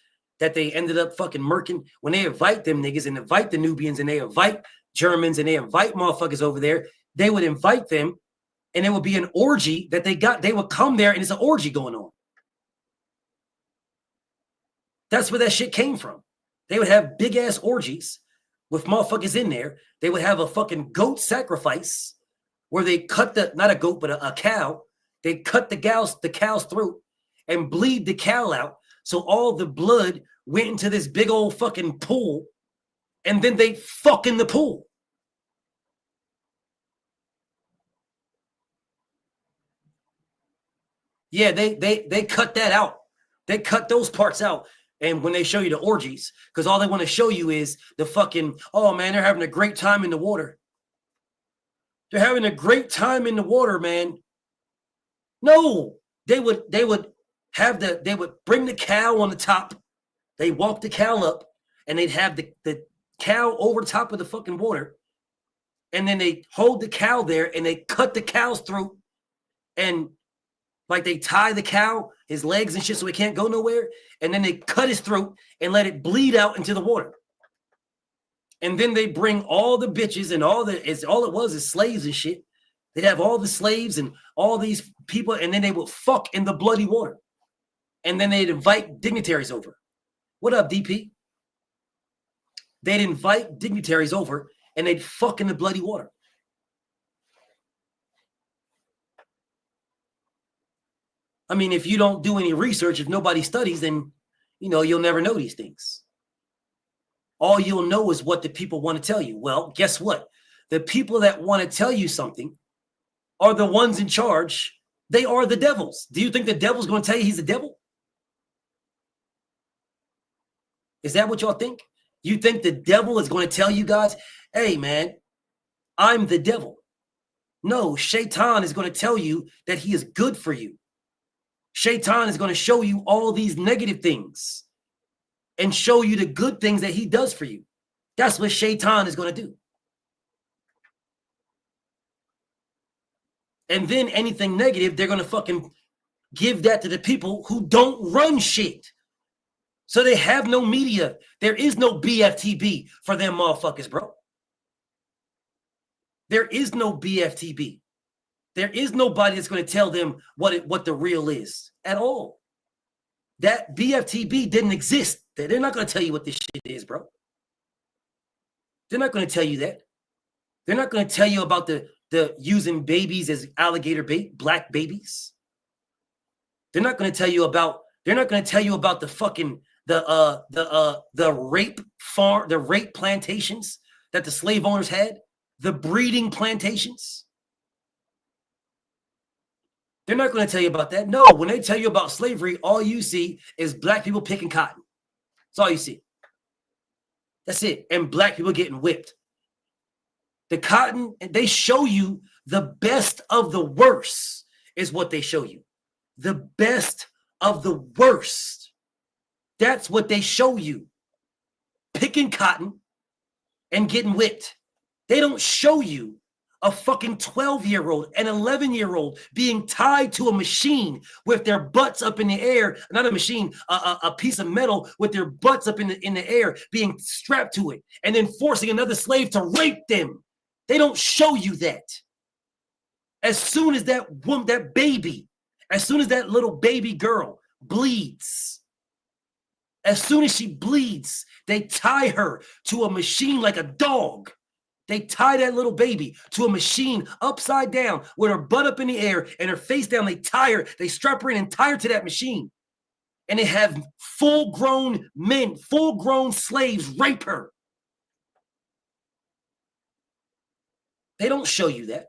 that they ended up fucking murking, when they invite them niggas and invite the Nubians and they invite Germans and they invite motherfuckers over there, they would invite them and it would be an orgy that they would come there and it's an orgy going on. That's where that shit came from. They would have big ass orgies with motherfuckers in there. They would have a fucking goat sacrifice where they cut not a goat, but a cow. They cut the cow's throat and bleed the cow out. So all the blood went into this big old fucking pool. And then they fuck in the pool. Yeah, they cut that out. They cut those parts out. And when they show you the orgies, because all they want to show you is the fucking, oh man, they're having a great time in the water. They're having a great time in the water, man. No, they would bring the cow on the top. They walk the cow up and they'd have the cow over top of the fucking water. And then they hold the cow there and they cut the cow's throat and like they tie the cow, his legs and shit, so he can't go nowhere. And then they cut his throat and let it bleed out into the water. And then they bring all the bitches and all it was is slaves and shit. They'd have all the slaves and all these people, and then they would fuck in the bloody water. And then they'd invite dignitaries over. What up, DP? They'd invite dignitaries over and they'd fuck in the bloody water. I mean, if you don't do any research, if nobody studies, then, you'll never know these things. All you'll know is what the people want to tell you. Well, guess what? The people that want to tell you something are the ones in charge. They are the devils. Do you think the devil's going to tell you he's the devil? Is that what y'all think? You think the devil is going to tell you guys, hey, man, I'm the devil? No, Shaitan is going to tell you that he is good for you. Shaitan is going to show you all these negative things and show you the good things that he does for you. That's what Shaitan is going to do. And then anything negative, they're going to fucking give that to the people who don't run shit. So they have no media. There is no BFTB for them motherfuckers, bro. There is no BFTB. There is nobody that's going to tell them what the real is at all. That BFTB didn't exist. They're not going to tell you what this shit is, bro. They're not going to tell you that. They're not going to tell you about the using babies as alligator bait, black babies. They're not going to tell you about. They're not going to tell you about the fucking the rape farm, the rape plantations that the slave owners had, the breeding plantations. They're not going to tell you about that. No, when they tell you about slavery, all you see is black people picking cotton. That's all you see. That's it. And black people getting whipped. The cotton, they show you the best of the worst is what they show you. The best of the worst. That's what they show you. Picking cotton and getting whipped. They don't show you a fucking 12-year-old, an 11-year-old being tied to a machine with their butts up in the air, not a machine, a piece of metal with their butts up in the air, being strapped to it, and then forcing another slave to rape them. They don't show you that. As soon as that baby, as soon as that little baby girl bleeds, as soon as she bleeds, they tie her to a machine like a dog. They tie that little baby to a machine upside down with her butt up in the air and her face down. They tie her, they strap her in and tie her to that machine. And they have full-grown men, full-grown slaves rape her. They don't show you that.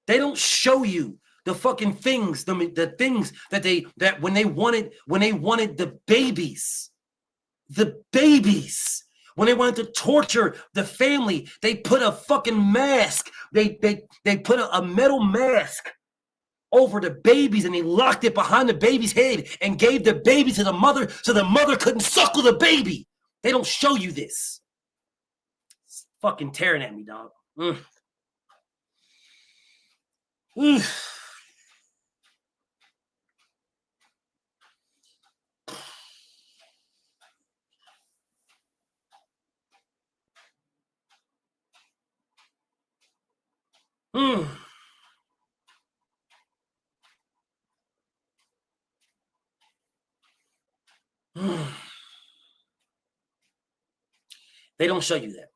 They don't show you the fucking things, the things that when they wanted the babies When they wanted to torture the family, they put a fucking mask. They put a metal mask over the babies and they locked it behind the baby's head and gave the baby to the mother so the mother couldn't suckle the baby. They don't show you this. It's fucking tearing at me, dog. They don't show you that.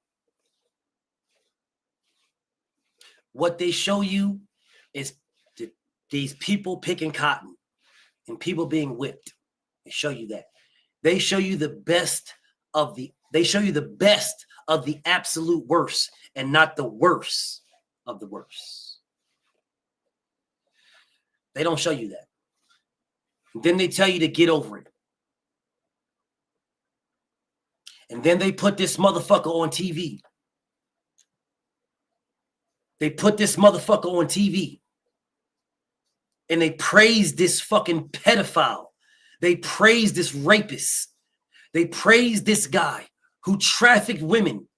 What they show you is these people picking cotton and people being whipped. They show you that. They show you the best of the absolute worst and not the worst of the worst. They don't show you that. And then they tell you to get over it. And then they put this motherfucker on TV. They put this motherfucker on TV. And they praise this fucking pedophile. They praise this rapist. They praise this guy who trafficked women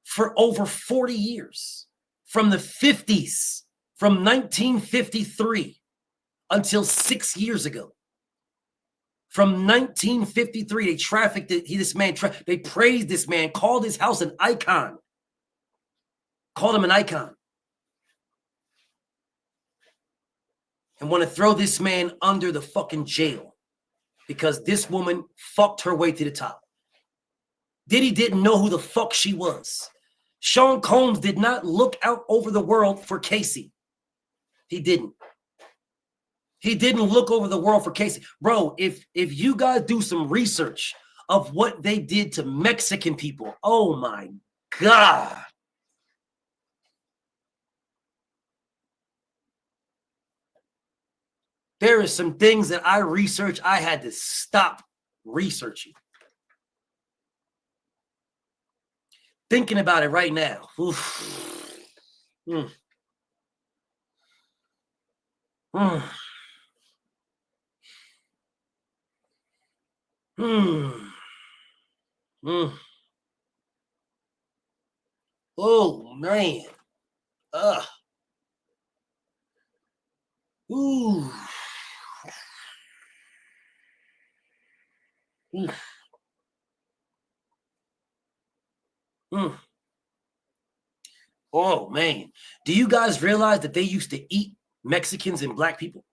for over 40 years. From the 50s, from 1953 until 6 years ago. From 1953, they trafficked they praised this man, called his house an icon. Called him an icon. And want to throw this man under the fucking jail because this woman fucked her way to the top. Diddy didn't know who the fuck she was. Sean Combs did not look out over the world for Casey. He didn't. He didn't look over the world for Casey. Bro, if you guys do some research of what they did to Mexican people, oh my God. There is some things that I researched, I had to stop researching. Thinking about it right now. Oof. Mm. Mm. Oh man. Ooh. Oh man. Do you guys realize that they used to eat Mexicans and black people?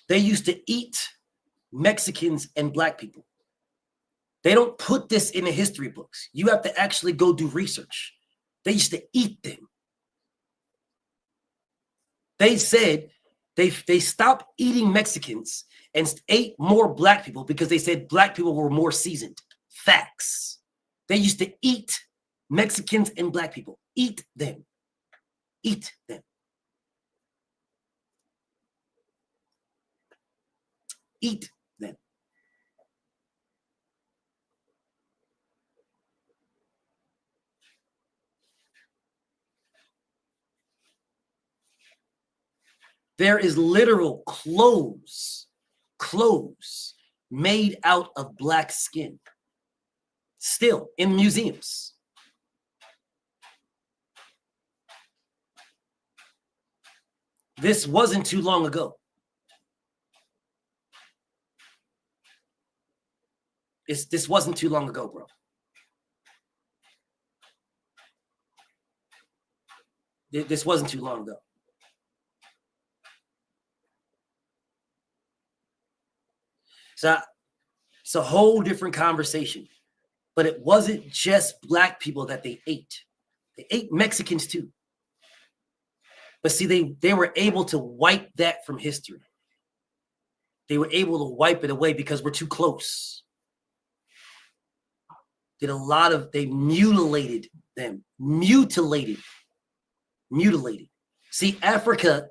They used to eat Mexicans and black people. They don't put this in the history books. You have to actually go do research. They used to eat them. They said they stopped eating Mexicans and ate more black people because they said black people were more seasoned. Facts. They used to eat Mexicans and black people. Eat them. Eat them. Eat them. There is literal clothes made out of black skin still in museums. This wasn't too long ago. This wasn't too long ago, bro. This wasn't too long ago. So it's a whole different conversation. But it wasn't just black people that they ate. They ate Mexicans too. But see, they were able to wipe that from history. They were able to wipe it away because we're too close. They mutilated them. Mutilated. See, Africa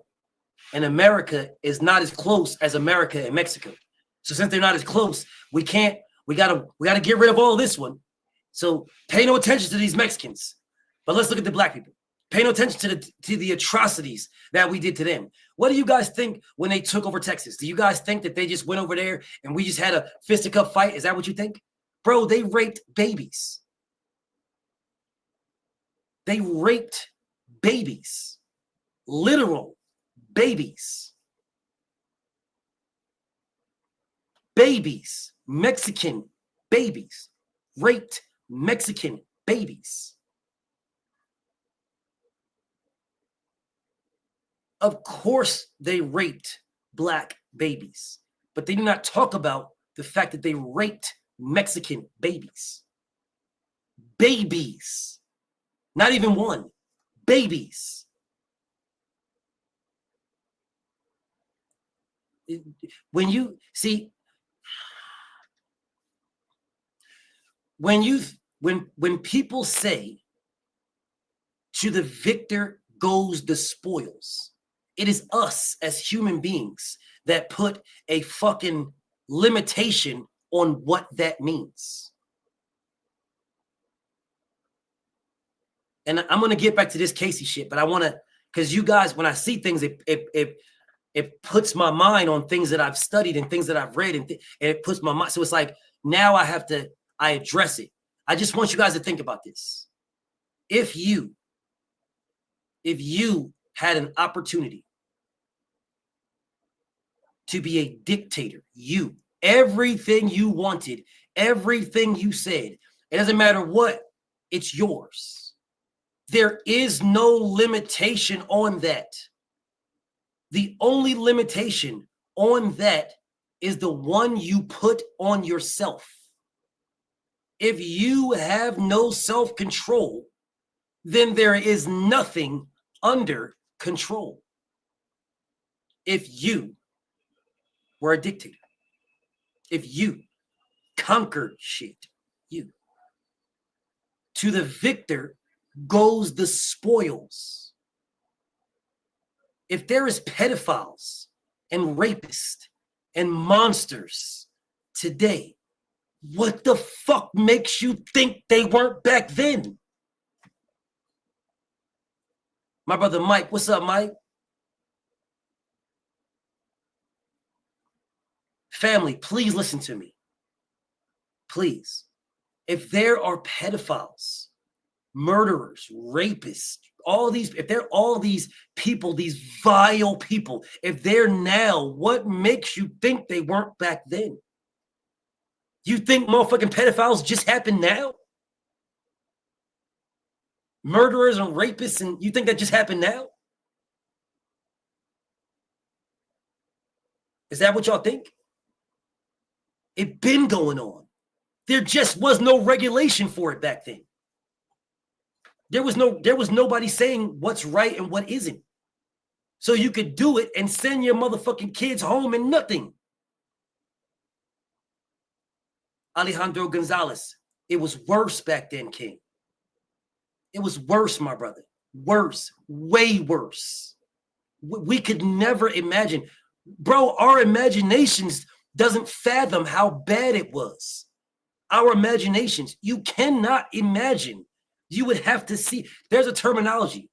And America is not as close as America and Mexico. So since they're not as close, we gotta get rid of all this one. So pay no attention to these Mexicans. But let's look at the black people. Pay no attention to the atrocities that we did to them. What do you guys think when they took over Texas? Do you guys think that they just went over there and we just had a fisticuff fight? Is that what you think? Bro, they raped babies. They raped babies. Literal babies. Babies. Mexican babies. Raped Mexican babies. Of course, they raped black babies, but they do not talk about the fact that they raped Mexican babies. Babies. Not even one. Babies. When you see, when people say, to the victor goes the spoils, it is us as human beings that put a fucking limitation on what that means. And I'm going to get back to this Casey shit, but I want to, because you guys, when I see things, it puts my mind on things that I've studied and things that I've read, and it puts my mind. So it's like, now I address it. I just want you guys to think about this. If you had an opportunity to be a dictator, everything you wanted, everything you said, it doesn't matter what, it's yours. There is no limitation on that. The only limitation on that is the one you put on yourself. If you have no self-control, then there is nothing under control. If you were a dictator, if you conquered shit, to the victor goes the spoils. If there is pedophiles and rapists and monsters today, what the fuck makes you think they weren't back then? My brother Mike, what's up, Mike? Family, please listen to me. Please. If there are pedophiles, murderers, rapists, if they're all these people, these vile people, if they're now, what makes you think they weren't back then? You think motherfucking pedophiles just happened now? Murderers and rapists, and you think that just happened now? Is that what y'all think? It been going on. There just was no regulation for it back then. There was nobody saying what's right and what isn't. So you could do it and send your motherfucking kids home and nothing. Alejandro Gonzalez, it was worse back then, King. It was worse, my brother. Worse, way worse. We could never imagine. Bro, our imaginations doesn't fathom how bad it was. Our imaginations, you cannot imagine. You would have to see. There's a terminology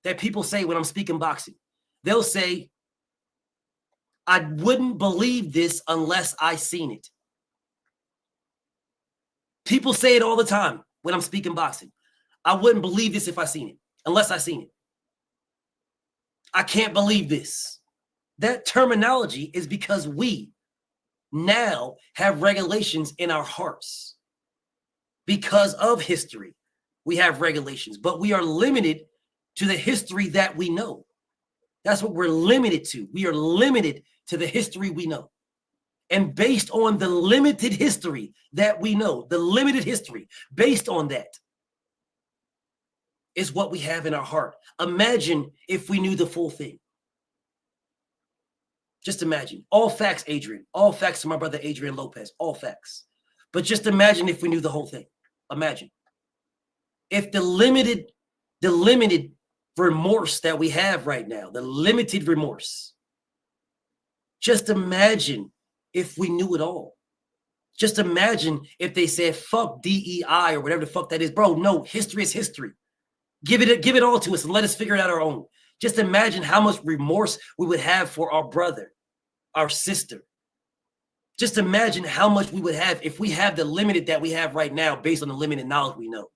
that people say when I'm speaking boxing. They'll say, I wouldn't believe this unless I seen it. People say it all the time when I'm speaking boxing. I wouldn't believe this if I seen it, unless I seen it. I can't believe this. That terminology is because we now have regulations in our hearts. Because of history, we have regulations, but we are limited to the history that we know. That's what we're limited to. We are limited to the history we know. And based on the limited history that we know, the limited history, based on that is what we have in our heart. Imagine if we knew the full thing. Just imagine. All facts, Adrian. All facts to my brother Adrian Lopez. All facts. But just imagine if we knew the whole thing. Imagine. If the limited remorse that we have right now, the limited remorse. Just imagine if we knew it all. Just imagine if they said, fuck DEI or whatever the fuck that is. Bro, no, history is history. Give it all to us and let us figure it out our own. Just imagine how much remorse we would have for our brother, our sister. Just imagine how much we would have if we have the limited that we have right now based on the limited knowledge we know.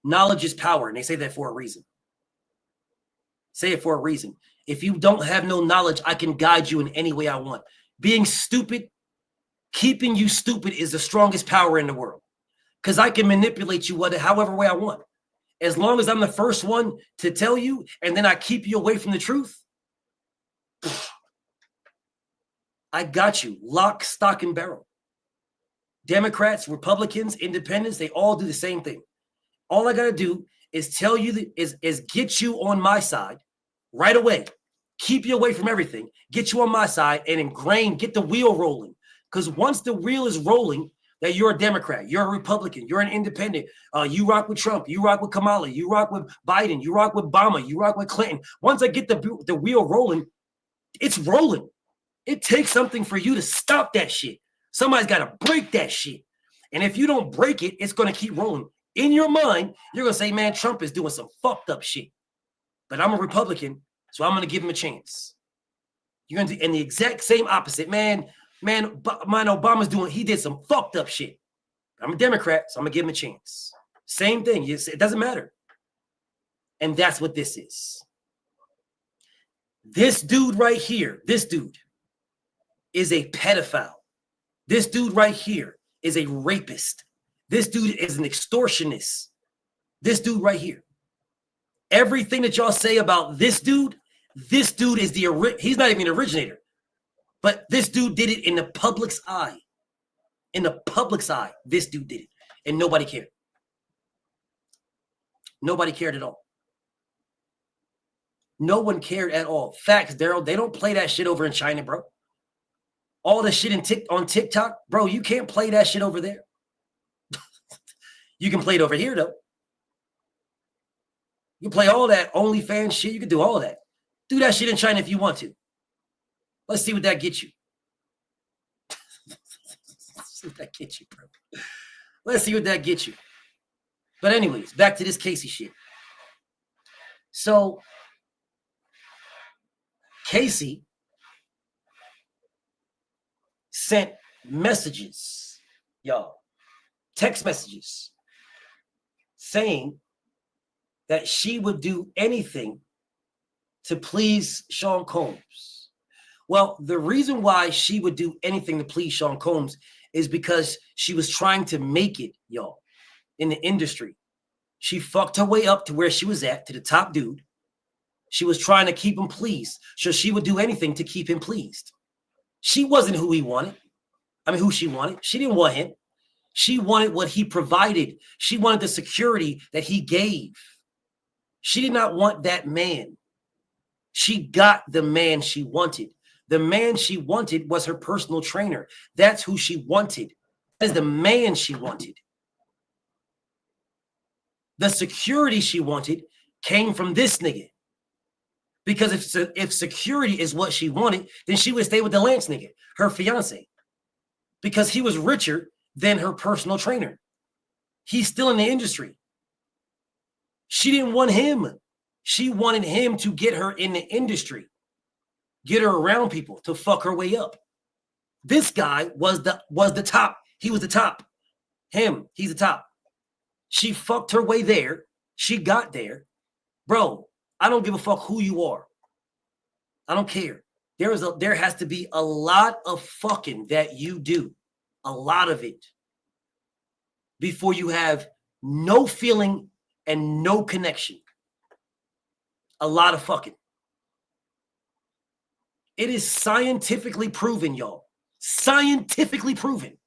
Knowledge is power, and they say that for a reason. Say it for a reason. If you don't have no knowledge, I can guide you in any way I want. Being stupid, keeping you stupid is the strongest power in the world. Because I can manipulate you however way I want. As long as I'm the first one to tell you, and then I keep you away from the truth, I got you. Lock, stock, and barrel. Democrats, Republicans, independents, they all do the same thing. All I got to do is tell you, is get you on my side right away. Keep you away from everything. Get you on my side and get the wheel rolling. Because once the wheel is rolling, that you're a Democrat, you're a Republican, you're an independent, you rock with Trump, you rock with Kamala, you rock with Biden, you rock with Obama, you rock with Clinton. Once I get the wheel rolling, it's rolling. It takes something for you to stop that shit. Somebody's got to break that shit. And if you don't break it, it's going to keep rolling. In your mind, you're going to say, man, Trump is doing some fucked up shit. But I'm a Republican, so I'm going to give him a chance. You're going to do, and the exact same opposite. Man, Obama's he did some fucked up shit. I'm a Democrat, so I'm going to give him a chance. Same thing. It doesn't matter. And that's what this is. This dude right here, this dude is a pedophile. This dude right here is a rapist. This dude is an extortionist. This dude right here. Everything that y'all say about this dude is he's not even an originator. But this dude did it in the public's eye. In the public's eye, this dude did it. And nobody cared. Nobody cared at all. No one cared at all. Facts, Daryl, they don't play that shit over in China, bro. All the shit on TikTok, bro, you can't play that shit over there. You can play it over here, though. You can play all that OnlyFans shit. You can do all that. Do that shit in China if you want to. Let's see what that gets you. Let's see what that gets you, bro. Let's see what that gets you. But anyways, back to this Casey shit. So, Casey sent messages, y'all, text messages, saying that she would do anything to please Sean Combs. Well, the reason why she would do anything to please Sean Combs is because she was trying to make it, y'all, in the industry. She fucked her way up to where she was at, to the top dude. She was trying to keep him pleased. So she would do anything to keep him pleased. She wasn't who he wanted. Who she wanted. She didn't want him. She wanted what he provided. She wanted the security that he gave. She did not want that man. She got the man she wanted. The man she wanted was her personal trainer. That's who she wanted. That is the man she wanted. The security she wanted came from this nigga. Because if security is what she wanted, then she would stay with the Lance nigga, her fiance. Because he was richer than her personal trainer. He's still in the industry. She didn't want him. She wanted him to get her in the industry. Get her around people to fuck her way up. This guy was the top. He was the top. Him, he's the top. She fucked her way there. She got there. Bro, I don't give a fuck who you are. I don't care. There has to be a lot of fucking that you do. A lot of it. Before you have no feeling and no connection. A lot of fucking. It is scientifically proven, y'all. Scientifically proven.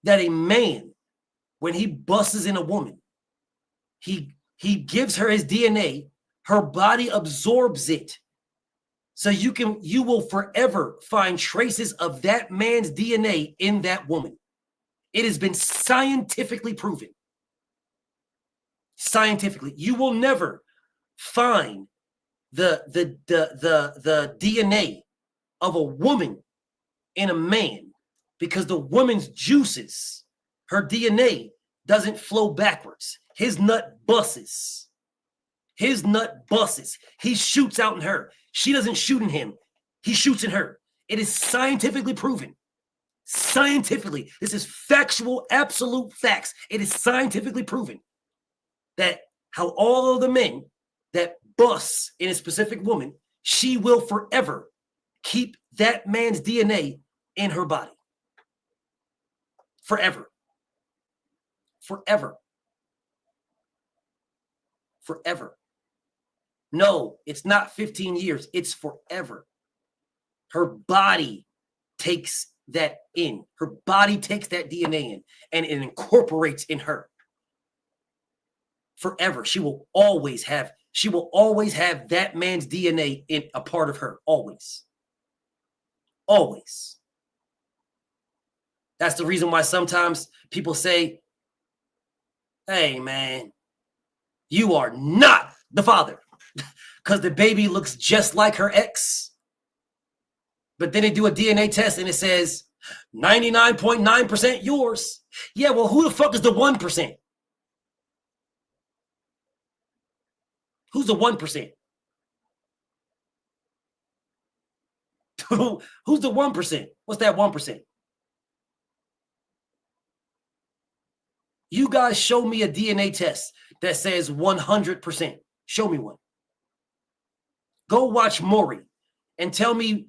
That a man, when he busts in a woman, he gives her his DNA, her body absorbs it. So you will forever find traces of that man's DNA in that woman. It has been scientifically proven. Scientifically, you will never find the DNA of a woman in a man, because the woman's juices, her DNA doesn't flow backwards. His nut busts. His nut busts. He shoots out in her. She doesn't shoot in him. He shoots in her. It is scientifically proven. Scientifically, this is factual, absolute facts. It is scientifically proven that how all of the men that bust in a specific woman, she will forever keep that man's DNA in her body. Forever. Forever. Forever. No, it's not 15 years. It's forever. Her body takes that in. Her body takes that DNA in, and it incorporates in her. Forever. She will always have that man's DNA in a part of her. Always. Always. That's the reason why sometimes people say, hey, man, you are not the father, because the baby looks just like her ex. But then they do a DNA test and it says 99.9% yours. Yeah, well, who the fuck is the 1%? Who's the 1%? Who's the 1%? What's that 1%? You guys show me a DNA test that says 100%. Show me one. Go watch Maury and tell me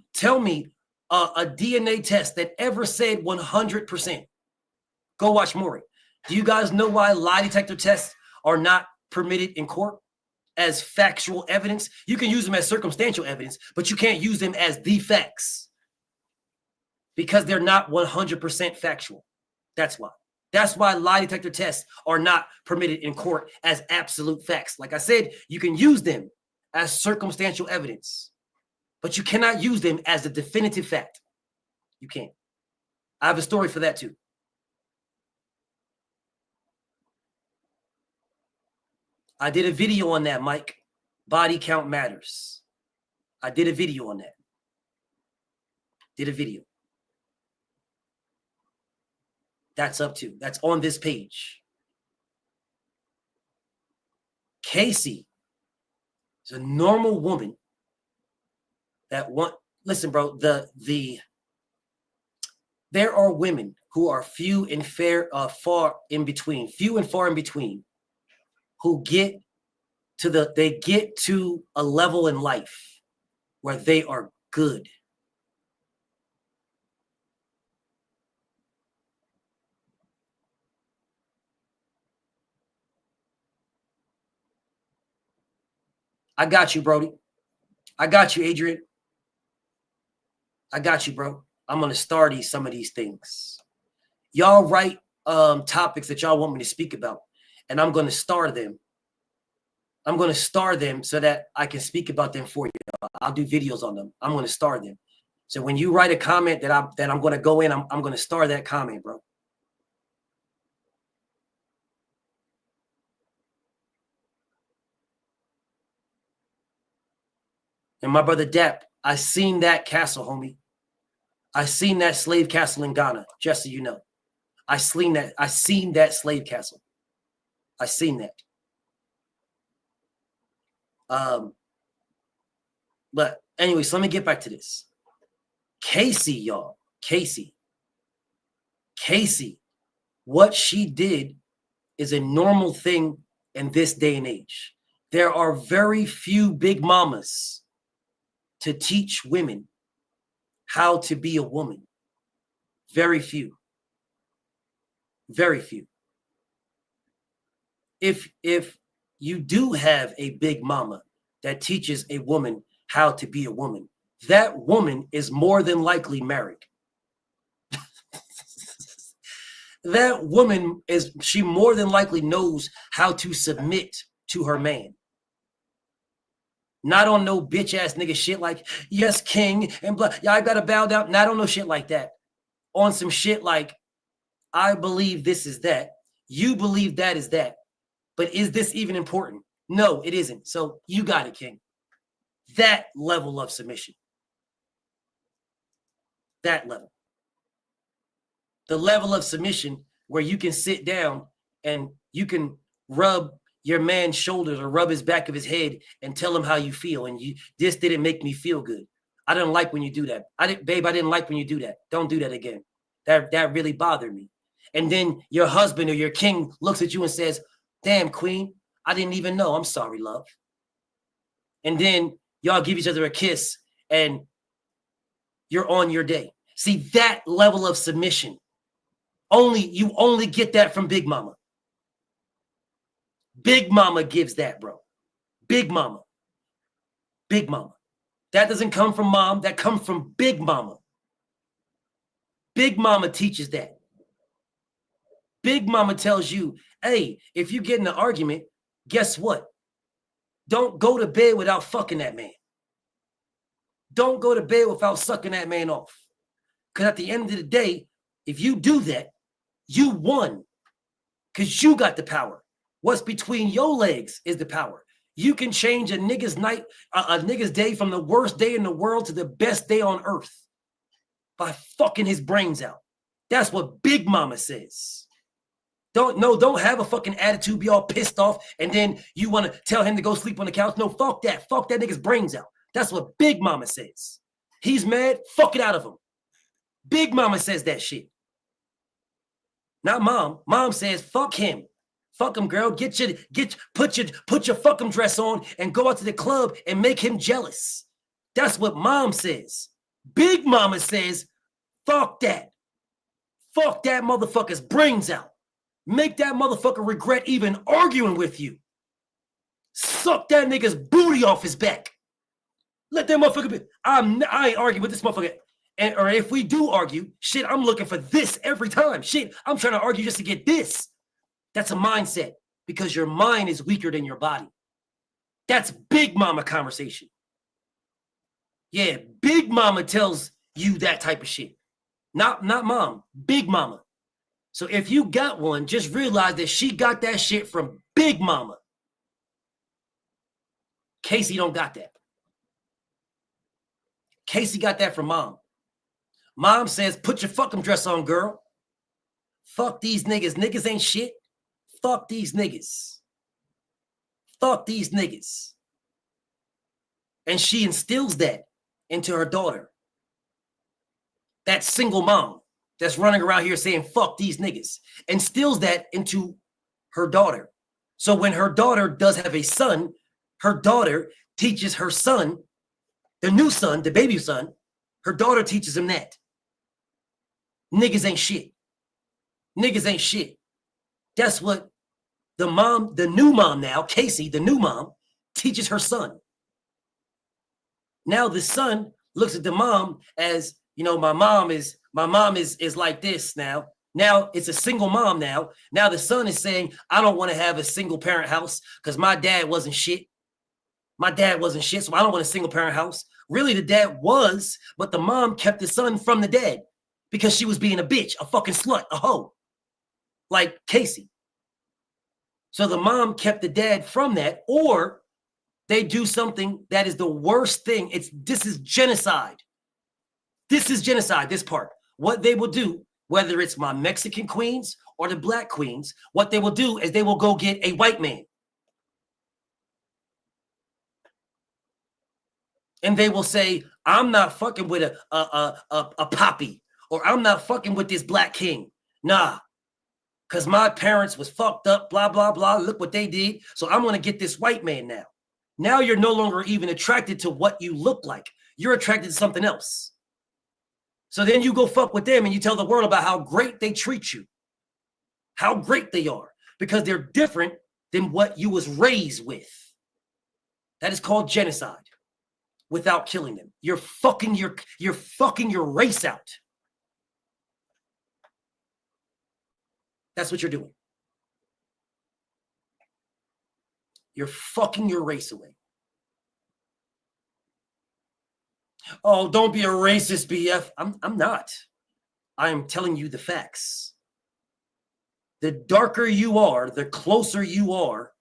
a DNA test that ever said 100%. Go watch Maury. Do you guys know why lie detector tests are not permitted in court as factual evidence? You can use them as circumstantial evidence, but you can't use them as the facts because they're not 100% factual. That's why. That's why lie detector tests are not permitted in court as absolute facts. Like I said, you can use them as circumstantial evidence, but you cannot use them as the definitive fact. You can't. I have a story for that too. I did a video on that, Mike. Body count matters. I did a video on that. Did a video. That's up to. That's on this page. Casey is a normal woman that listen, bro, there are women who are few and far in between, who get to a level in life where they are good. I got you, Brody. I got you, Adrian. I got you, bro. I'm going to star some of these things. Y'all write topics that y'all want me to speak about, and I'm going to star them. I'm going to star them so that I can speak about them for you. I'll do videos on them. I'm going to star them. So when you write a comment that I'm going to go in, I'm going to star that comment, bro. And my brother Depp, I seen that castle, homie. I seen that slave castle in Ghana, just so you know. I seen that slave castle. I seen that. But anyways, let me get back to this. Casey, y'all. Casey. What she did is a normal thing in this day and age. There are very few big mamas to teach women how to be a woman. Very few. Very few. If you do have a big mama that teaches a woman how to be a woman, that woman is more than likely married. That woman she more than likely knows how to submit to her man. Not on no bitch ass nigga shit like, yes, king, and blah. Yeah, I gotta bow down. Not on no shit like that. On some shit like, I believe this is that. You believe that is that. But is this even important? No, it isn't. So you got it, King. That level of submission. That level. The level of submission where you can sit down and you can rub your man's shoulders or rub his back of his head and tell him how you feel. And this didn't make me feel good. I didn't like when you do that. I didn't like when you do that. Don't do that again. That really bothered me. And then your husband or your king looks at you and says, damn, queen, I didn't even know. I'm sorry, love. And then y'all give each other a kiss and you're on your day. See, that level of submission, you only get that from Big Mama. Big Mama gives that, bro. Big Mama. Big Mama. That doesn't come from mom. That comes from Big Mama. Big Mama teaches that. Big Mama tells you, hey, if you get in an argument, guess what? Don't go to bed without fucking that man. Don't go to bed without sucking that man off. Because at the end of the day, if you do that, you won. Because you got the power. What's between your legs is the power. You can change a nigga's night, a nigga's day from the worst day in the world to the best day on earth by fucking his brains out. That's what Big Mama says. Don't have a fucking attitude, be all pissed off, and then you want to tell him to go sleep on the couch. No, fuck that. Fuck that nigga's brains out. That's what Big Mama says. He's mad, fuck it out of him. Big Mama says that shit. Not mom. Mom says, fuck him. Fuck him, girl. Put your fuck him dress on and go out to the club and make him jealous. That's what mom says. Big Mama says, fuck that. Fuck that motherfucker's brains out. Make that motherfucker regret even arguing with you. Suck that nigga's booty off his back. Let that motherfucker be. I ain't arguing with this motherfucker. Or if we do argue, shit, I'm looking for this every time. Shit, I'm trying to argue just to get this. That's a mindset because your mind is weaker than your body. That's Big Mama conversation. Yeah, Big Mama tells you that type of shit. Not mom, Big Mama. So if you got one, just realize that she got that shit from Big Mama. Casey don't got that. Casey got that from mom. Mom says, put your fucking dress on, girl. Fuck these niggas. Niggas ain't shit. Fuck these niggas. Fuck these niggas. And she instills that into her daughter. That single mom that's running around here saying, fuck these niggas, instills that into her daughter. So when her daughter does have a son, her daughter teaches her son, the new son, the baby son, her daughter teaches him that. Niggas ain't shit. Niggas ain't shit. That's what the new mom now, Casey, the new mom, teaches her son. Now the son looks at the mom as, you know, my mom is like this now. Now it's a single mom now. Now the son is saying, I don't want to have a single parent house because my dad wasn't shit. My dad wasn't shit, so I don't want a single parent house. Really, the dad was, but the mom kept the son from the dad because she was being a bitch, a fucking slut, a hoe, like Casey. So the mom kept the dad from that, or they do something that is the worst thing. This is genocide. This is genocide, this part. What they will do, whether it's my Mexican queens or the black queens, what they will do is they will go get a white man. And they will say, I'm not fucking with a poppy, or I'm not fucking with this black king. Nah, because my parents was fucked up, blah, blah, blah. Look what they did. So I'm going to get this white man now. Now you're no longer even attracted to what you look like. You're attracted to something else. So then you go fuck with them and you tell the world about how great they treat you, how great they are, because they're different than what you was raised with. That is called genocide. Without killing them, you're fucking your race out. That's what you're doing. You're fucking your race away. Oh, don't be a racist, BF. I'm not. I am telling you the facts. The darker you are, the closer you are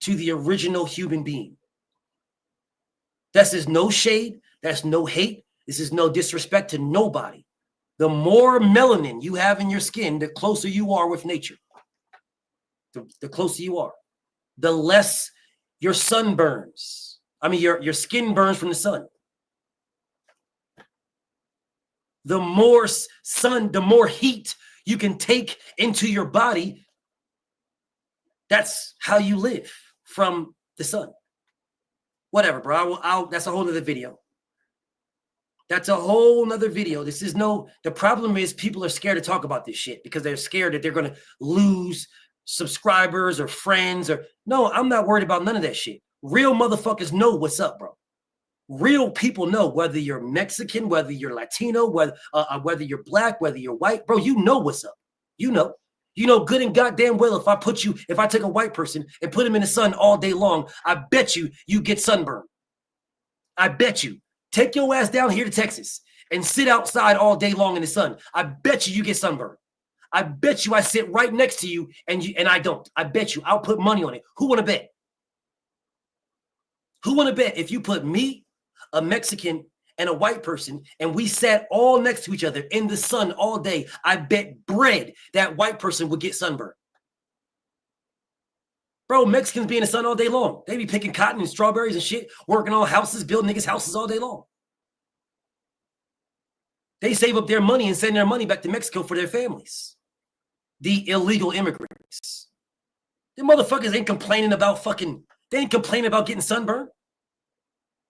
to the original human being. This is no shade. That's no hate. This is no disrespect to nobody. The more melanin you have in your skin, the closer you are with nature. The closer you are, the less your sun burns. I mean, your skin burns from the sun. The more sun, the more heat you can take into your body. That's how you live, from the sun. Whatever, bro. That's a whole other video. That's a whole nother video. The problem is people are scared to talk about this shit because they're scared that they're going to lose subscribers or friends no, I'm not worried about none of that shit. Real motherfuckers know what's up, bro. Real people know, whether you're Mexican, whether you're Latino, whether you're black, whether you're white, bro, you know what's up. You know good and goddamn well if I take a white person and put him in the sun all day long, I bet you get sunburned. I bet you. Take your ass down here to Texas and sit outside all day long in the sun. I bet you get sunburned. I bet you I sit right next to you and I don't. I bet you. I'll put money on it. Who want to bet? Who want to bet if you put me, a Mexican, and a white person, and we sat all next to each other in the sun all day, I bet bread that white person would get sunburned. Bro, Mexicans be in the sun all day long. They be picking cotton and strawberries and shit, working on houses, building niggas' houses all day long. They save up their money and send their money back to Mexico for their families. The illegal immigrants. The motherfuckers ain't complaining about they ain't complaining about getting sunburned.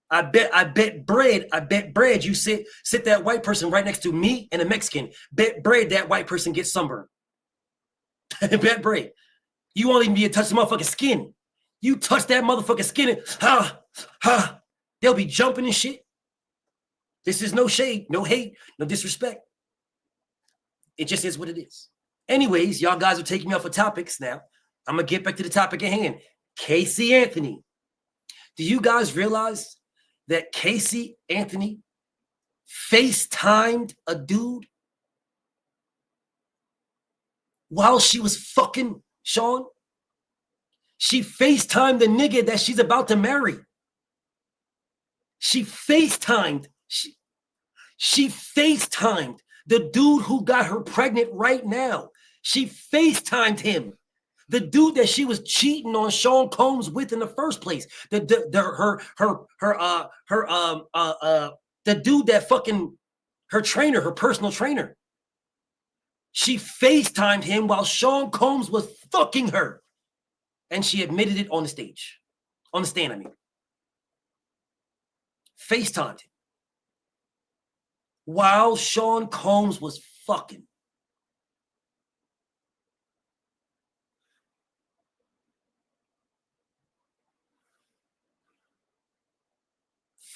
I bet bread you sit that white person right next to me and a Mexican. Bet bread that white person gets sunburned. Bet bread. You won't even be touch the motherfucking skin. You touch that motherfucking skin and they'll be jumping and shit. This is no shade, no hate, no disrespect. It just is what it is. Anyways, y'all guys are taking me off of topics now. I'm going to get back to the topic at hand. Casey Anthony. Do you guys realize that Casey Anthony FaceTimed a dude while she was fucking Sean? She FaceTimed the nigga that she's about to marry. She FaceTimed the dude who got her pregnant right now. She FaceTimed him. The dude that she was cheating on Sean Combs with in the first place. The dude that fucking her trainer, her personal trainer. She FaceTimed him while Sean Combs was fucking her. And she admitted it on the stage. On the stand, I mean. FaceTimed him while Sean Combs was fucking.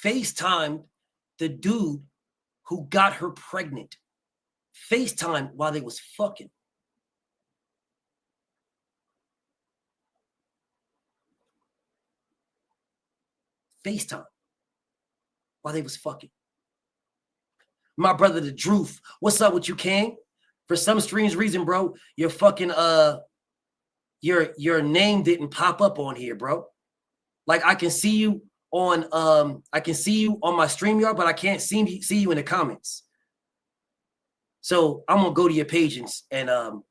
FaceTimed the dude who got her pregnant. FaceTime while they was fucking. FaceTime while they was fucking. My brother, the Droof. What's up with you, King? For some strange reason, bro, your fucking your name didn't pop up on here, bro. Like I can see you on my StreamYard, but I can't see you in the comments. So I'm gonna go to your page and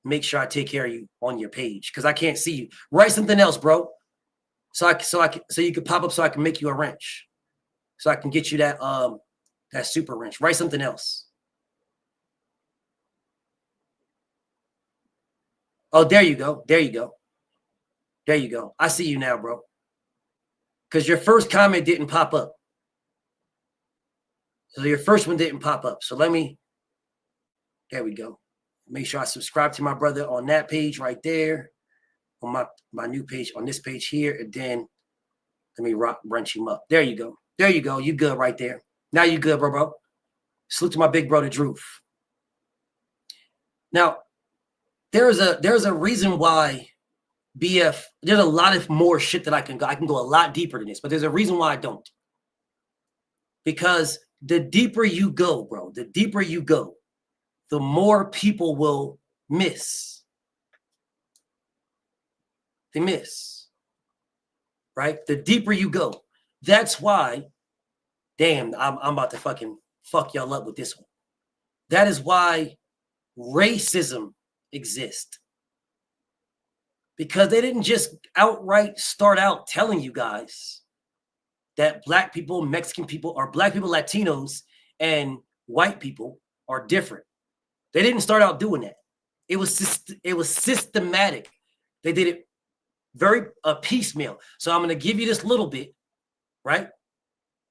make sure I take care of you on your page because I can't see you. Write something else, bro. So you can pop up so I can make you a wrench. So I can get you that super wrench. Write something else. Oh, there you go. There you go. There you go. I see you now, bro. Because your first comment didn't pop up. So your first one didn't pop up. So there we go. Make sure I subscribe to my brother on that page right there. On my new page, on this page here. And then let me wrench him up. There you go. There you go. You good right there. Now you good, bro. Salute to my big brother, Droof. Now, there's a reason why BF, there's a lot of more shit that I can go a lot deeper than this, but there's a reason why I don't. Because the deeper you go, bro, the deeper you go, the more people will miss. They miss, right? The deeper you go. That's why, damn, I'm about to fucking fuck y'all up with this one. That is why racism exists. Because they didn't just outright start out telling you guys that black people, Mexican people, or black people, Latinos, and white people are different. They didn't start out doing that. It was systematic. They did it very piecemeal. So I'm going to give you this little bit, right?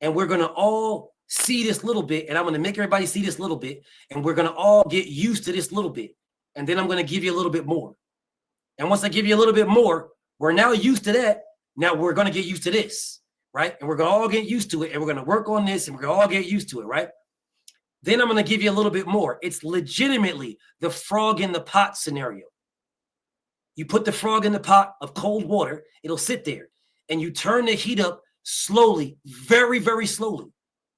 And we're going to all see this little bit, and I'm going to make everybody see this little bit, and we're going to all get used to this little bit. And then I'm going to give you a little bit more. And once I give you a little bit more, we're now used to that. Now we're going to get used to this, right? And we're going to all get used to it, and we're going to work on this, and we're going to all get used to it, right? Then I'm going to give you a little bit more. It's legitimately the frog in the pot scenario. You put the frog in the pot of cold water, it'll sit there, and you turn the heat up slowly, very, very slowly.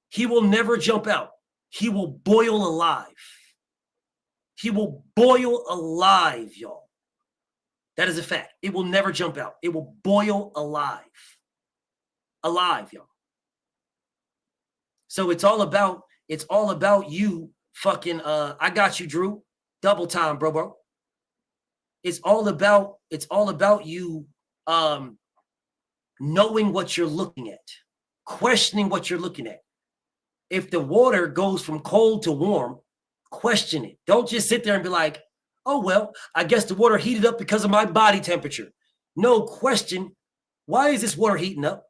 He will never jump out. He will boil alive. He will boil alive, y'all. That is a fact. It will never jump out. It will boil alive. Alive, y'all. So it's all about you fucking I got you, Drew. Double time, bro. It's all about you knowing what you're looking at, questioning what you're looking at. If the water goes from cold to warm, question it. Don't just sit there and be like, oh, well, I guess the water heated up because of my body temperature. No, question, why is this water heating up?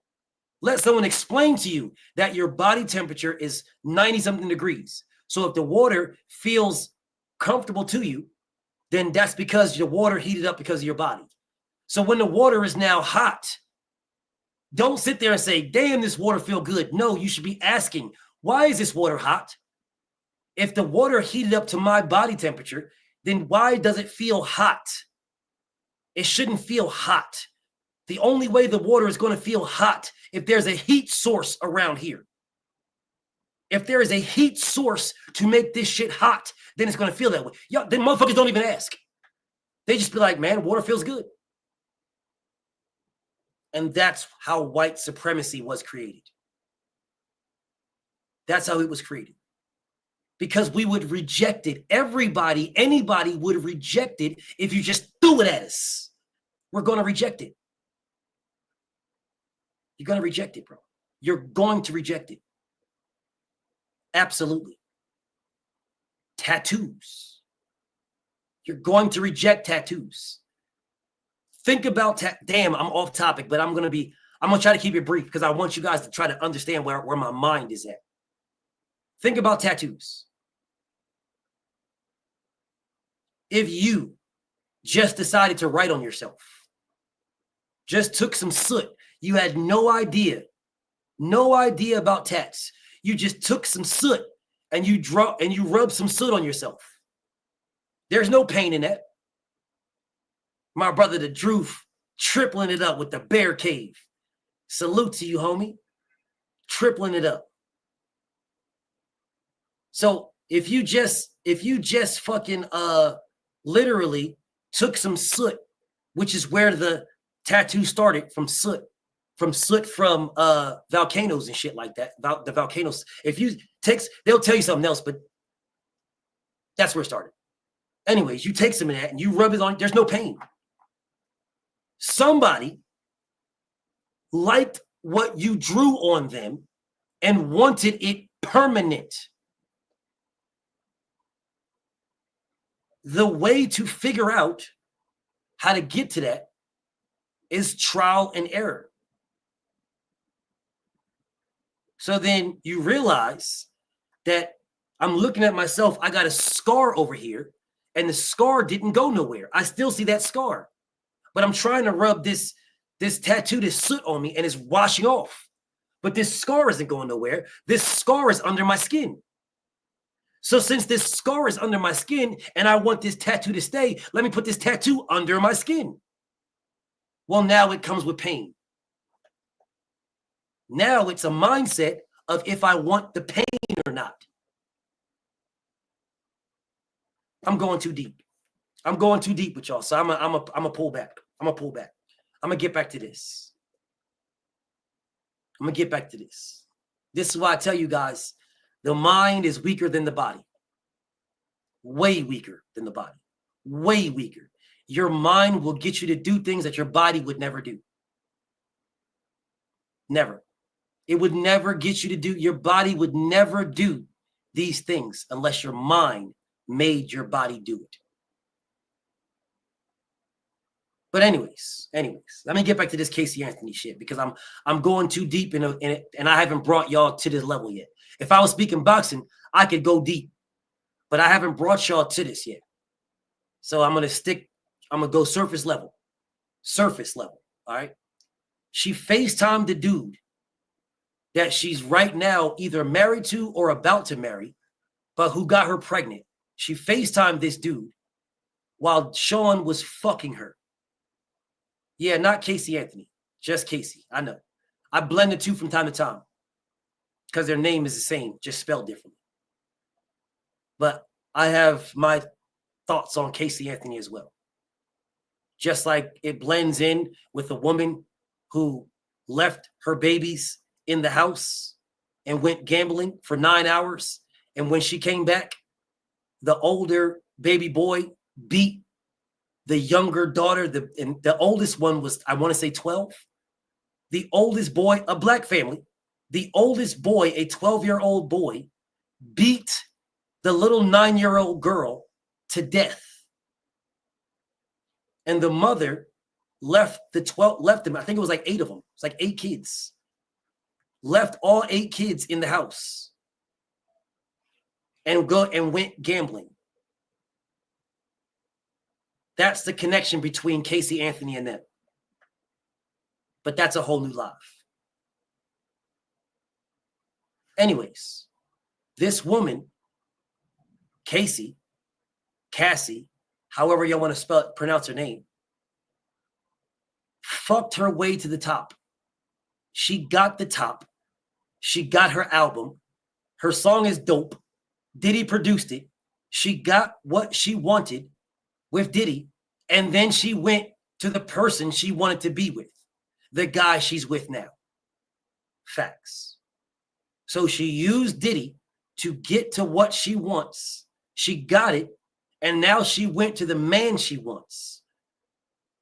Let someone explain to you that your body temperature is 90-something degrees. So if the water feels comfortable to you, then that's because your water heated up because of your body. So when the water is now hot, don't sit there and say, damn, this water feel good. No, you should be asking, why is this water hot? If the water heated up to my body temperature, then why does it feel hot? It shouldn't feel hot. The only way the water is going to feel hot if there's a heat source around here. If there is a heat source to make this shit hot, then it's going to feel that way. Yo, then motherfuckers don't even ask. They just be like, man, water feels good. And that's how white supremacy was created. That's how it was created. Because we would reject it. Everybody, anybody would reject it if you just threw it at us. We're going to reject it. You're going to reject it, bro. You're going to reject it. Absolutely. Tattoos. You're going to reject tattoos. Think about damn, I'm off topic, but I'm going to try to keep it brief because I want you guys to try to understand where my mind is at. Think about tattoos. If you just decided to write on yourself, just took some soot, you had no idea about tats. You just took some soot and you rubbed some soot on yourself. There's no pain in that. My brother, the Drew, tripling it up with the Bear Cave. Salute to you, homie. Tripling it up. So if you just fucking literally took some soot, which is where the tattoo started, from soot from volcanoes and shit like that. The volcanoes. If you they'll tell you something else, but that's where it started. Anyways, you take some of that and you rub it on. There's no pain. Somebody liked what you drew on them and wanted it permanent. The way to figure out how to get to that is trial and error. So then you realize that I'm looking at myself, I got a scar over here, and the scar didn't go nowhere. I still see that scar, but I'm trying to rub this tattoo, this soot on me, and it's washing off. But this scar isn't going nowhere. This scar is under my skin. So since this scar is under my skin and I want this tattoo to stay, let me put this tattoo under my skin. Well, now it comes with pain. Now it's a mindset of if I want the pain or not. I'm going too deep. I'm going too deep with y'all. So I'm a pull back. I'm a pull back. I'm going to get back to this. This is why I tell you guys, the mind is weaker than the body. Way weaker than the body. Way weaker. Your mind will get you to do things that your body would never do. Never. It would never get you to do, your body would never do these things unless your mind made your body do it. But anyways, let me get back to this Casey Anthony shit because I'm going too deep in it, and I haven't brought y'all to this level yet. If I was speaking boxing, I could go deep, but I haven't brought y'all to this yet. So I'm gonna go surface level. All right. She FaceTimed the dude that she's right now either married to or about to marry, but who got her pregnant. She FaceTimed this dude while Sean was fucking her. Yeah, not Casey Anthony, just Casey. I know. I blend the two from time to time because their name is the same, just spelled differently. But I have my thoughts on Casey Anthony as well. Just like it blends in with a woman who left her babies in the house and went gambling for 9 hours. And when she came back, the older baby boy beat the younger daughter. The oldest one was, I want to say 12. The oldest boy, a black family, the oldest boy, a 12-year-old boy, beat the little 9-year-old girl to death. And the mother left them. I think it was like 8 of them. It's like 8 kids. Left all 8 kids in the house and went gambling. That's the connection between Casey Anthony and them. But that's a whole new life. Anyways, this woman, Cassie, however y'all want to pronounce her name, fucked her way to the top. She got the top. She got her album. Her song is dope. Diddy produced it. She got what she wanted with Diddy. And then she went to the person she wanted to be with. The guy she's with now. Facts. So she used Diddy to get to what she wants. She got it. And now she went to the man she wants.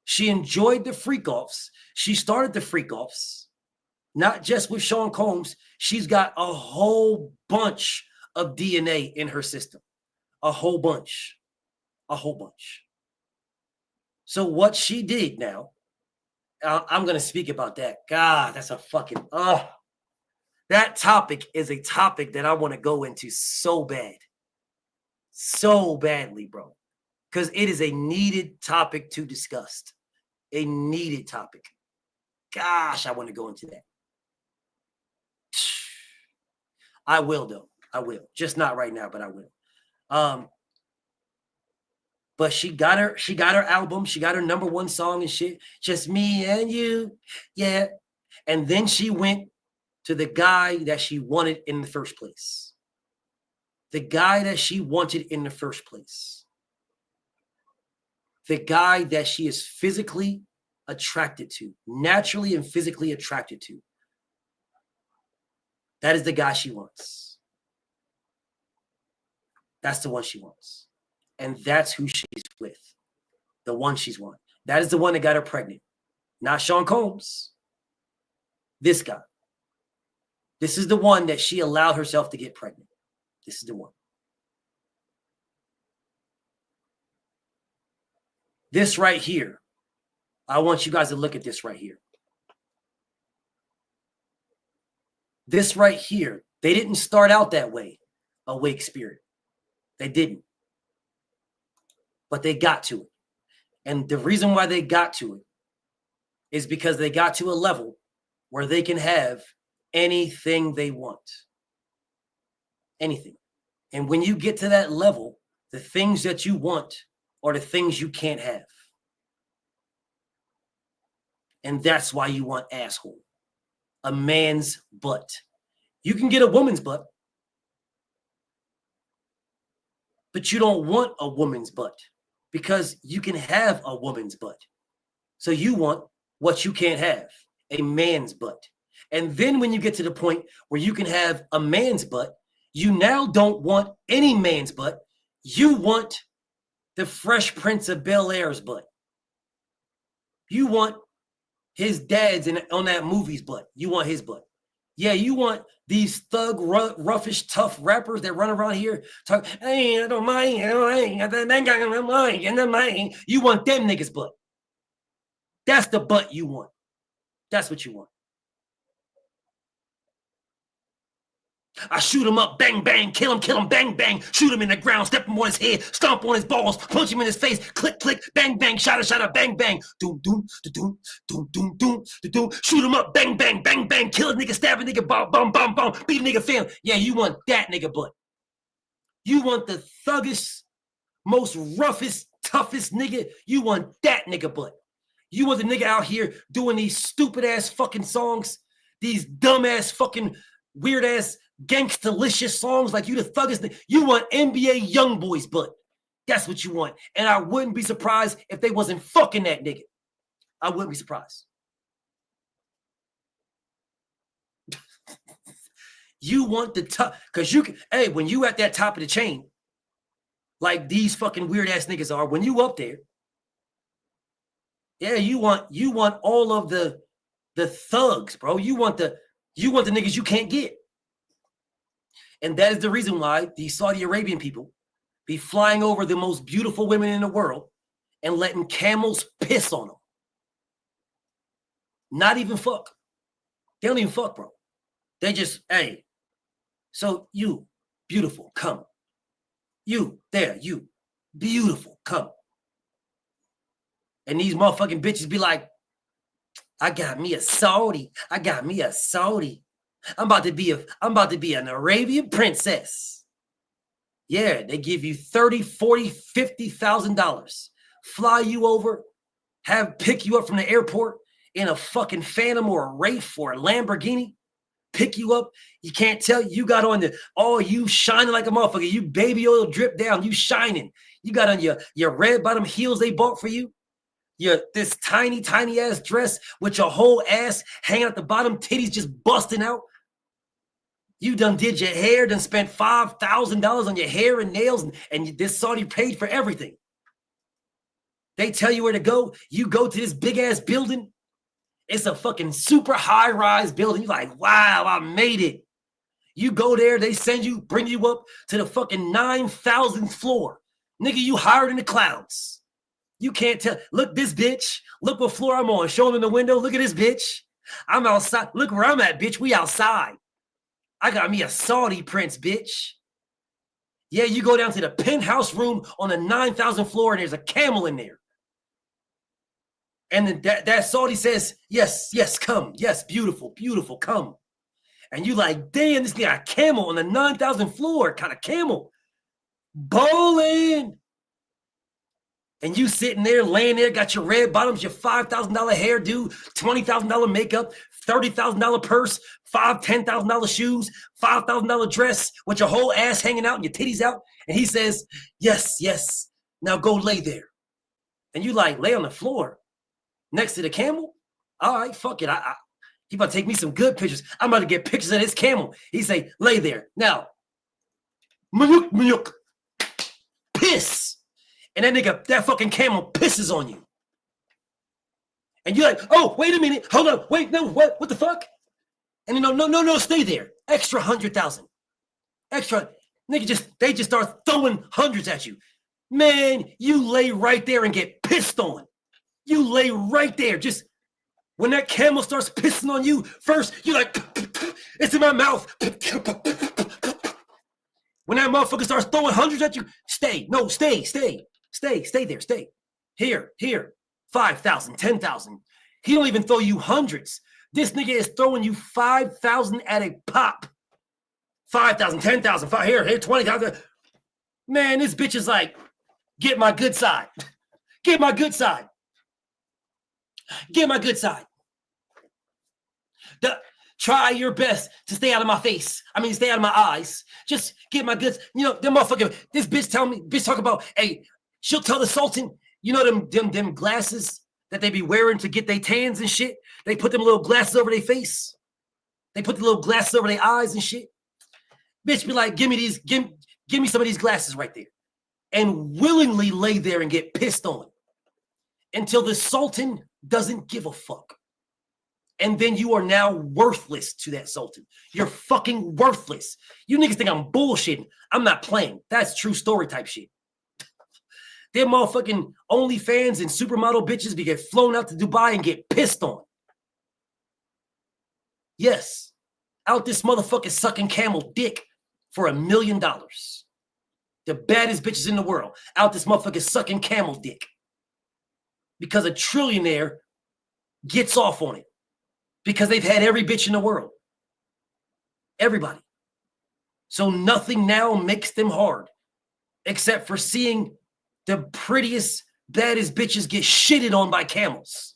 She enjoyed the freak-offs. She started the freak-offs. Not just with Sean Combs. She's got a whole bunch of DNA in her system. A whole bunch. So what she did now, I'm going to speak about that. God, that's a fucking, that topic is a topic that I want to go into so bad. So badly, bro. Because it is a needed topic to discuss. A needed topic. Gosh, I want to go into that. I will, though. I will. Just not right now, but I will. But she got her album. She got her #1 song and shit. Just me and you. Yeah. And then she went to the guy that she wanted in the first place. The guy that she wanted in the first place. The guy that she is physically attracted to. Naturally and physically attracted to. That is the guy she wants. That's the one she wants. And that's who she's with. The one she's won. That is the one that got her pregnant. Not Sean Combs. This guy. This is the one that she allowed herself to get pregnant. This is the one. This right here. I want you guys to look at this right here. This right here. They didn't start out that way. Awake Spirit. They didn't. But they got to it. And the reason why they got to it is because they got to a level where they can have anything they want. Anything. And when you get to that level, the things that you want are the things you can't have. And that's why you want asshole. A man's butt. You can get a woman's butt. But you don't want a woman's butt. Because you can have a woman's butt. So you want what you can't have, a man's butt. And then when you get to the point where you can have a man's butt, you now don't want any man's butt. You want the Fresh Prince of Bel-Air's butt. You want his dad's on that movie's butt. You want his butt. Yeah, you want these thug, roughish, tough rappers that run around here talk, hey, I don't mind, you want them niggas' butt. That's the butt you want. That's what you want. I shoot him up, bang, bang, kill him, bang, bang, shoot him in the ground, step him on his head, stomp on his balls, punch him in his face, click, click, bang, bang, shot, bang, bang, doom, doom, doom, doom, doom, doom, doom, shoot him up, bang, bang, bang, bang, kill a nigga, stab a nigga, bomb, bomb, bomb, bomb, beat a nigga, fam. Yeah, you want that nigga butt. You want the thuggest, most roughest, toughest nigga. You want that nigga butt. You want the nigga out here doing these stupid ass fucking songs, these dumb ass fucking weird ass gangsta-licious songs like you the thuggest thing. You want NBA Youngboy's butt. That's what you want. And I wouldn't be surprised if they wasn't fucking that nigga. I wouldn't be surprised. You want the top, because you can, hey, when you at that top of the chain, like these fucking weird ass niggas are, when you up there, yeah, you want all of the thugs, bro. You want the niggas you can't get. And that is the reason why these Saudi Arabian people be flying over the most beautiful women in the world and letting camels piss on them. Not even fuck. They don't even fuck, bro. They just, hey, so you, beautiful, come. You, there, you, beautiful, come. And these motherfucking bitches be like, I got me a Saudi. I got me a Saudi. I'm about to be an Arabian princess. Yeah, they give you $30,000, $40,000, $50,000. Fly you over, pick you up from the airport in a fucking Phantom or a Wraith or a Lamborghini. Pick you up. You can't tell you got on you shining like a motherfucker. You baby oil drip down. You shining. You got on your red bottom heels they bought for you. This tiny, tiny ass dress with your whole ass hanging at the bottom, titties just busting out. You done did your hair, done spent $5,000 on your hair and nails, and this Saudi paid for everything. They tell you where to go. You go to this big ass building. It's a fucking super high rise building. You're like, wow, I made it. You go there, they bring you up to the fucking 9,000th floor. Nigga, you higher than the clouds. You can't tell. Look, this bitch. Look what floor I'm on. Show them in the window. Look at this bitch. I'm outside. Look where I'm at, bitch. We outside. I got me a Saudi prince, bitch. Yeah, you go down to the penthouse room on the 9,000th floor, and there's a camel in there. And then that Saudi says, yes, yes, come. Yes, beautiful, beautiful, come. And you like, damn, this got a camel on the 9,000th floor. Kind of camel. Bowling. And you sitting there, laying there, got your red bottoms, your $5,000 hairdo, $20,000 makeup, $30,000 purse, $10,000 shoes, $5,000 dress with your whole ass hanging out and your titties out. And he says, yes, yes, now go lay there. And you like, lay on the floor next to the camel? All right, fuck it. He about to take me some good pictures. I'm about to get pictures of this camel. He say, lay there. Now, piss. And that fucking camel pisses on you. And you're like, oh, wait a minute. Hold on. Wait, no, what the fuck? And no, stay there. Extra 100,000. Extra. Nigga, they just start throwing hundreds at you. Man, you lay right there and get pissed on. You lay right there. Just when that camel starts pissing on you, first, you're like, it's in my mouth. When that motherfucker starts throwing hundreds at you, stay. No, stay there, stay. Here, 5,000, 10,000. He don't even throw you hundreds. This nigga is throwing you 5,000 at a pop. 5,000, 10,000, here, 20,000. Man, this bitch is like, get my good side. Get my good side. Get my good side. Try your best to stay out of my face. Stay out of my eyes. Just get my goods. Them motherfucker, this bitch talk about, hey, she'll tell the Sultan, them glasses that they be wearing to get their tans and shit. They put them little glasses over their face. They put the little glasses over their eyes and shit. Bitch be like, give me some of these glasses right there. And willingly lay there and get pissed on until the Sultan doesn't give a fuck. And then you are now worthless to that Sultan. You're fucking worthless. You niggas think I'm bullshitting. I'm not playing. That's true story type shit. Them motherfucking OnlyFans and supermodel bitches be get flown out to Dubai and get pissed on. Yes. Out this motherfucker sucking camel dick for $1 million. The baddest bitches in the world. Out this motherfucker sucking camel dick. Because a trillionaire gets off on it. Because they've had every bitch in the world. Everybody. So nothing now makes them hard. Except for seeing the prettiest, baddest bitches get shitted on by camels.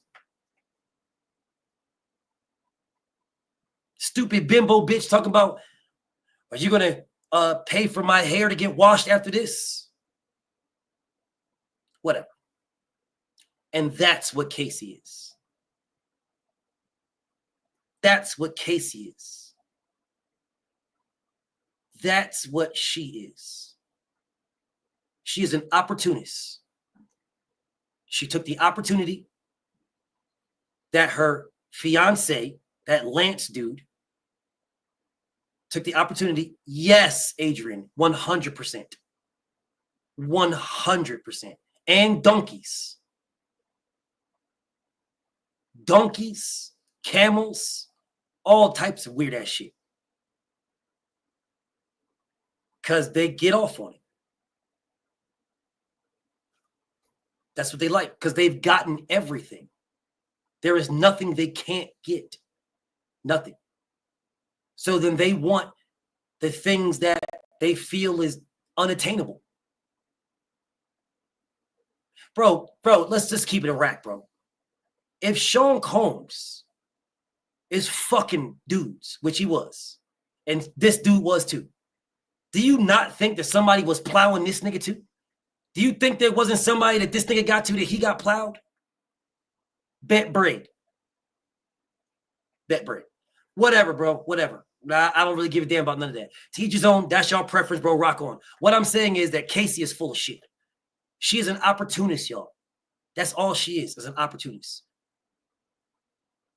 Stupid bimbo bitch talking about, are you going to pay for my hair to get washed after this? Whatever. And that's what Casey is. That's what Casey is. That's what she is. She is an opportunist. She took the opportunity that her fiance, that Lance dude, took the opportunity. Yes, Adrian, 100%. 100%. And donkeys. Donkeys, camels, all types of weird ass shit. Because they get off on it. That's what they like. Because they've gotten everything. There is nothing they can't get. Nothing. So then they want the things that they feel is unattainable. Bro, let's just keep it a rack, bro. If Sean Combs is fucking dudes, which he was, and this dude was too, do you not think that somebody was plowing this nigga too? Do you think there wasn't somebody that this nigga got to that he got plowed? Bet bread. Bet bread. Whatever, bro. Whatever. I don't really give a damn about none of that. Teach his own. That's your preference, bro. Rock on. What I'm saying is that Casey is full of shit. She is an opportunist, y'all. That's all she is an opportunist.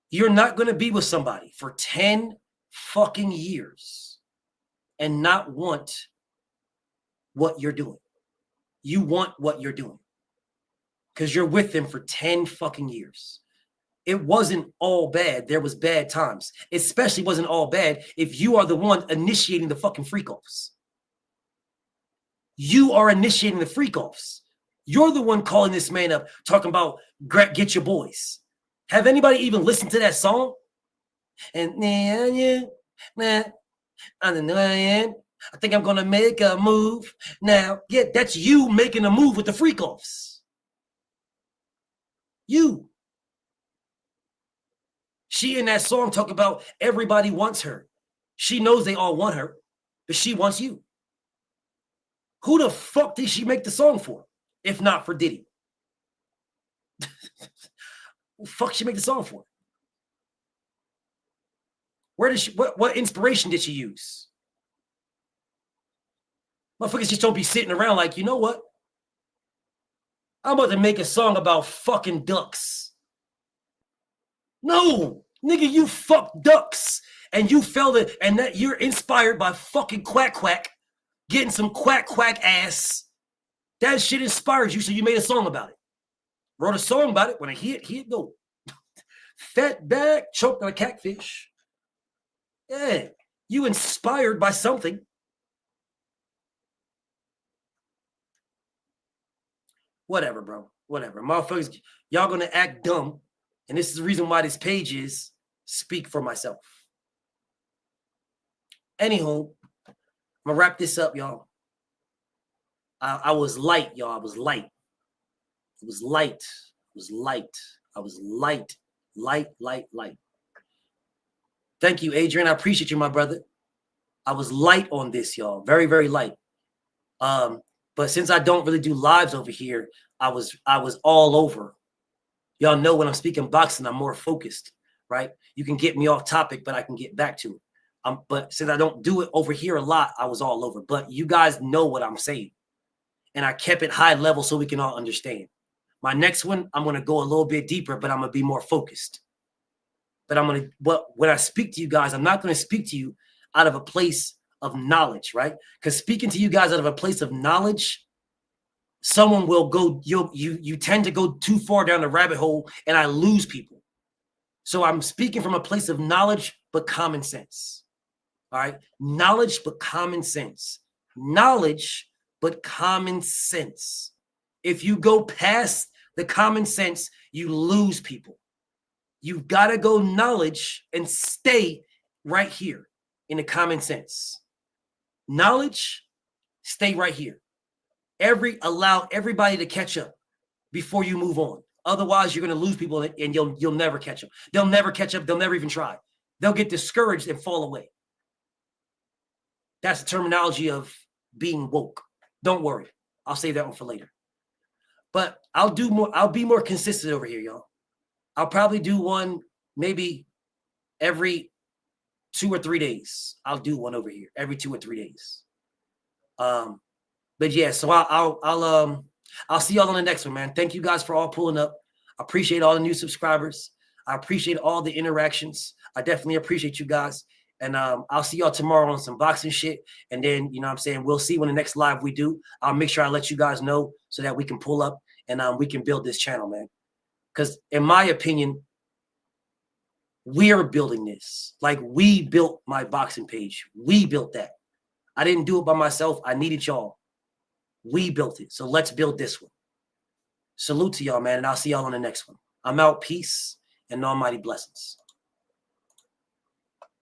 You're not going to be with somebody for 10 fucking years and not want what you're doing. You want what you're doing because you're with them for 10 fucking years. It wasn't all bad. There was bad times. Especially wasn't all bad if you are the one initiating the fucking freak-offs. You are initiating the freak-offs. You're the one calling this man up, talking about get your boys. Have anybody even listened to that song? And I think I'm going to make a move. Now, yeah, that's you making a move with the freak-offs. You. She in that song talk about everybody wants her. She knows they all want her, but she wants you. Who the fuck did she make the song for, if not for Diddy? Who the fuck she make the song for? Where did she? What inspiration did she use? Motherfuckers just don't be sitting around like, you know what? I'm about to make a song about fucking ducks. No, nigga, you fuck ducks. And you felt it, and that you're inspired by fucking quack quack, getting some quack quack ass. That shit inspires you, so you made a song about it. Wrote a song about it. When I hear it go. Fat back, choked on a catfish. Yeah, you inspired by something. Whatever, bro. Whatever. Motherfuckers, y'all gonna act dumb. And this is the reason why this page is speak for myself. Anywho, I'm gonna wrap this up, y'all. I was light, y'all. I was light. It was light. It was light. I was light. Light. Thank you, Adrian. I appreciate you, my brother. I was light on this, y'all. Very, very light. But since I don't really do lives over here, I was all over. Y'all know when I'm speaking boxing, I'm more focused, right? You can get me off topic, but I can get back to it. But since I don't do it over here a lot, I was all over. But you guys know what I'm saying. And I kept it high level so we can all understand. My next one, I'm going to go a little bit deeper, but I'm going to be more focused. But when I speak to you guys, I'm not going to speak to you out of a place of knowledge, right? Because speaking to you guys out of a place of knowledge, someone will go, you tend to go too far down the rabbit hole and I lose people. So I'm speaking from a place of knowledge, but common sense. All right. Knowledge, but common sense. Knowledge, but common sense. If you go past the common sense, you lose people. You've got to go knowledge and stay right here in the common sense. Knowledge, stay right here. Allow everybody to catch up before you move on. Otherwise, you're going to lose people and you'll never catch them. They'll never catch up. They'll never even try. They'll get discouraged and fall away. That's the terminology of being woke. Don't worry. I'll save that one for later. But I'll be more consistent over here, y'all. I'll probably do one maybe every 2 or 3 days. I'll do one over here every 2 or 3 days. But yeah, so I'll see y'all on the next one, man. Thank you guys for all pulling up. I appreciate all the new subscribers. I appreciate all the interactions. I definitely appreciate you guys. And I'll see y'all tomorrow on some boxing shit. And then, you know what I'm saying, we'll see when the next live we do. I'll make sure I let you guys know so that we can pull up and we can build this channel, man. Because in my opinion, we are building this. Like, we built my boxing page. We built that. I didn't do it by myself. I needed y'all. We built it. So let's build this one. Salute to y'all, man. And I'll see y'all on the next one. I'm out. Peace and almighty blessings.